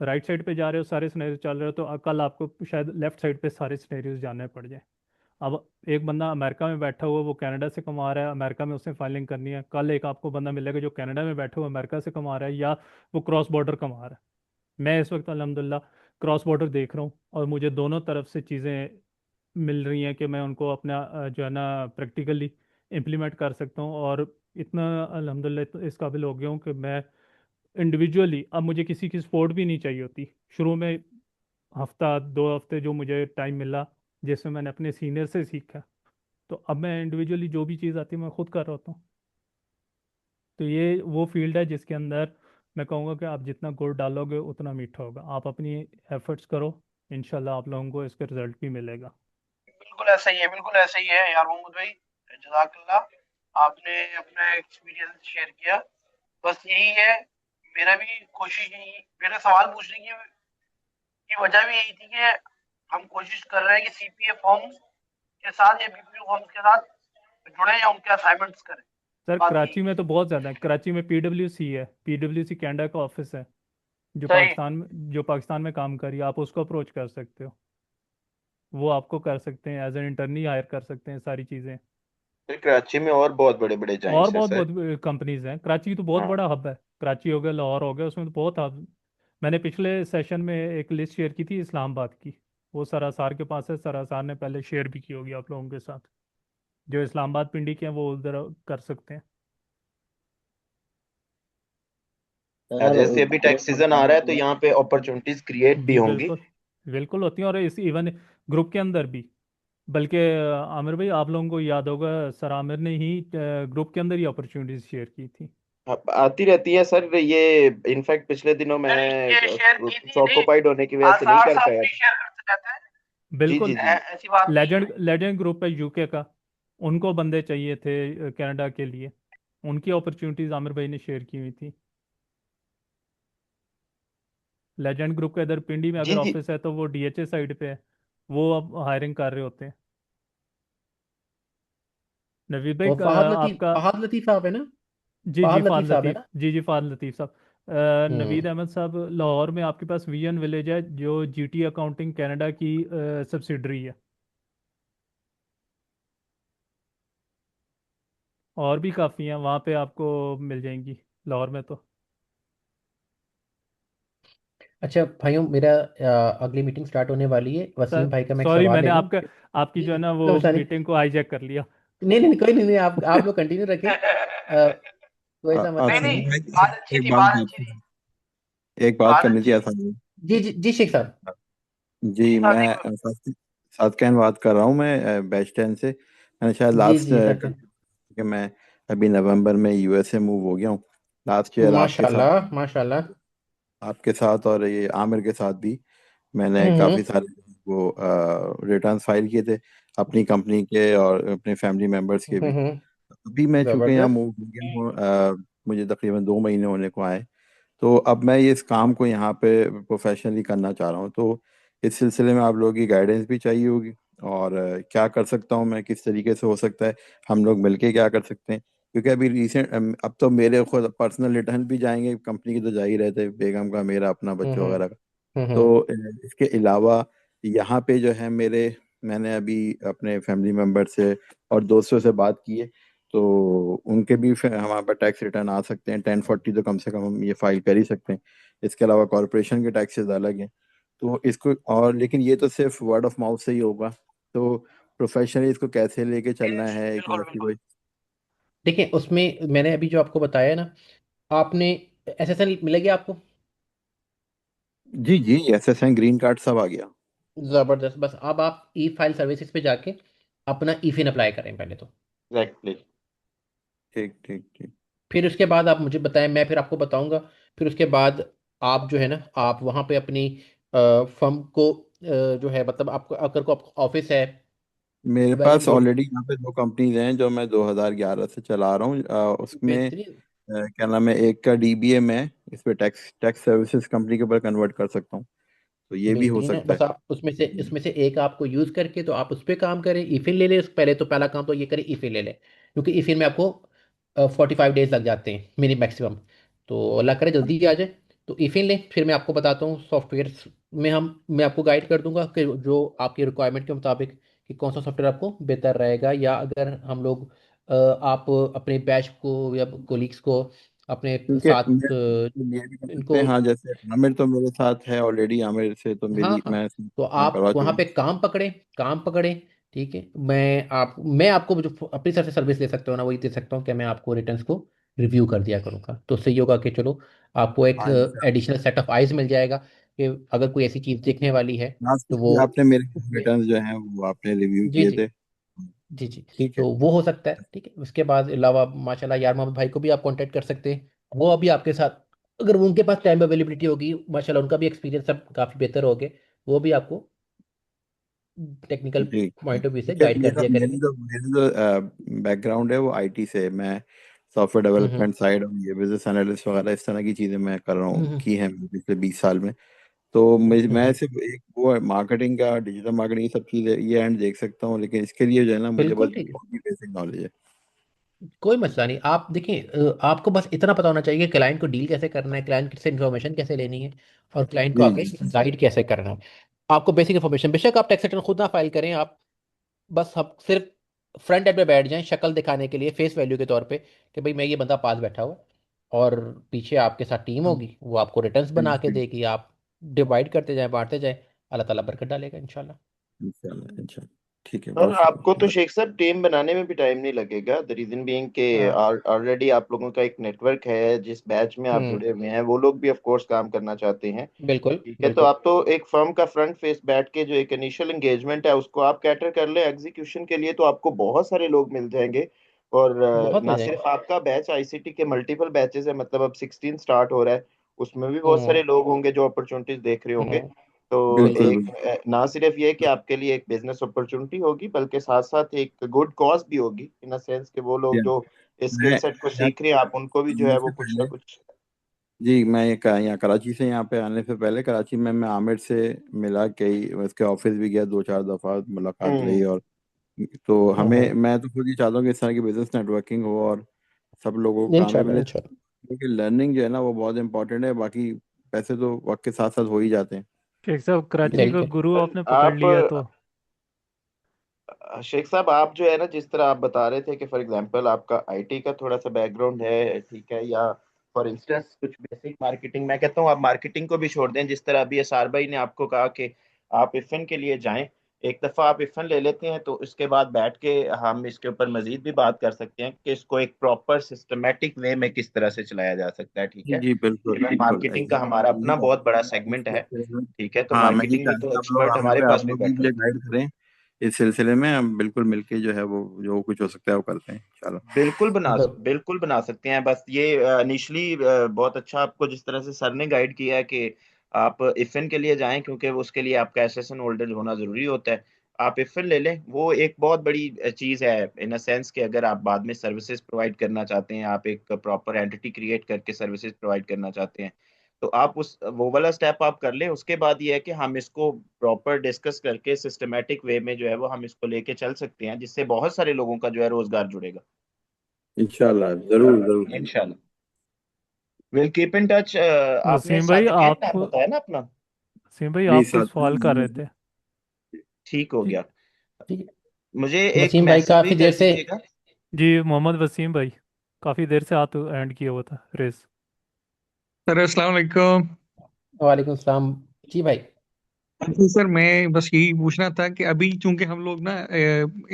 राइट साइड पे जा रहे हो, सारे सिनेरियो चल रहे हो, तो कल आपको शायद लेफ्ट साइड पे सारे सिनेरियोज जानने पड़ जाए। अब एक बंदा अमेरिका में बैठा हुआ, वो कनाडा से कमा रहा है, अमेरिका में उसने फाइलिंग करनी है। कल एक आपको बंदा मिलेगा जो कनाडा में बैठा हुआ अमेरिका से कमा रहा है, या वो क्रॉस बॉर्डर कमा रहा है। मैं इस वक्त अल्हम्दुलिल्लाह क्रॉस बॉर्डर देख रहा हूँ, और मुझे दोनों तरफ से चीज़ें मिल रही हैं कि मैं उनको अपना जो है ना प्रैक्टिकली इम्प्लीमेंट कर सकता हूँ। और इतना अल्हम्दुलिल्लाह इस काबिल हो गया हूँ कि मैं इंडिविजुअली, अब मुझे किसी की सपोर्ट भी नहीं चाहिए होती। शुरू में हफ्ता 2 हफ्ते जो मुझे टाइम मिला, जिसमें मैंने अपने सीनियर से सीखा, तो अब मैं इंडिविजुअली जो भी चीज़ आती है मैं खुद कर रहा होता हूँ। तो ये वो फील्ड है जिसके अंदर मैं कहूँगा कि आप जितना गुड़ डालोगे उतना मीठा होगा। आप अपनी एफर्ट्स करो, इंशाल्लाह आप लोगों को इसका रिजल्ट भी मिलेगा। बिल्कुल ऐसा ही है, बिल्कुल ऐसा ही है यार मोहम्मद भाई। जज़ाकल्लाह, आपने अपना एक्सपीरियंस शेयर किया। बस यही है, मेरा भी कोशिश यही, मेरा सवाल पूछने की वजह भी यही थी कि हम कोशिश कर रहे हैं कि सीपीए फॉर्म्स के साथ या बीपीओ फॉर्म्स के साथ जुड़े या उनके असाइनमेंट्स करें। सर बात कराची यही में है। तो बहुत ज़्यादा है। कराची में पीडब्ल्यूसी है, पीडब्ल्यूसी कैनेडा का ऑफिस है सही। जो पाकिस्तान में काम करी, आप उसको अप्रोच कर सकते हो। वो आपको कर सकते हैं, एज एन इंटर्नी हायर कर सकते हैं सारी चीज़ें। फिर कराची में और बहुत बड़े बड़े और जाइंट्स है बहुत सर। बहुत कंपनीज हैं। कराची तो बहुत हाँ। बड़ा हब है। कराची हो गया, लाहौर हो गया, उसमें तो बहुत हब। मैंने पिछले सेशन में एक लिस्ट शेयर की थी इस्लामाबाद की, वो सरासार के पास है, सरासार ने पहले शेयर भी की होगी आप लोगों के साथ। जो इस्लामाबाद पिंडी के हैं वो उधर कर सकते हैं। यार जैसे अभी टैक्स सीजन आ रहा है तो यहाँ पे अपॉर्चुनिटीज क्रिएट भी होंगी। बिल्कुल बिल्कुल होती हैं, और इस इवन ग्रुप के अंदर भी। बल्कि आमिर भाई, आप लोगों को याद होगा सर आमिर ने ही ग्रुप के अंदर ही अपॉर्चुनिटीज शेयर की थी। आती रहती है सर ये। इनफैक्ट पिछले दिनों मैं ये शेयर की थी कुछ नहीं, ऑक्यूपाइड होने की वजह से नहीं आसार कर साहब पाया भी था। शेयर करते रहते हैं। जी जी बिल्कुल। जी। ऐसी बात नहीं है। लेजेंड लेजेंड ग्रुप है यूके का, उनको बंदे चाहिए थे कनाडा के लिए, उनकी अपॉर्चुनिटीज आमिर भाई ने शेयर की हुई थी। लेजेंड ग्रुप का इधर पिंडी में जी अगर जी। ऑफिस है तो वो डीएचए साइड पे है, वो अब हायरिंग कर रहे होते हैं। नवीद भाई और आपका। फहद लतीफ़ साहब है ना? जी जी फहद फाद लतीफ़ साहब है लतीफ़, ना? जी जी फाद लतीफ़ साहब। हम्म। नवीद अहमद साहब, लाहौर में आपके पास विजन विलेज है जो जीटी अकाउंटिंग कनाडा की सब्सिडरी है। और भी काफ़ी हैं वहाँ पे, आपको मिल जाएंगी लाहौर में तो। अच्छा भाइयों, मेरा अगली मीटिंग स्टार्ट होने वाली है। सर वसीम भाई का मैं एक सॉरी, सवाल मैंने ले लूँ आपका आपकी जो है ना वो कोई मसला नहीं। मीटिंग को हाईजैक कर लिया। नहीं नहीं नहीं, कोई नहीं, नहीं, आप लोग कंटिन्यू रखें। कोई ऐसा नहीं मसला नहीं, नहीं है। बात अच्छी एक थी, बात बात अच्छी थी, एक बात बात करनी थी अच्छी थी। आसान में। जी जी जी शेख साहब। जी, जी साथी मैं को। सातकैन बात कर रहा हूँ, मैं बैच 10 से। मैंने शायद जी लास्ट जी सर। कि मैं अभी नवंबर में यूएसए मूव हो गया हूँ। लास्ट ईयर माशाल्लाह माशाल्लाह। आपके साथ और ये आमिर के साथ भी मैंने हम्म काफ़ी सारे वो रिटर्न फाइल किए थे, अपनी कंपनी के और अपने फैमिली मेम्बर्स के भी। अभी मैं चूंकि यहाँ जबरदस्त। मूव हो गया हूँ, मुझे तकरीबन 2 महीने होने को आए। तो अब मैं ये इस काम को यहाँ पे प्रोफेशनली करना चाह रहा हूँ। तो इस सिलसिले में आप लोगों की गाइडेंस भी चाहिए होगी, और क्या कर सकता हूँ मैं, किस तरीके से हो सकता है, हम लोग मिलके क्या कर सकते हैं। क्योंकि अभी अब तो मेरे खुद पर्सनल रिटर्न भी जाएंगे, कंपनी के तो जा ही रहे थे, बेगम का, मेरा, अपना, बच्चों हम्म वगैरह का। हम्म। तो इसके अलावा यहाँ पे जो है मैंने अभी अपने फैमिली मेम्बर से और दोस्तों से बात की है। तो उनके भी हमारे पास टैक्स रिटर्न आ सकते हैं, 1040 तो कम से कम हम ये फाइल कर ही सकते हैं। इसके अलावा कॉरपोरेशन के टैक्सेस अलग हैं। तो इसको, और लेकिन ये तो सिर्फ वर्ड ऑफ माउथ से ही होगा। तो प्रोफेशनली इसको कैसे लेके चलना है, क्या बिल्कुल इसकी बिल्कुल। कोई। देखिए, उसमें मैंने अभी जो आपको बताया ना, आपने एसएसएन मिलेगी आपको। जी जी, एसएसएन ग्रीन कार्ड सब आ गया। जबरदस्त। बस अब आप ई फाइल सर्विसेज पे जाके अपना ई फिन अप्लाई करें पहले तो। एग्जैक्टली। ठीक ठीक ठीक। फिर उसके बाद आप मुझे बताएं, मैं फिर आपको बताऊंगा। फिर उसके बाद आप जो है ना, आप वहाँ पे अपनी फर्म को जो है, मतलब आपको अगर को ऑफिस है। मेरे well pass and good. Already यहाँ पे 2 कंपनीज हैं जो मैं 2011 से चला रहा हूँ। उसमें बेहतरीन। क्या नाम है, एक का डीबीए में इस पे टैक्स टैक्स सर्विसेज कंपनी के ऊपर कन्वर्ट कर सकता हूँ। तो ये भी हो बेहतरीन है। सकता है। बस आप उसमें से एक आपको यूज करके तो आप उस पर काम करें, ईफिन ले लें। पहले तो पहला काम तो ये करें, ईफिन ले लें, क्योंकि ईफिन में आपको 45 डेज लग जाते हैं मिनी मैक्सिमम। तो अल्लाह करे जल्दी आ जाए। तो ईफिन लें, फिर मैं आपको बताता हूँ सॉफ्टवेयर में मैं आपको गाइड कर दूंगा कि जो आपकी रिक्वायरमेंट के मुताबिक कि कौन सा सॉफ्टवेयर आपको बेहतर रहेगा। या अगर हम लोग आप अपने बैच को या कोलीग्स को अपने क्योंकि साथ ये भी कर सकते इनको। हैं, हाँ, जैसे आमिर तो मेरे साथ है ऑलरेडी, आमिर से तो हाँ मेरी हाँ। मैं तो काम आप करवा वहाँ चुका पे काम पकड़े, काम पकड़े। ठीक है, मैं आपको जो अपनी तरफ से सर्विस दे सकता हूँ ना, वही दे सकता हूँ कि मैं आपको रिटर्न्स को रिव्यू कर दिया करूँगा। तो उससे ये होगा कि चलो, आपको एक हूँ। एडिशनल सेट ऑफ आइज मिल जाएगा कि अगर कोई ऐसी चीज़ देखने वाली है लास्ट तो ईयर वो भी आपने मेरे उसमें। रिटर्न जो हैं वो आपने रिव्यू जी किए जी थे। जी जी। ठीक है। तो वो हो सकता है। ठीक है, उसके बाद अलावा माशाल्लाह यार मोहम्मद भाई को भी आप कांटेक्ट कर सकते हैं। वो अभी आपके साथ, अगर वो उनके पास टाइम अवेलेबिलिटी होगी, माशाल्लाह उनका भी एक्सपीरियंस सब काफ़ी बेहतर हो गए, वो भी आपको टेक्निकल जी, पॉइंट ऑफ व्यू से क्योंकि गाइड कर मेरा दिया मेरी करेंगे। जो मेरी जो बैकग्राउंड है वो आईटी से है। मैं सॉफ्टवेयर हम्म डेवलपमेंट साइड और ये बिजनेस एनालिस्ट वगैरह इस तरह की चीज़ें मैं कर रहा हूँ, हम्म की हैं पिछले 20 साल में। तो मैं हम्म। सिर्फ एक वो मार्केटिंग का, डिजिटल मार्केटिंग, सब चीज़ें ये एंड देख सकता हूँ, लेकिन इसके लिए जो है ना, मुझे बस बिल्कुल ठीक है। बहुत ही बेसिक नॉलेज है। कोई मसला नहीं। आप देखिए, आपको बस इतना पता होना चाहिए कि क्लाइंट को डील कैसे करना है, क्लाइंट से इन्फॉर्मेशन कैसे लेनी है, और क्लाइंट को जी आगे जी गाइड कैसे करना है। आपको बेसिक इन्फॉर्मेशन, बेशक आप टैक्स रिटर्न खुद ना फाइल करें, आप बस हम सिर्फ फ्रंट एंड पे बैठ जाएं शक्ल दिखाने के लिए, फेस वैल्यू के तौर पे, कि भाई मैं ये बंदा पास बैठा हुआ है। और पीछे आपके साथ टीम होगी, वो आपको रिटर्न्स बना के जी। देगी। आप डिवाइड करते जाएं, बांटते जाएं। अल्लाह ताला बरकत डालेगा इंशाल्लाह। इंशाल्लाह इंशाल्लाह। ठीक है, सर बहुत आपको तो शुक्रिया। शेख साहब टीम बनाने में भी टाइम नहीं लगेगा। द रीजन बीइंग के हाँ, ऑलरेडी आप लोगों का एक नेटवर्क है, जिस बैच में आप जुड़े हुए हैं वो लोग भी ऑफ कोर्स काम करना चाहते हैं। बिल्कुल ठीक है, तो बिल्कुल। आप तो एक फर्म का फ्रंट फेस बैठ के जो एक इनिशियल एंगेजमेंट है उसको आप कैटर कर ले। एग्जीक्यूशन के लिए तो आपको बहुत सारे लोग मिल जाएंगे। और बहुत ना मिल जाएंगे। सिर्फ आपका बैच, आईसीटी के मल्टीपल बैचेस है, मतलब अब 16 स्टार्ट हो रहा है, उसमें भी बहुत सारे हम्म लोग होंगे जो अपॉर्चुनिटीज देख रहे होंगे। हम्म तो बिल्कुल बिल्कुल। एक बिल्कुल। ना सिर्फ ये कि आपके लिए एक बिजनेस अपॉर्चुनिटी होगी, बल्कि साथ साथ एक गुड कॉज भी होगी, इन अ सेंस कि वो लोग या, जो स्किल मैं सेट को यहाँ सीख रहे हैं आप उनको भी जो है आने वो से कुछ ना पहले, कुछ। जी मैं यहाँ कराची से यहाँ पे आने से पहले कराची में मैं आमिर से मिला, कई उसके ऑफिस भी गया, 2-4 दफा मुलाकात रही। हम्म। और तो हमें, हम्म मैं तो खुद ही चाहता हूँ कि इस तरह की बिजनेस नेटवर्किंग हो और सब लोगों को काम में इंशाल्लाह मिले, इंशाल्लाह। क्योंकि लर्निंग जो है ना वो बहुत इंपॉर्टेंट है। बाकी पैसे तो वक्त के साथ साथ हो ही जाते हैं। शेख साहब कराची का बिल्कुल। गुरु सर आपने पकड़ आप लिया तो। शेख साहब, आप जो है ना, जिस तरह आप बता रहे थे कि फॉर एग्जांपल आपका आईटी का थोड़ा सा बैकग्राउंड है, ठीक है, या फॉर इंस्टेंस कुछ बेसिक मार्केटिंग, मैं कहता हूँ आप मार्केटिंग को भी छोड़ दें। जिस तरह अभी एसआर भाई ने आपको कहा कि आप इफिन के लिए जाएं, एक दफ़ा आप इफिन ले लेते हैं तो इसके बाद बैठ के हम इसके ऊपर मजीद भी बात कर सकते हैं कि इसको एक प्रॉपर सिस्टमेटिक वे में किस तरह से चलाया जा सकता है। ठीक जी है, जी बिल्कुल इवन बिल्कुल, मार्केटिंग का हमारा एग्जैक्टली अपना बहुत बड़ा सेगमेंट है। ठीक है, तो हाँ, मैं ये मार्केटिंग चाह में रहा तो हूँ आप लोग एक्सपर्ट हमें हमारे पे, आप पास भी लोग भी बैठे मुझे होते हैं। गाइड करें इस सिलसिले में। हम बिल्कुल मिलके जो है वो जो कुछ हो सकता है वो करते हैं इंशाल्लाह। बिल्कुल बना सकते हैं। बस ये इनिशली बहुत अच्छा आपको जिस तरह से सर ने गाइड किया है कि आप इफिन के लिए जाएं, क्योंकि उसके लिए आपका एसएसएन होल्डर होना जरूरी होता है। आप इफिन ले लें, वो एक बहुत बड़ी चीज़ है इन अ सेंस कि अगर आप बाद में सर्विसेज प्रोवाइड करना चाहते हैं, आप एक प्रॉपर एंटिटी क्रिएट करके सर्विसेज प्रोवाइड करना चाहते हैं, तो आप उस वो वाला स्टेप आप कर लें। उसके बाद ये है कि हम इसको प्रॉपर डिस्कस करके सिस्टमेटिक वे में जो है वो हम इसको लेके चल सकते हैं, जिससे बहुत सारे लोगों का जो है रोजगार जुड़ेगा। इंशाल्लाह, जरूर जरूर। इंशाल्लाह, विल कीप इन टच। आपने वसीम भाई सादिक आप नाम बताया ना अपना? वसीम भाई जी आप कोई साथ सवाल कर रहे थे? ठीक हो जी गया। ठीक मुझे है। एक वसीम भाई मैसेज भी काफी कर देर से। दीजिएगा। जी मोहम्मद वसीम भाई, काफ़ी देर से हाथ एंड किया हुआ था रेस। सर अस्सलाम वालेकुम। वालेकुम सलाम। जी भाई। जी सर, मैं बस यही पूछना था कि अभी चूंकि हम लोग ना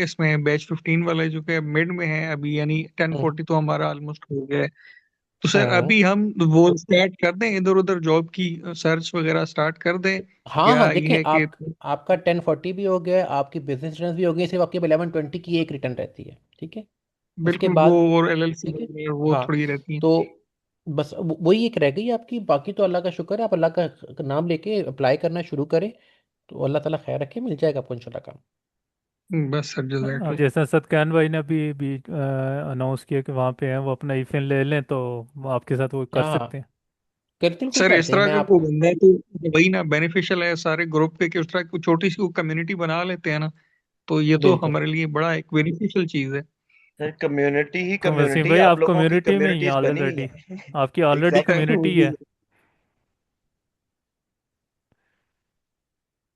इसमें बैच 15 वाले जो कि मिड में है अभी, यानी हम्म 1040 तो हमारा ऑलमोस्ट हो गया है। तो सर हम्म। अभी हम वो स्टार्ट कर दें, इधर उधर जॉब की सर्च वगैरह स्टार्ट कर दें, हाँ या हाँ, ये देखें है कि? आप, आपका 1040 भी हो गया, आपकी बिजनेस रिटर्न भी हो गई, सिर्फ आपकी 1120 की एक रिटर्न रहती है। ठीक है, उसके बिल्कुल, वो बाद। और एलएलसी ठीक है। वगैरह वो हाँ, थोड़ी रहती है। तो बस वही एक रह गई आपकी, बाकी तो अल्लाह का शुक्र है। आप अल्लाह का नाम लेके अप्लाई करना शुरू करें, तो अल्लाह ताला खैर रखे, मिल जाएगा आपको इंशाल्लाह काम। बस सर, अब जज़ाकल्लाह। जैसा सत्यान भाई ने अभी भी अनाउंस किया कि वहाँ पे हैं, वो अपना ईफिन ले लें तो वो आपके साथ वो कर हाँ, सकते हैं। बिल्कुल सर इस करते हैं, तरह मैं का कोई आपको। बंदा है तो वही ना बेनिफिशियल है सारे ग्रुप पे, कि उस तरह की कोई छोटी सी कम्युनिटी बना लेते हैं ना, तो ये तो बिल्कुल। हमारे लिए बड़ा एक बेनिफिशियल चीज है। सर कम्युनिटी ही वसीम कम्युनिटी, भाई आप आप लोगों की कम्युनिटी में ही हैं कम्युनिटीज बनी हुई ऑलरेडी, है। आपकी ऑलरेडी एग्जैक्टली। कम्युनिटी है।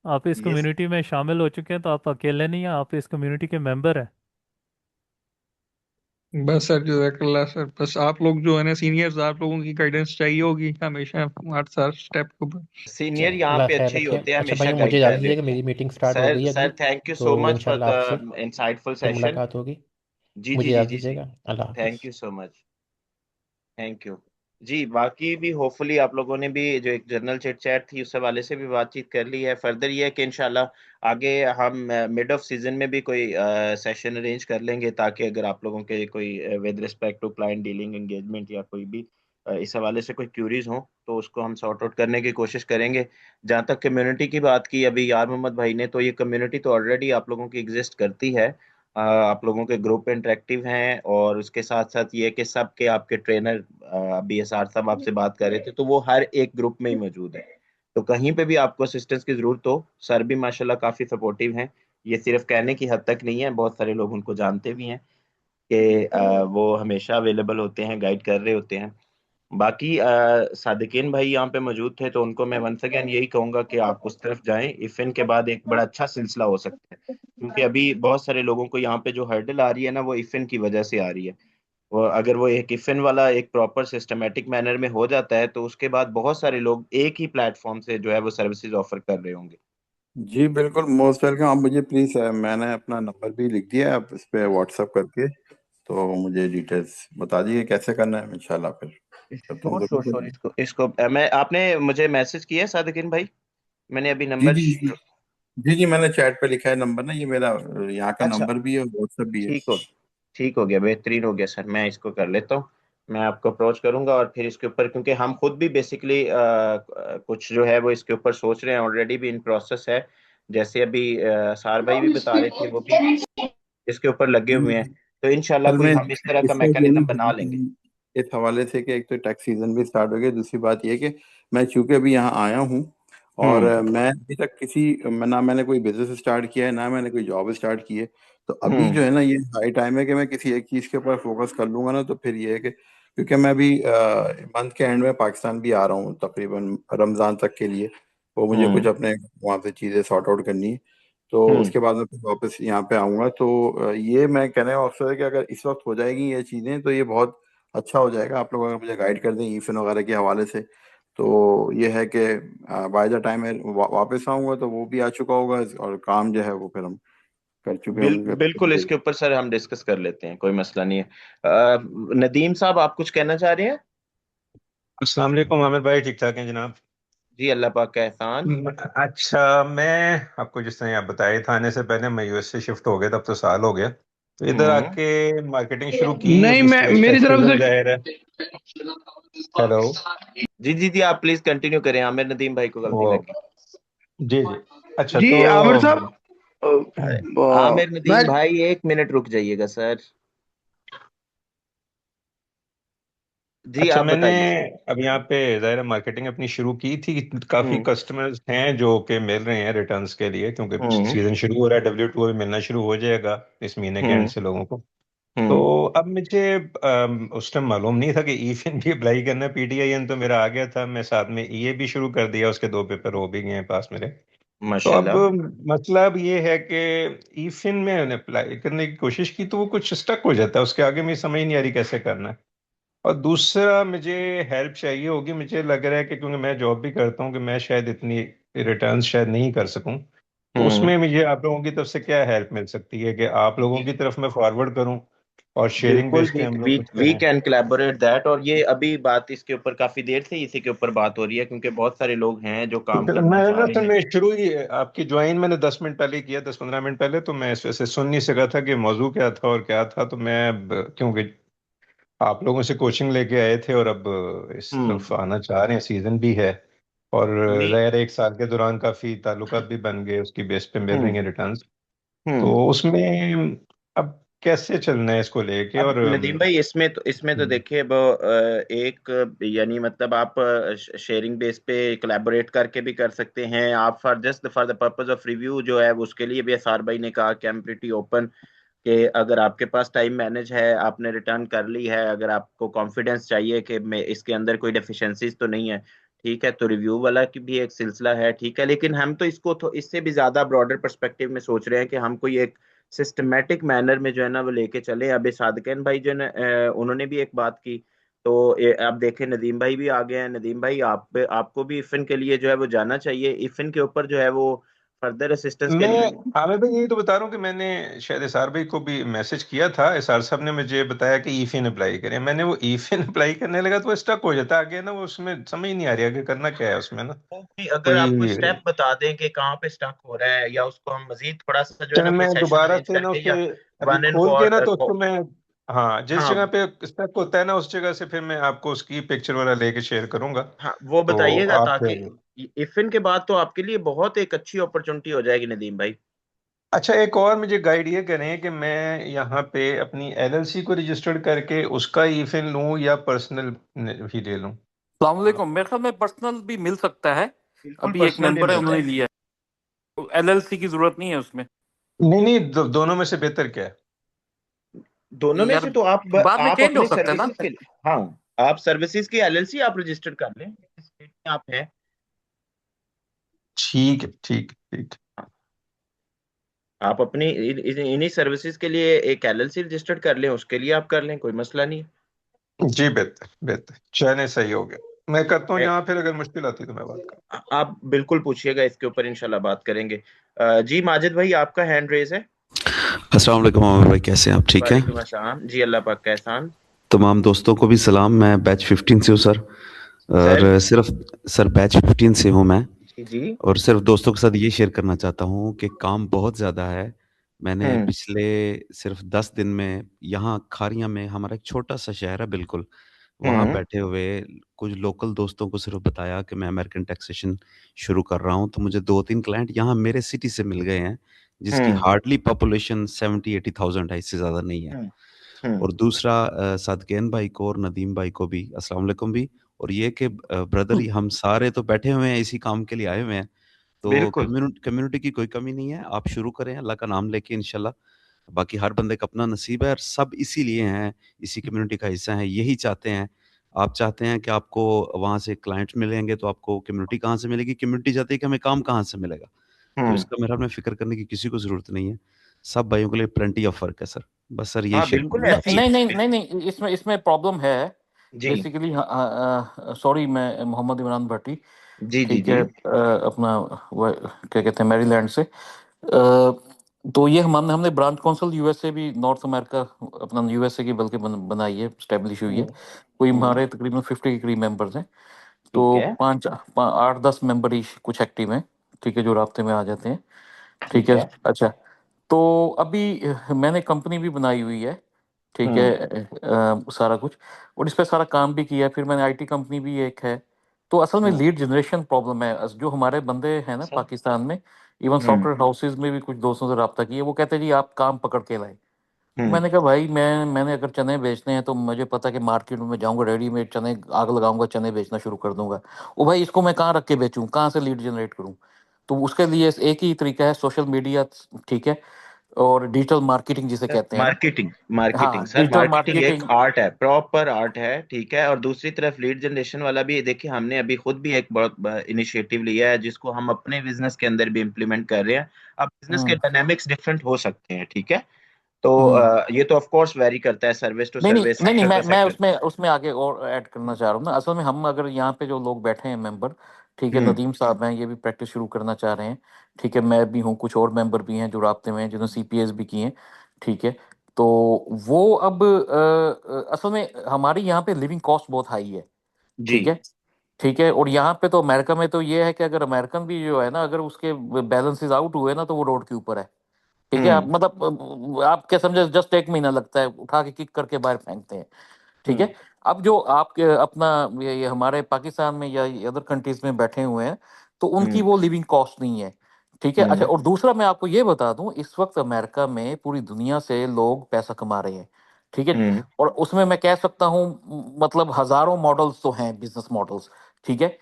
आप इस ये कम्युनिटी में शामिल हो चुके हैं, तो आप अकेले नहीं हैं, आप इस कम्युनिटी के मेंबर हैं। बस सर, जज़ाकल्लाह सर। बस आप लोग जो है ना सीनियर्स, आप लोगों की गाइडेंस चाहिए होगी हमेशा हर सर स्टेप के ऊपर। सीनियर चलो यहाँ अल्लाह पे खैर अच्छे ही रखे। होते हैं, अच्छा हमेशा भाई, मुझे गाइड इजाज़त कर रहे दीजिएगा, होते हैं। मेरी मीटिंग स्टार्ट हो सर गई है अभी। सर थैंक यू तो सो मच फॉर इंशाल्लाह आपसे द इंसाइटफुल फिर सेशन। मुलाकात होगी। जी जी मुझे जी इजाज़त जी जी। दीजिएगा, अल्लाह हाफिज़। Thank you so much. Thank you. जी, बाकी भी होपफुली आप लोगों ने भी जो एक जनरल चिट चैट थी उस हवाले से भी बातचीत कर ली है। फर्दर ये है कि इंशाल्लाह आगे हम मिड ऑफ सीजन में भी कोई सेशन अरेंज कर लेंगे, ताकि अगर आप लोगों के कोई with respect to client dealing engagement या कोई भी इस हवाले से कोई क्यूरीज हो, तो उसको हम सॉर्ट आउट करने की कोशिश करेंगे। जहाँ तक कम्युनिटी की बात की अभी यार मोहम्मद भाई ने, तो ये कम्युनिटी तो ऑलरेडी आप लोगों की एग्जिस्ट करती है। आप लोगों के ग्रुप इंटरेक्टिव हैं, और उसके साथ साथ ये है कि सबके आपके ट्रेनर, अभी एसआर साहब आपसे बात कर रहे थे, तो वो हर एक ग्रुप में ही मौजूद है। तो कहीं पे भी आपको असिस्टेंस की जरूरत हो, सर भी माशाल्लाह काफी सपोर्टिव हैं। ये सिर्फ कहने की हद तक नहीं है, बहुत सारे लोग उनको जानते भी हैं कि वो हमेशा अवेलेबल होते हैं, गाइड कर रहे होते हैं। बाकी सादिकीन भाई यहाँ पे मौजूद थे, तो उनको मैं वंस अगेन यही कहूंगा कि आप उस तरफ जाएं। इफिन के बाद एक बड़ा अच्छा सिलसिला हो सकता है, क्योंकि अभी बहुत सारे लोगों को यहाँ पे जो हर्डल आ रही है ना, वो इफिन की वजह से आ रही है। वो अगर वो एक इफिन वाला एक प्रॉपर सिस्टमेटिक मैनर में हो जाता है, तो उसके बाद बहुत सारे लोग एक ही प्लेटफॉर्म से जो है वो सर्विसेज ऑफर कर रहे होंगे। जी बिल्कुल, मोस्ट वेलकम। आप मुझे प्लीज, मैंने अपना नंबर भी लिख दिया है, आप इस पे व्हाट्सअप करके तो मुझे डिटेल्स बता दीजिए कैसे करना है, इंशाल्लाह फिर करता हूँ श्योर श्योर जरूर श्योर, करूँगा। इसको मैं आपने मुझे मैसेज किया है सादिकिन भाई? मैंने अभी जी नंबर जी जी जी जी, मैंने चैट पे लिखा है नंबर ना, ये मेरा यहाँ का अच्छा, नंबर भी है और व्हाट्सएप भी है। ठीक हो ठीक हो गया, बेहतरीन हो गया सर। मैं इसको कर लेता हूँ, मैं आपको अप्रोच करूंगा और फिर इसके ऊपर, क्योंकि हम खुद भी बेसिकली कुछ जो है वो इसके ऊपर सोच रहे हैं, ऑलरेडी भी इन प्रोसेस है। जैसे अभी सार भाई भी बता रहे थे, वो भी इसके ऊपर लगे जी हुए हैं। तो इंशाल्लाह असल कोई में हम इस तरह का इसका जो है ना मैकेनिज्म बना लेंगे। जानकारी इस हवाले से कि एक तो टैक्स सीजन भी स्टार्ट हो गया, दूसरी बात यह कि मैं चूंकि अभी यहाँ आया हूँ और हम्म मैं अभी तक ना मैंने कोई बिजनेस स्टार्ट किया है ना मैंने कोई जॉब स्टार्ट की है। तो अभी हम्म जो है ना ये हाई टाइम है कि मैं किसी एक चीज़ के ऊपर फोकस कर लूंगा ना, तो फिर ये है कि क्योंकि मैं अभी मंथ के एंड में पाकिस्तान भी आ रहा हूँ तकरीबन रमज़ान तक के लिए। वो मुझे कुछ हम्म अपने वहाँ से चीज़ें सॉर्ट आउट करनी है, तो हम्म उसके बाद मैं फिर वापस यहाँ पे आऊँगा। तो ये मैं कहने का मकसद है कि अगर इस वक्त हो जाएगी ये चीज़ें तो ये बहुत अच्छा हो जाएगा। आप लोग अगर मुझे गाइड कर दें ईफिन वगैरह के हवाले से, तो ये है कि बाय द टाइम मैं वापस आऊँगा तो वो भी आ चुका होगा और काम जो है वो फिर हम कर चुके होंगे। बिल्कुल, इसके ऊपर सर हम डिस्कस कर लेते हैं, कोई मसला नहीं है। नदीम साहब, आप कुछ कहना चाह रहे हैं? अस्सलाम वालेकुम आमिर भाई, ठीक ठाक हैं जनाब। जी, अल्लाह पाक का एहसान। अच्छा, मैं आपको जिस तरह आप बताए था, आने से पहले मैं यूएस से शिफ्ट हो गया, तब तो साल हो गया। तो इधर हम्म आके मार्केटिंग शुरू की, नहीं, अभी मैं मेरी टैक्स तरफ सीजन से जाहिर है। हेलो। जी जी जी, आप प्लीज कंटिन्यू करें, आमिर नदीम भाई को गलती वो लगी। जी जी। अच्छा जी तो आमिर साहब, अरे, आमिर मैं नदीम भाई 1 मिनट रुक जाइएगा सर। जी, अच्छा, आप मैंने बताइए। अब यहाँ पे ज़ाहिर है मार्केटिंग अपनी शुरू की थी। काफ़ी हम्म कस्टमर्स हैं जो कि मिल रहे हैं रिटर्न्स के लिए, क्योंकि हम्म सीजन शुरू हो रहा है, W2 भी मिलना शुरू हो जाएगा इस महीने के एंड हम्म से लोगों को। तो हम्म अब मुझे उस टाइम मालूम नहीं था कि ईफिन भी अप्लाई करना है। PTIN तो मेरा आ गया था, मैं साथ में EA भी शुरू कर दिया, उसके 2 पेपर हो भी गए हैं पास मेरे। तो अब माशाल्लाह। मतलब ये है कि ईफिन में मैंने अप्लाई करने की कोशिश की तो वो कुछ स्टक हो जाता है, उसके आगे मुझे समझ नहीं आ रही कैसे करना है। और दूसरा मुझे हेल्प चाहिए होगी, मुझे लग रहा है कि क्योंकि मैं जॉब भी करता हूँ कि मैं शायद इतनी रिटर्न शायद नहीं कर सकूं। तो हम्म उसमें मुझे आप लोगों की तरफ से क्या हेल्प मिल सकती है कि आप लोगों की तरफ मैं फॉरवर्ड करूं और शेयरिंग बिल्कुल, बेस पे वी हम लोग वी कुछ वी करें। Can collaborate that. और ये अभी बात इसके ऊपर काफी देर से इसी के ऊपर बात हो रही है, क्योंकि बहुत सारे लोग हैं जो काम करना मैं चाह ना रहे तो हैं। मैं शुरू ही आपकी ज्वाइन मैंने 10 मिनट पहले किया, 10-15 मिनट पहले, तो मैं इस वजह से सुन नहीं सका था कि मौजू क्या था और क्या था। तो मैं क्योंकि आप लोगों से कोचिंग लेके आए थे और अब इस हम्म तरफ आना चाह रहे हैं, सीजन भी है और वी ज़ाहिर है 1 साल के दौरान काफ़ी ताल्लुकात भी बन गए, उसकी बेस पे मिल रही हम्म हैं रिटर्न्स। तो हम्म उसमें अब कैसे चलना है इसको लेके अब और नदीम भाई, इसमें तो देखिए, अब एक यानी मतलब आप शेयरिंग बेस पे कोलैबोरेट करके भी कर सकते हैं। आप for just for the purpose of review जो है उसके लिए भी एसआर भाई ने कहा कि आई एम प्रीटी ओपन, कि अगर आपके पास टाइम मैनेज है, आपने रिटर्न कर ली है, अगर आपको कॉन्फिडेंस चाहिए कि मैं इसके अंदर कोई डेफिशिएंसीज तो नहीं है, ठीक है, तो रिव्यू वाला की भी एक सिलसिला है, ठीक है। लेकिन हम तो इसको इससे भी ज्यादा ब्रॉडर पर्सपेक्टिव में सोच रहे हैं कि हम कोई एक सिस्टमेटिक मैनर में जो है ना वो लेके चले। अभी सादकैन भाई जो है ना, उन्होंने भी एक बात की। तो आप देखें, नदीम भाई भी आ गए हैं। नदीम भाई, आपको भी इफिन के लिए जो है वो जाना चाहिए, इफिन के ऊपर जो है वो फर्दर असिस्टेंस के मैं लिए। आमिर भाई यही तो बता रहा हूँ कि मैंने शायद एसआर भाई को भी मैसेज किया था, एसआर साहब ने मुझे बताया कि ईफिन अप्लाई करें। मैंने वो ईफिन अप्लाई करने लगा तो वो स्टक हो जाता आगे ना, वो उसमें समझ नहीं आ रही आगे करना क्या है उसमें ना। वो भी अगर आप कोई कोई स्टेप बता दें कि कहाँ पे स्टक हो रहा है, या उसको हम मजीद थोड़ा सा जो है चलो ना कोई मैं सेशन दोबारा अरेंज से ना करके, उसे या अभी वन एंड खोल के ना तो उसको फॉर। मैं, हाँ, जिस जगह हाँ पे स्टक होता है ना उस जगह से फिर मैं आपको उसकी पिक्चर वगैरह लेके शेयर करूंगा। हाँ, वो तो बताइएगा, आप ताकि फिर, इफिन के बाद तो आपके लिए बहुत एक अच्छी अपॉर्चुनिटी हो जाएगी नदीम भाई। अच्छा एक और मुझे गाइड ये करें कि मैं यहाँ पे अपनी LLC को रजिस्टर्ड करके उसका ईफिन लूँ या पर्सनल ही ले लूँ? सलामकुम। मेरे ख्याल में पर्सनल भी मिल सकता है। बिल्कुल, अभी एक पर्सनल भी मेंबर है, मिलता उन्होंने है। लिया है, LLC की जरूरत नहीं है उसमें। नहीं नहीं, दोनों में से बेहतर क्या है? दोनों में यार से तो बाद में आप चेंज हो अपनी सकता है ना। सर्विसेज के लिए, हाँ, आप सर्विसेज की एलएलसी आप रजिस्टर कर लें जिस स्टेट में आप हैं। ठीक है, ठीक है, ठीक आप अपनी इन्हीं सर्विसेज के लिए एक एलएलसी रजिस्टर्ड कर लें, उसके लिए आप कर लें, कोई मसला नहीं है। है। जी बेहतर बेहतर, चने सही हो गया। मैं करता हूँ जहाँ, फिर अगर मुश्किल आती है तो मैं बात करता आप बिल्कुल पूछिएगा, इसके ऊपर इंशाल्लाह बात करेंगे। जी माजिद भाई, आपका हैंड रेज है। अस्सलाम वालेकुम आमिर भाई, कैसे हैं आप? ठीक है। वालेकुम अस्सलाम जी, अल्लाह पाक का एहसान। तमाम दोस्तों को भी सलाम। मैं बैच 15 से हूँ सर, सर और सिर्फ सर बैच 15 से हूँ मैं, जी जी। और सिर्फ दोस्तों के साथ ये शेयर करना चाहता हूँ कि काम बहुत ज़्यादा है। मैंने हम्म पिछले सिर्फ 10 दिन में यहाँ खारियाँ में, हमारा एक छोटा सा शहर है बिल्कुल, वहाँ हम्म बैठे हुए कुछ लोकल दोस्तों को सिर्फ बताया कि मैं अमेरिकन टैक्सेशन शुरू कर रहा हूँ, तो मुझे 2-3 क्लाइंट यहाँ मेरे सिटी से मिल गए हैं, जिसकी हम्म हार्डली पॉपुलेशन 70-80,000 है, इससे ज़्यादा नहीं है। हम्म हम्म और दूसरा सादकेन भाई को और नदीम भाई को भी अस्सलाम वालेकुम भी, और ये कि ब्रदर हम सारे तो बैठे हुए हैं, इसी काम के लिए आए हुए हैं, तो बिल्कुल। कम्युनिटी की कोई कमी नहीं है। आप शुरू करें अल्लाह का नाम लेके इंशाल्लाह। बाकी हर बंदे का अपना नसीब है, और सब इसीलिए हैं, इसी कम्युनिटी का हिस्सा हैं, यही चाहते हैं। आप चाहते हैं कि आपको वहाँ से क्लाइंट्स मिलेंगे, तो आपको कम्युनिटी कहाँ से मिलेगी? कम्युनिटी चाहती है कि हमें काम कहाँ से मिलेगा? तो हम्म इसका मेरा में फ़िक्र करने की किसी को ज़रूरत नहीं है। सब भाइयों के लिए प्लेंटी ऑफ वर्क है सर। बस सर यही हाँ शेयर बिल्कुल करना था नहीं आपसे। ऐसी। नहीं नहीं नहीं नहीं, इसमें इसमें प्रॉब्लम है जी बेसिकली। सॉरी, मैं मोहम्मद इमरान भट्टी, जी जी ठीक जी। है, अपना क्या कहते हैं, मैरीलैंड से। तो ये हमने हमने ब्रांच काउंसिल यूएसए भी, नॉर्थ अमेरिका, अपना यूएसए की बल्कि बनाई है, स्टेब्लिश हुई है। हम्म कोई हम्म हमारे तकरीबन 50 के करीब मेंबर्स हैं। ठीक तो है 8-10 मेंबर ही कुछ एक्टिव हैं, ठीक है, जो राब्ते में आ जाते हैं। ठीक ठीक है। है। अच्छा, तो अभी मैंने कंपनी भी बनाई हुई है, ठीक है, हम्म सारा कुछ, और इस पे सारा काम भी किया है। फिर मैंने आईटी कंपनी भी एक है। तो असल में हम्म लीड जनरेशन प्रॉब्लम है। जो हमारे बंदे हैं ना सर। पाकिस्तान में, इवन हम्म सॉफ्टवेयर हाउसेज में भी कुछ दोस्तों से रब्ता किया, वो कहते हैं जी आप काम पकड़ के लाए। तो हम्म मैंने कहा भाई, मैंने अगर चने बेचने हैं तो मुझे पता है कि मार्केट में जाऊंगा, रेडीमेड चने आग लगाऊंगा, चने बेचना शुरू कर दूंगा। ओ भाई, इसको मैं कहाँ रख के बेचूं, कहाँ से लीड जनरेट करूं? तो उसके लिए एक ही तरीका है, सोशल मीडिया, ठीक है, और डिजिटल मार्केटिंग जिसे सर कहते हैं ना। मार्केटिंग, मार्केटिंग हाँ, सर, डिजिटल मार्केटिंग एक मार्केटिंग। आर्ट है, प्रॉपर आर्ट है, ठीक है। और दूसरी तरफ लीड जनरेशन वाला भी देखिए, हमने अभी खुद भी एक बहुत इनिशिएटिव लिया है, जिसको हम अपने बिजनेस के अंदर भी इम्प्लीमेंट कर रहे हैं। अब बिजनेस के हम्म डायनामिक्स डिफरेंट हो सकते हैं, ठीक है। तो हम्म ये तो ऑफ कोर्स वेरी करता है, सर्विस टू नहीं नहीं सर्विस, नहीं नहीं, सेक्टर मैं टू मैं सेक्टर। उसमें उसमें आगे और ऐड करना चाह रहा हूँ ना। असल में हम अगर यहाँ पे जो लोग बैठे हैं मेंबर, ठीक है, हम्म नदीम साहब हैं, ये भी प्रैक्टिस शुरू करना चाह रहे हैं, ठीक है, मैं भी हूँ, कुछ और मेंबर भी हैं जो राब्ते में हैं, जिन्होंने सीपीएस भी किए हैं, ठीक है। तो वो अब असल में हमारी यहाँ पे लिविंग कॉस्ट बहुत हाई है, जी। ठीक है, ठीक है। और यहाँ पे तो अमेरिका में तो ये है कि अगर अमेरिकन भी जो है ना, अगर उसके बैलेंसेस आउट हुए ना, तो वो रोड के ऊपर है, ठीक है। आप हम्म मतलब आप क्या समझे, जस्ट 1 महीना लगता है, उठा के किक करके बाहर फेंकते हैं, ठीक हम्म है। अब जो आपके अपना ये हमारे पाकिस्तान में या अदर कंट्रीज में बैठे हुए हैं, तो उनकी हम्म वो लिविंग कॉस्ट नहीं है, ठीक है। अच्छा, हम्म और दूसरा मैं आपको ये बता दूं, इस वक्त अमेरिका में पूरी दुनिया से लोग पैसा कमा रहे हैं, ठीक है। हम्म और उसमें मैं कह सकता हूँ, मतलब हजारों मॉडल्स तो हैं, बिजनेस मॉडल्स, ठीक है।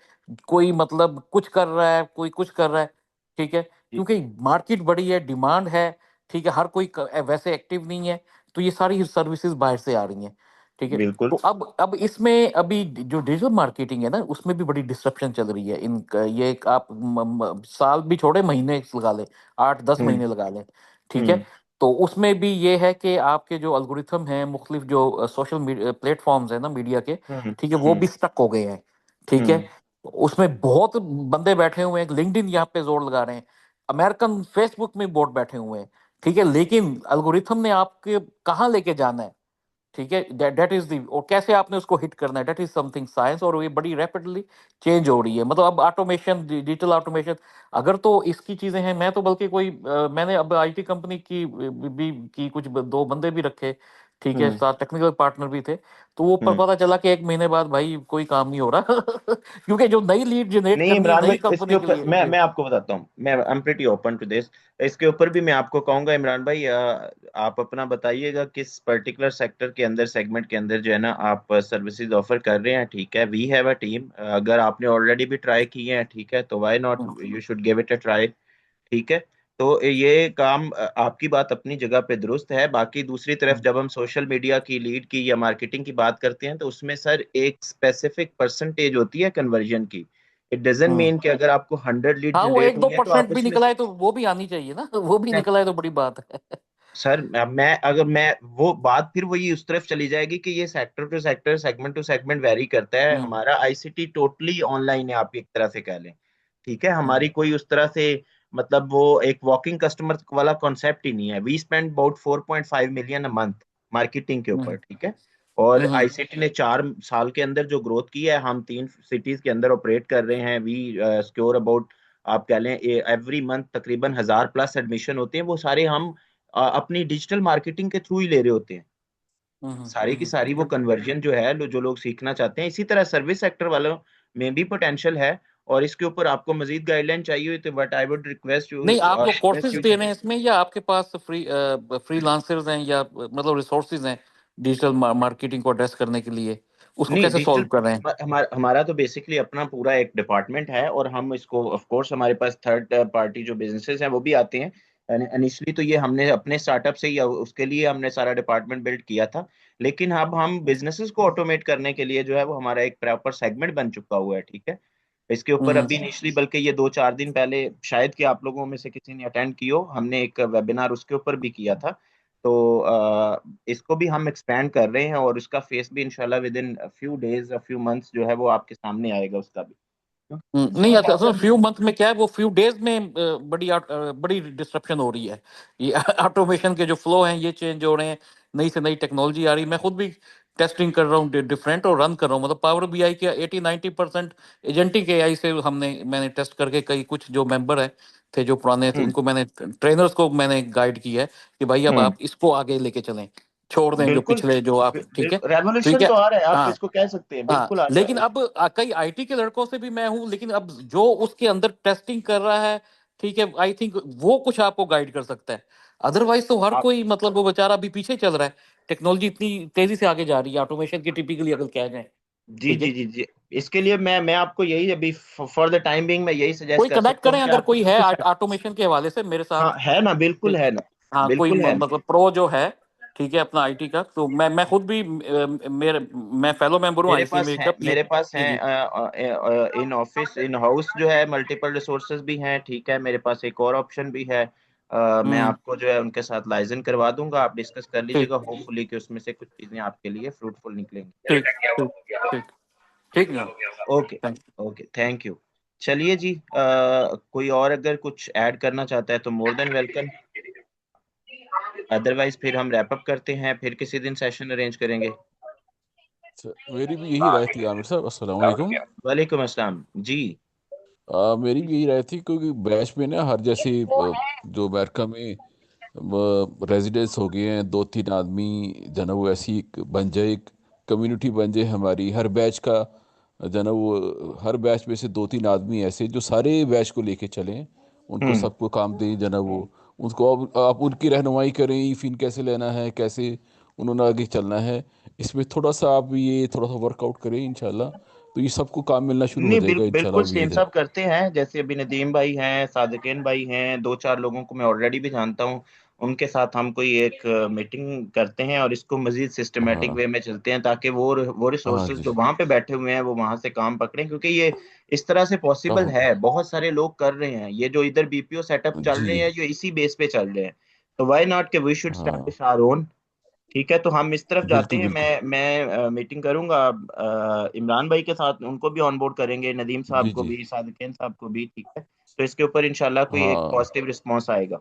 कोई मतलब कुछ कर रहा है, कोई कुछ कर रहा है, ठीक है, जी, क्योंकि मार्केट बड़ी है, डिमांड है, ठीक है, हर कोई वैसे एक्टिव नहीं है। तो ये सारी सर्विसेज बाहर से आ रही हैं, ठीक है। बिल्कुल। तो अब इसमें अभी जो डिजिटल मार्केटिंग है ना, उसमें भी बड़ी डिस्ट्रप्शन चल रही है। ये एक आप साल भी छोड़े, महीने लगा लें, 8-10 महीने हम्म लगा लें, ठीक है। हम्म तो उसमें भी ये है कि आपके जो अल्गोरिथम हैं, मुख्तलिफ जो सोशल प्लेटफॉर्म्स हैं ना मीडिया के, हम्म ठीक है, वो भी स्टक हो गए हैं, ठीक है। हम्म उसमें बहुत बंदे बैठे हुए हैं, लिंक्डइन यहाँ पे जोर लगा रहे हैं, अमेरिकन फेसबुक में बोर्ड बैठे हुए हैं, ठीक है, लेकिन अल्गोरिथम ने आपके कहाँ लेके जाना है, ठीक है, दैट इज दी, और कैसे आपने उसको हिट करना है, दैट इज समथिंग साइंस। और ये बड़ी रैपिडली चेंज हो रही है, मतलब अब ऑटोमेशन, डिजिटल ऑटोमेशन, अगर तो इसकी चीजें हैं। मैं तो बल्कि मैंने अब आईटी कंपनी की भी की, कुछ 2 बंदे भी रखे, ठीक है, हम्म साथ टेक्निकल पार्टनर भी थे। तो वो पर हम्म पता चला कि 1 महीने बाद भाई कोई काम नहीं हो रहा क्योंकि जो नई लीड जनरेट नहीं करनी है इमरान भाई, नई इसके कंपनी के ऊपर मैं लिए। मैं आपको बताता हूँ, मैं I am pretty open to this. इसके ऊपर भी मैं आपको कहूंगा इमरान भाई, आप अपना बताइएगा किस पर्टिकुलर सेक्टर के अंदर, सेगमेंट के अंदर जो है ना आप सर्विसेज ऑफर कर रहे हैं, ठीक है। वी हैव अ टीम, अगर आपने ऑलरेडी भी ट्राई किए हैं, ठीक है, तो why not, you should give it a try, ठीक है। तो ये काम, आपकी बात अपनी जगह पे दुरुस्त है। बाकी दूसरी तरफ जब हम सोशल मीडिया की लीड की या मार्केटिंग की बात करते हैं, तो उसमें सर एक स्पेसिफिक परसेंटेज होती है कन्वर्जन की। इट डजंट हम्म मीन कि अगर आपको 100 लीड हाँ, वो जनरेट एक दो हुई है तो आप परसेंट भी उसमें निकला से है तो वो भी आनी चाहिए ना वो भी निकला है तो बड़ी बात है सर मैं वो बात फिर वही उस तरफ चली जाएगी कि ये sector to sector, segment to segment vary करता है। हमारा आईसीटी टोटली ऑनलाइन है, आप एक तरह से कह लें। ठीक है, हमारी कोई उस तरह से मतलब वो एक वॉकिंग कस्टमर वाला कॉन्सेप्ट ही नहीं है। We spend about 4.5 million a month marketing के ऊपर। ठीक है, और आईसीटी ने 4 साल के अंदर जो ग्रोथ की है, हम 3 सिटीज के अंदर ऑपरेट कर रहे हैं। वी सिक्योर अबाउट, आप कह लें एवरी मंथ तकरीबन 1000+ एडमिशन होते हैं। वो सारे हम अपनी डिजिटल मार्केटिंग के थ्रू ही ले रहे होते हैं। सारी की सारी वो कन्वर्जन जो है, जो लोग सीखना चाहते हैं। इसी तरह सर्विस सेक्टर वालों में भी पोटेंशियल है, और इसके ऊपर आपको मजीद गाइडलाइन चाहिए हुई तो but I would request you नहीं, आप लोग रिक्वेस्ट कोर्सेज यू। दे रहे हैं इसमें, या आपके पास फ्रीलांसर्स हैं, या मतलब रिसोर्सेज हैं डिजिटल मार्केटिंग को एड्रेस करने के लिए? उसको नहीं, कैसे डिजिटल सॉल्व कर रहे हैं? हमारा तो बेसिकली अपना पूरा एक डिपार्टमेंट है, और हम इसको ऑफ कोर्स हमारे पास थर्ड पार्टी जो बिजनेसेस हैं वो भी आते हैं। इनिशियली तो ये हमने अपने स्टार्टअप से ही उसके लिए हमने सारा डिपार्टमेंट बिल्ड किया था। लेकिन अब हम बिजनेसेस को ऑटोमेट करने के लिए जो है वो हमारा एक प्रॉपर सेगमेंट बन चुका हुआ है। ठीक है, इसके ऊपर अभी इनिशियली, बल्कि ये 2-4 दिन पहले शायद कि आप लोगों में से किसी ने अटेंड की हो, हमने एक वेबिनार उसके ऊपर भी किया था। तो इसको भी हम एक्सपेंड कर रहे हैं, और उसका फेस भी इंशाल्लाह with in few days few months जो है वो आपके सामने आएगा उसका भी। नहीं, असल फ्यू मंथ में क्या है, वो फ्यू डेज में बड़ी डिस्ट्रप्शन हो रही है। ये ऑटोमेशन के जो फ्लो हैं ये चेंज हो रहे हैं, नई से नई टेक्नोलॉजी आ रही है। मैं खुद भी टेस्टिंग कर रहा हूँ डिफरेंट, और रन कर रहा हूँ। मतलब पावर बीआई के 80-90% एजेंटिक एआई से मैंने टेस्ट करके, कई कुछ जो मेंबर है थे जो पुराने थे, हम्म उनको मैंने, ट्रेनर्स को मैंने गाइड किया है कि भाई अब हम्म आप इसको आगे लेके चलें, छोड़ दें जो बिल्कुल, पिछले जो आप, ठीक है। ठीक रेवोल्यूशन है। तो आ रहा है, आप हाँ इसको कह सकते हैं, हाँ, बिल्कुल आ रहा लेकिन है। अब कई आईटी के लड़कों से भी मैं हूं, लेकिन अब जो उसके अंदर टेस्टिंग कर रहा है, ठीक है, आई थिंक वो कुछ आपको गाइड कर सकता है। अदरवाइज तो हर आप कोई, मतलब वो बेचारा अभी पीछे चल रहा है। टेक्नोलॉजी इतनी तेजी से आगे जा रही है, ऑटोमेशन की, टिपिकली अगर कह जाए, जी ठीक जी है। जी जी, इसके लिए मैं आपको यही अभी फॉर द टाइम बिंग मैं यही सजेस्ट कोई कर कनेक्ट सकता हूँ करें कि अगर आप कोई कुछ है कुछ। ऑटोमेशन के हवाले से मेरे साथ, हाँ है ना, बिल्कुल ठीक। है ना, हाँ, कोई बिल्कुल है। मतलब प्रो जो है, ठीक है, अपना आईटी का, तो मैं खुद भी मैं फेलो मेंबर हूँ आईसीएमए का, मेरे पास जी जी। हैं इन ऑफिस इन हाउस जो है मल्टीपल रिसोर्सेज भी हैं। ठीक है, मेरे पास एक और ऑप्शन भी है। मैं हम्म। आपको जो है उनके साथ लाइजन करवा दूंगा, आप डिस्कस कर ठीक लीजिएगा। होपफुली कि उसमें से कुछ चीजें आपके लिए फ्रूटफुल निकलेंगी। ठीक ठीक ठीक ठीक ना। Okay, thank okay, thank you. चलिए जी, कोई और अगर कुछ ऐड करना चाहता है तो मोर देन वेलकम। अदरवाइज फिर हम रैप अप करते हैं, फिर किसी दिन सेशन अरेंज करेंगे। मेरी भी यही राय थी आमिर साहब, अस्सलाम वालेकुम। वालेकुम अस्सलाम जी। मेरी भी यही राय थी, क्योंकि बैच में ना हर जैसे जो अमेरिका में रेजिडेंस हो गए हैं, 2-3 आदमी जो ना वो ऐसी एक बन जाए, एक कम्युनिटी बन जाए हमारी हर बैच का, जो ना वो हर बैच में से 2-3 आदमी ऐसे जो सारे बैच को लेके चलें, उनको हम्म सबको काम दें, जो ना वो उनको आप उनकी रहनुमाई करें, ई फिन कैसे लेना है, कैसे उन्होंने आगे चलना है। इसमें थोड़ा सा आप ये थोड़ा सा वर्कआउट करें इंशाल्लाह, तो ये सबको काम मिलना शुरू हो नहीं, जाएगा इंशाल्लाह बिल्कुल सेम उम्मीद है। सब करते हैं। जैसे अभी नदीम भाई हैं, सादिकीन भाई हैं, 2-4 लोगों को मैं ऑलरेडी भी जानता हूँ। उनके साथ हम कोई एक मीटिंग करते हैं, और इसको मजीद सिस्टमेटिक हाँ वे में चलते हैं, ताकि वो हाँ रिसोर्सेज जी। जो वहाँ पे बैठे हुए हैं वो वहाँ से काम पकड़ें। क्योंकि ये इस तरह से पॉसिबल हाँ है, बहुत सारे लोग कर रहे हैं। ये जो इधर बीपीओ सेटअप चल जी। रहे हैं, ये इसी बेस पे चल रहे हैं। तो व्हाई नॉट कि वी शुड हाँ स्टैब्लिश आवर ओन। ठीक है, तो हम इस तरफ जाते बिल्कुल हैं। बिल्कुल। मैं मीटिंग करूंगा इमरान भाई के साथ, उनको भी ऑनबोर्ड करेंगे, नदीम साहब जी को जी। भी, सादिकीन साहब को भी। ठीक है, तो इसके ऊपर इंशाल्लाह कोई एक हाँ पॉजिटिव रिस्पॉन्स आएगा।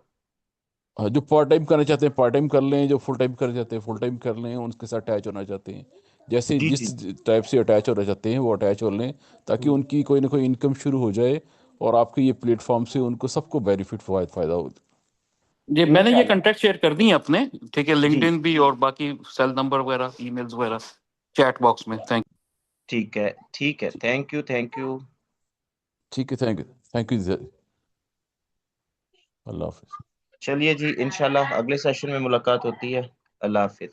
हाँ, जो पार्ट टाइम करना चाहते हैं पार्ट टाइम कर लें, जो फुल टाइम करना चाहते हैं फुल टाइम कर लें, उनके साथ अटैच होना चाहते हैं जैसे जी जिस जी टाइप से अटैच होना चाहते हैं वो अटैच हो लें, ताकि उनकी कोई ना कोई इनकम शुरू हो जाए, और आपके ये प्लेटफॉर्म से उनको सबको बेनिफिट फ़ायदा हो। जी, मैंने ये इंशाल्लाह। कॉन्टैक्ट शेयर कर दी है अपने, ठीक है, जी लिंक्डइन भी, और बाकी सेल नंबर वगैरह, ईमेल्स वगैरह चैट बॉक्स में। थैंक ठीक है, ठीक है, थैंक यू, थैंक यू। ठीक है, थैंक यू। अल्लाह हाफिज़। चलिए जी, इंशाल्लाह अगले सेशन में मुलाकात होती है। अल्लाह हाफिज।